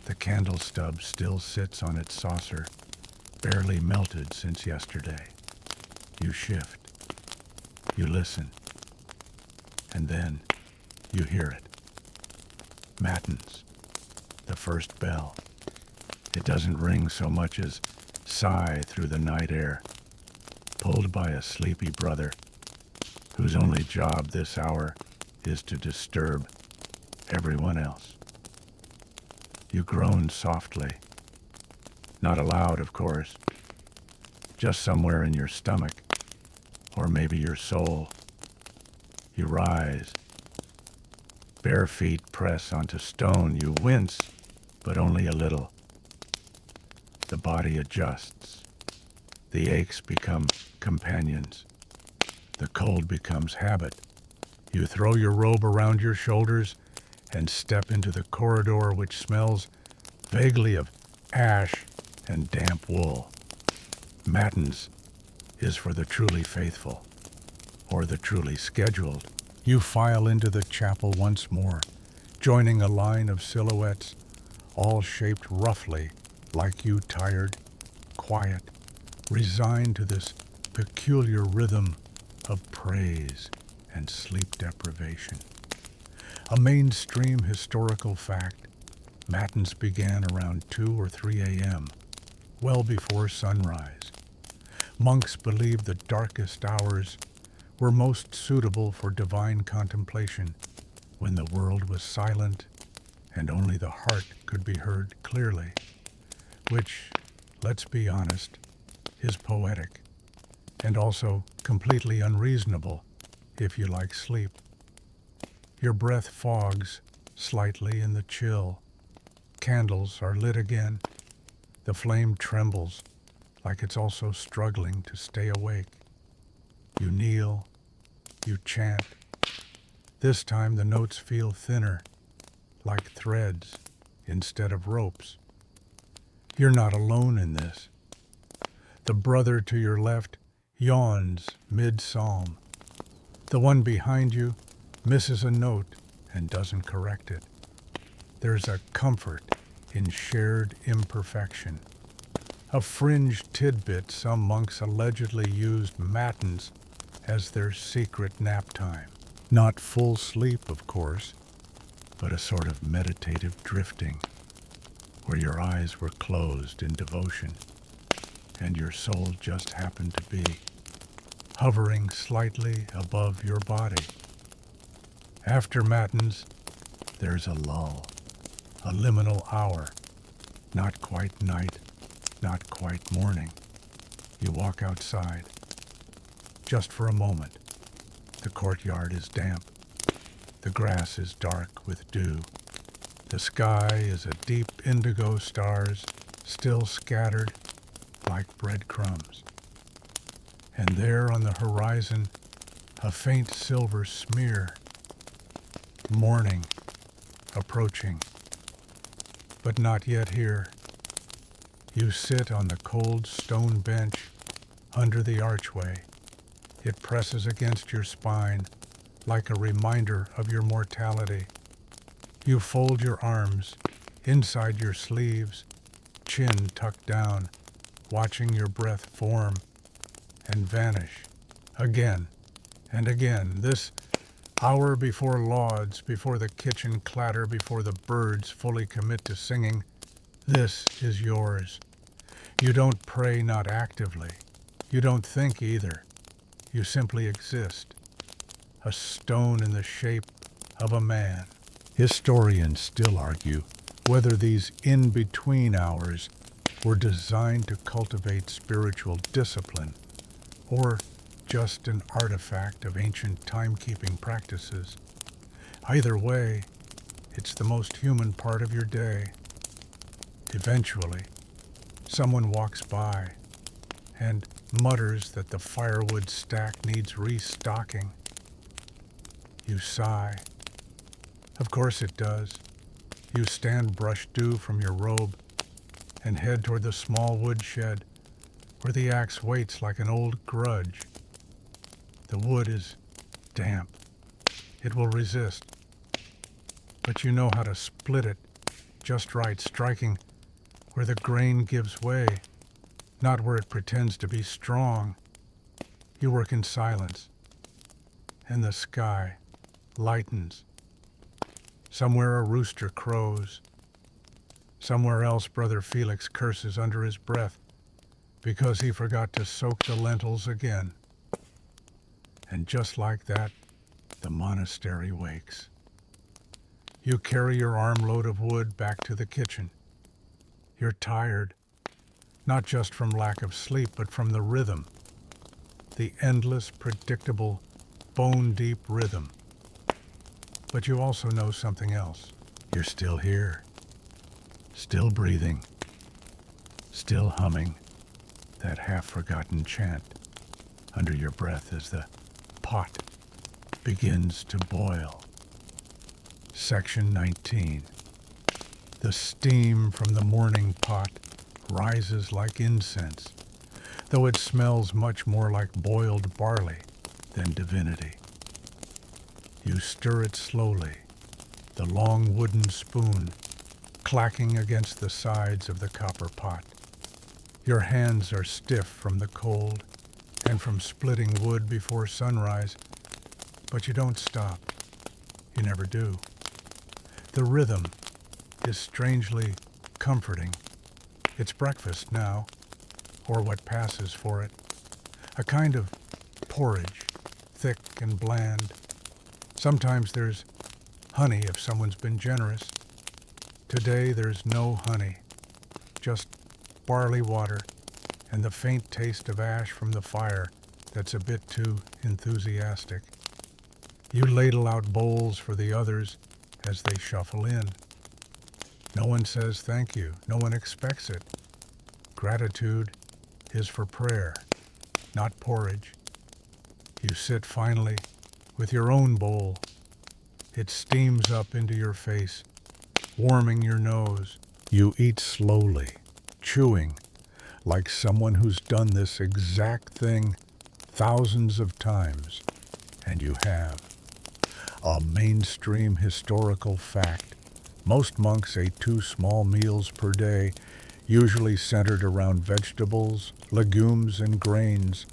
The candle stub still sits on its saucer, barely melted since yesterday. You shift. You listen. And then you hear it. Matins. The first bell. It doesn't ring so much as sigh through the night air, pulled by a sleepy brother whose only job this hour is to disturb everyone else. You groan softly. Not aloud, of course. Just somewhere in your stomach, or maybe your soul. You rise. Bare feet press onto stone. You wince, but only a little. The body adjusts. The aches become companions. The cold becomes habit. You throw your robe around your shoulders and step into the corridor, which smells vaguely of ash and damp wool. Matins is for the truly faithful, or the truly scheduled. You file into the chapel once more, joining a line of silhouettes, all shaped roughly like you, tired, quiet, resigned to this peculiar rhythm of praise and sleep deprivation. A mainstream historical fact, Matins began around 2 or 3 a.m., well before sunrise. Monks believed the darkest hours were most suitable for divine contemplation, when the world was silent and only the heart could be heard clearly, which, let's be honest, is poetic and also completely unreasonable if you like sleep. Your breath fogs slightly in the chill. Candles are lit again. The flame trembles like it's also struggling to stay awake. You kneel, you chant. This time the notes feel thinner, like threads instead of ropes. You're not alone in this. The brother to your left yawns mid-psalm. The one behind you misses a note and doesn't correct it. There's a comfort in shared imperfection. A fringe tidbit some monks allegedly used matins as their secret nap time. Not full sleep, of course, but a sort of meditative drifting, where your eyes were closed in devotion, and your soul just happened to be hovering slightly above your body. After matins, there's a lull, a liminal hour, not quite night, not quite morning. You walk outside, just for a moment. The courtyard is damp. The grass is dark with dew. The sky is a deep indigo, stars still scattered like breadcrumbs. And there on the horizon, a faint silver smear. Morning approaching, but not yet here. You sit on the cold stone bench under the archway. It presses against your spine like a reminder of your mortality. You fold your arms inside your sleeves, chin tucked down, watching your breath form and vanish again and again. This hour before lauds, before the kitchen clatter, before the birds fully commit to singing, this is yours. You don't pray, not actively. You don't think either. You simply exist. A stone in the shape of a man. Historians still argue whether these in-between hours were designed to cultivate spiritual discipline or just an artifact of ancient timekeeping practices. Either way, it's the most human part of your day. Eventually, someone walks by and mutters that the firewood stack needs restocking. You sigh. Of course it does. You stand brush dew from your robe and head toward the small woodshed where the axe waits like an old grudge. The wood is damp. It will resist. But you know how to split it just right, striking where the grain gives way, not where it pretends to be strong. You work in silence, and the sky lightens. Somewhere a rooster crows. Somewhere else Brother Felix curses under his breath because he forgot to soak the lentils again. And just like that, the monastery wakes. You carry your armload of wood back to the kitchen. You're tired, not just from lack of sleep, but from the rhythm, the endless, predictable, bone-deep rhythm. But you also know something else. You're still here, still breathing, still humming that half-forgotten chant under your breath as the pot begins to boil. Section 19. The steam from the morning pot rises like incense, though it smells much more like boiled barley than divinity. You stir it slowly, the long wooden spoon clacking against the sides of the copper pot. Your hands are stiff from the cold and from splitting wood before sunrise, but you don't stop. You never do. The rhythm is strangely comforting. It's breakfast now, or what passes for it. A kind of porridge, thick and bland. Sometimes there's honey if someone's been generous. Today there's no honey, just barley water and the faint taste of ash from the fire that's a bit too enthusiastic. You ladle out bowls for the others as they shuffle in. No one says thank you. No one expects it. Gratitude is for prayer, not porridge. You sit finally with your own bowl. It steams up into your face, warming your nose. You eat slowly, chewing, like someone who's done this exact thing thousands of times, and you have. A mainstream historical fact. Most monks ate 2 small meals per day, usually centered around vegetables, legumes, and grains.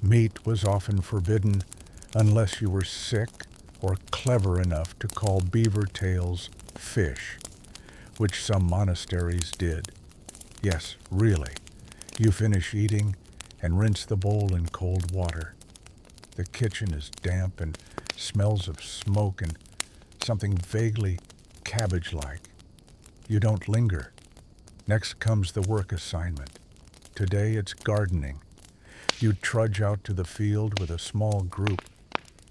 Meat was often forbidden unless you were sick or clever enough to call beaver tails fish, which some monasteries did. Yes, really. You finish eating and rinse the bowl in cold water. The kitchen is damp and smells of smoke and something vaguely cabbage-like. You don't linger. Next comes the work assignment. Today it's gardening. You trudge out to the field with a small group.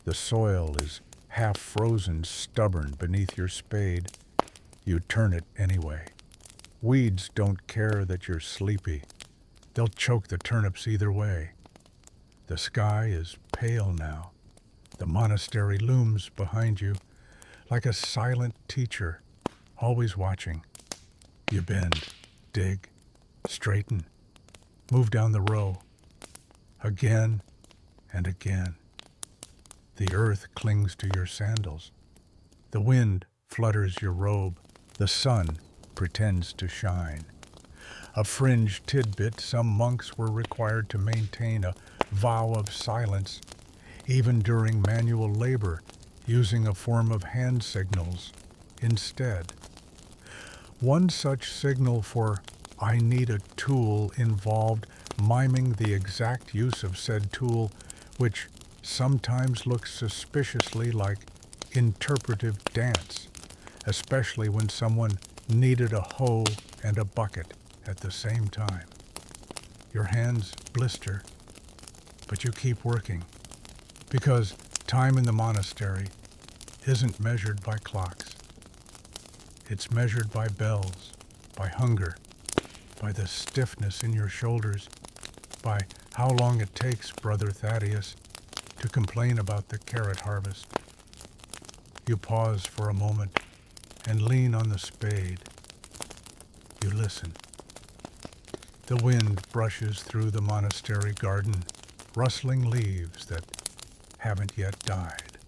The soil is half frozen, stubborn beneath your spade. You turn it anyway. Weeds don't care that you're sleepy. They'll choke the turnips either way. The sky is pale now. The monastery looms behind you like a silent teacher, always watching. You bend, dig, straighten, move down the row, again and again. The earth clings to your sandals. The wind flutters your robe. The sun pretends to shine. A fringe tidbit, some monks were required to maintain a vow of silence, even during manual labor, using a form of hand signals instead. One such signal for "I need a tool" involved miming the exact use of said tool, which sometimes looks suspiciously like interpretive dance, especially when someone needed a hoe and a bucket at the same time. Your hands blister, but you keep working, because time in the monastery isn't measured by clocks. It's measured by bells, by hunger, by the stiffness in your shoulders, by how long it takes, Brother Thaddeus, to complain about the carrot harvest. You pause for a moment and lean on the spade. You listen. The wind brushes through the monastery garden, rustling leaves that haven't yet died.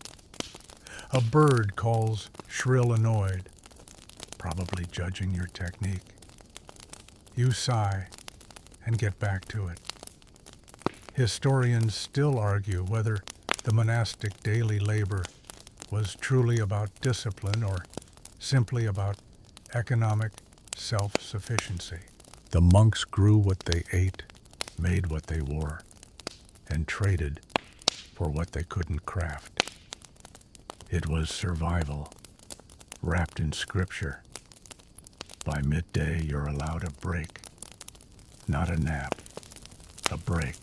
A bird calls shrill annoyed, probably judging your technique. You sigh and get back to it. Historians still argue whether the monastic daily labor was truly about discipline or simply about economic self-sufficiency. The monks grew what they ate, made what they wore, and traded for what they couldn't craft. It was survival, wrapped in scripture. By midday, you're allowed a break, not a nap, a break.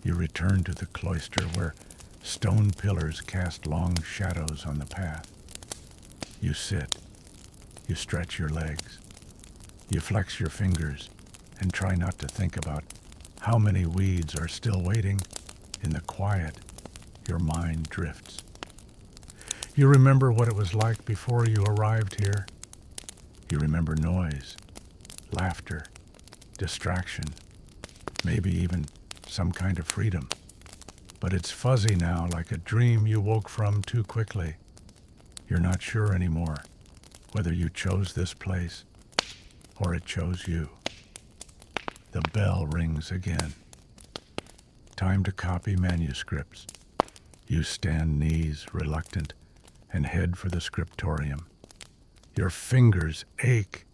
You return to the cloister where stone pillars cast long shadows on the path. You sit, you stretch your legs, you flex your fingers and try not to think about how many weeds are still waiting. In the quiet, your mind drifts. You remember what it was like before you arrived here. You remember noise, laughter, distraction, maybe even some kind of freedom. But it's fuzzy now, like a dream you woke from too quickly. You're not sure anymore whether you chose this place or it chose you. The bell rings again. Time to copy manuscripts. You stand knees reluctant and head for the scriptorium. Your fingers ache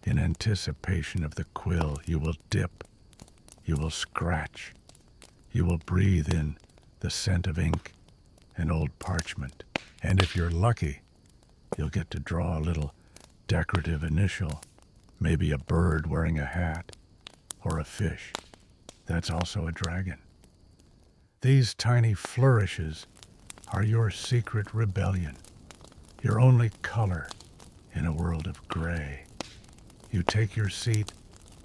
in anticipation of the quill. You will dip. You will scratch. You will breathe in the scent of ink and old parchment. And if you're lucky, you'll get to draw a little decorative initial, maybe a bird wearing a hat, or a fish. That's also a dragon. These tiny flourishes are your secret rebellion, your only color in a world of gray. You take your seat,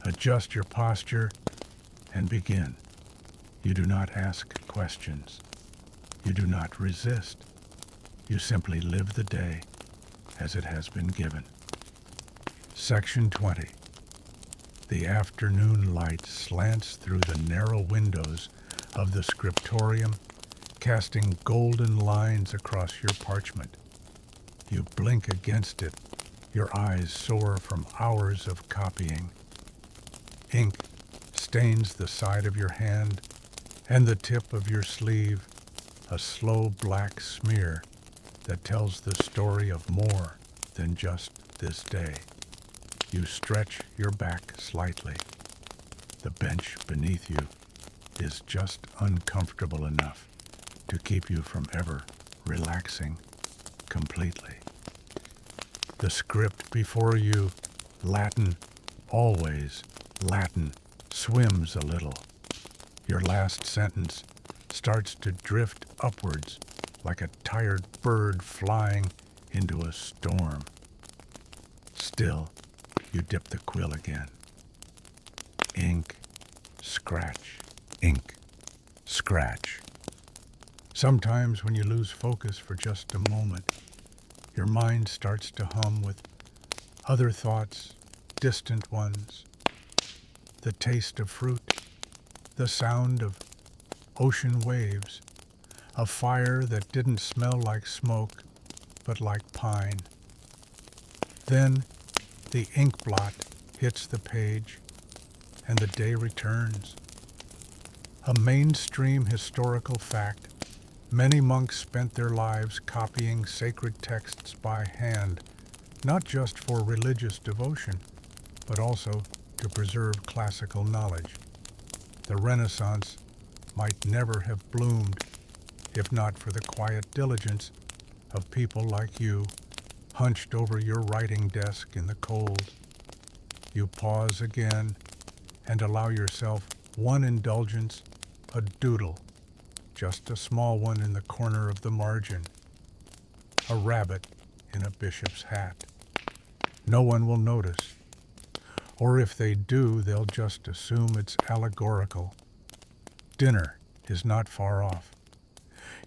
adjust your posture, and begin. You do not ask questions. You do not resist. You simply live the day as it has been given. Section 20. The afternoon light slants through the narrow windows of the scriptorium, casting golden lines across your parchment. You blink against it, your eyes sore from hours of copying. Ink stains the side of your hand and the tip of your sleeve, a slow black smear that tells the story of more than just this day. You stretch your back slightly. The bench beneath you is just uncomfortable enough to keep you from ever relaxing completely. The script before you, Latin, always Latin, swims a little. Your last sentence starts to drift upwards like a tired bird flying into a storm. Still, you dip the quill again. Ink, scratch, ink, scratch. Sometimes when you lose focus for just a moment, your mind starts to hum with other thoughts, distant ones. The taste of fruit, the sound of ocean waves, a fire that didn't smell like smoke, but like pine. Then the ink blot hits the page, and the day returns. A mainstream historical fact: many monks spent their lives copying sacred texts by hand, not just for religious devotion, but also to preserve classical knowledge. The Renaissance might never have bloomed if not for the quiet diligence of people like you, hunched over your writing desk in the cold. You pause again and allow yourself one indulgence, a doodle, just a small one in the corner of the margin, a rabbit in a bishop's hat. No one will notice, or if they do, they'll just assume it's allegorical. Dinner is not far off.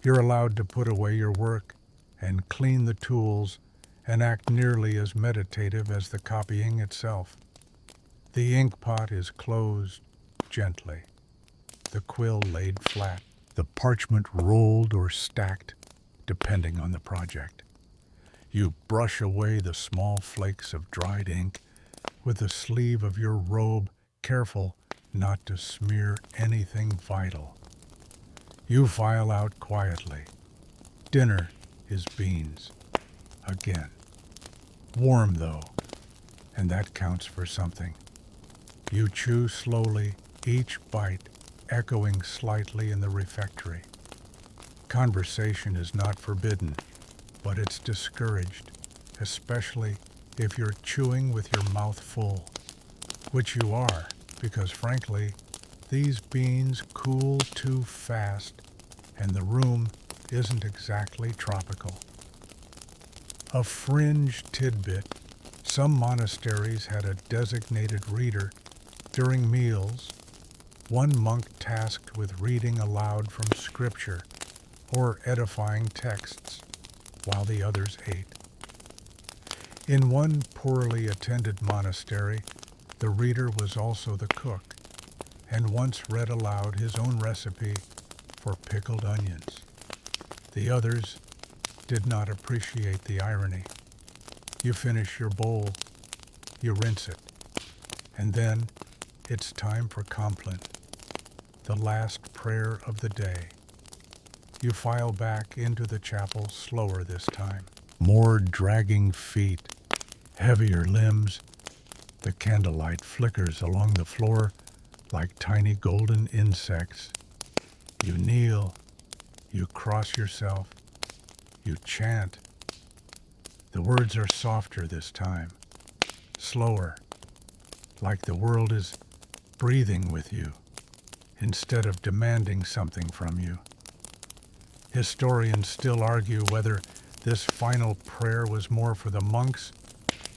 You're allowed to put away your work and clean the tools and act nearly as meditative as the copying itself. The ink pot is closed gently, the quill laid flat, the parchment rolled or stacked, depending on the project. You brush away the small flakes of dried ink with the sleeve of your robe, careful not to smear anything vital. You file out quietly. Dinner is beans. Again. Warm, though, and that counts for something. You chew slowly, each bite echoing slightly in the refectory. Conversation is not forbidden, but it's discouraged, especially if you're chewing with your mouth full, which you are, because frankly, these beans cool too fast, and the room isn't exactly tropical. A fringe tidbit: some monasteries had a designated reader during meals, one monk tasked with reading aloud from scripture or edifying texts while the others ate. In one poorly attended monastery, the reader was also the cook, and once read aloud his own recipe for pickled onions. The others did not appreciate the irony. You finish your bowl, you rinse it, and then it's time for Compline, the last prayer of the day. You file back into the chapel slower this time. More dragging feet, heavier limbs. The candlelight flickers along the floor like tiny golden insects. You kneel, you cross yourself, you chant. The words are softer this time, slower, like the world is breathing with you instead of demanding something from you. Historians still argue whether this final prayer was more for the monks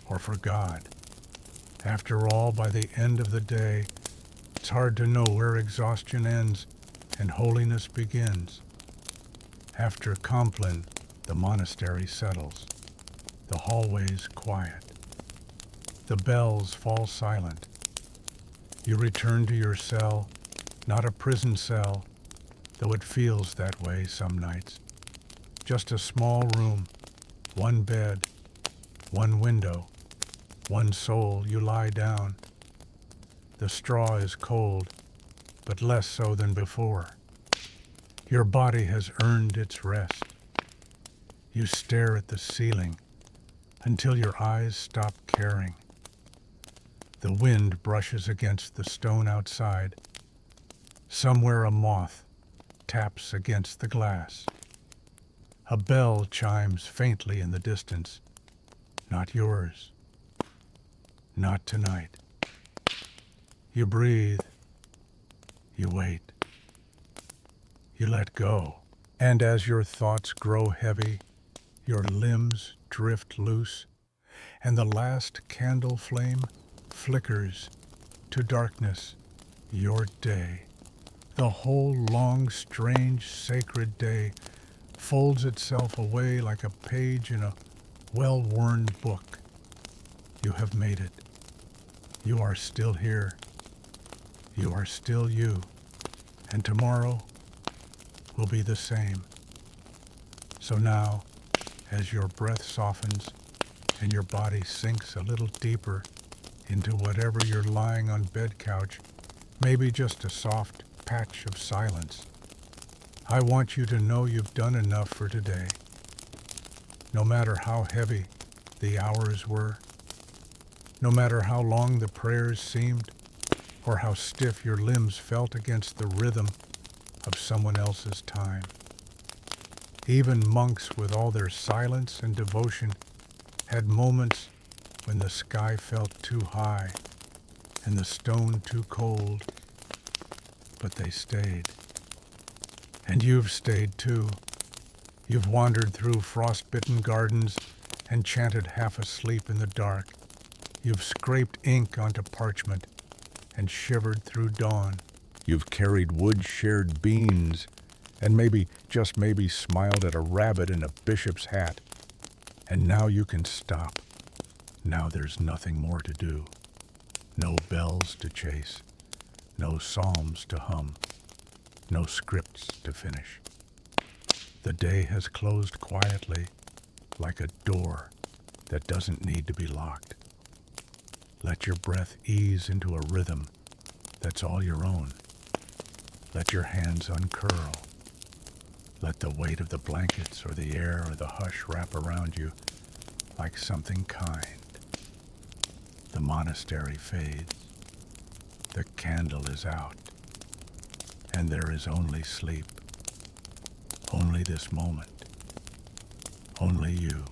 or for God. After all, by the end of the day, it's hard to know where exhaustion ends and holiness begins. After Compline, the monastery settles. The hallways quiet. The bells fall silent. You return to your cell, not a prison cell, though it feels that way some nights. Just a small room, one bed, one window, one soul. You lie down. The straw is cold, but less so than before. Your body has earned its rest. You stare at the ceiling until your eyes stop caring. The wind brushes against the stone outside. Somewhere a moth taps against the glass. A bell chimes faintly in the distance. Not yours. Not tonight. You breathe. You wait. You let go. And as your thoughts grow heavy, your limbs drift loose, and the last candle flame flickers to darkness, your day. The whole long, strange, sacred day folds itself away like a page in a well-worn book. You have made it. You are still here. You are still you. And tomorrow will be the same. So now, as your breath softens and your body sinks a little deeper into whatever you're lying on bed couch, maybe just a soft patch of silence, I want you to know you've done enough for today. No matter how heavy the hours were, no matter how long the prayers seemed, or how stiff your limbs felt against the rhythm of someone else's time. Even monks with all their silence and devotion had moments when the sky felt too high and the stone too cold, but they stayed. And you've stayed too. You've wandered through frost-bitten gardens and chanted half asleep in the dark. You've scraped ink onto parchment and shivered through dawn. You've carried wood-shared beans and maybe, just maybe, smiled at a rabbit in a bishop's hat. And now you can stop. Now there's nothing more to do. No bells to chase. No psalms to hum. No scripts to finish. The day has closed quietly, like a door that doesn't need to be locked. Let your breath ease into a rhythm that's all your own. Let your hands uncurl. Let the weight of the blankets or the air or the hush wrap around you like something kind. The monastery fades. The candle is out. And there is only sleep. Only this moment. Only you.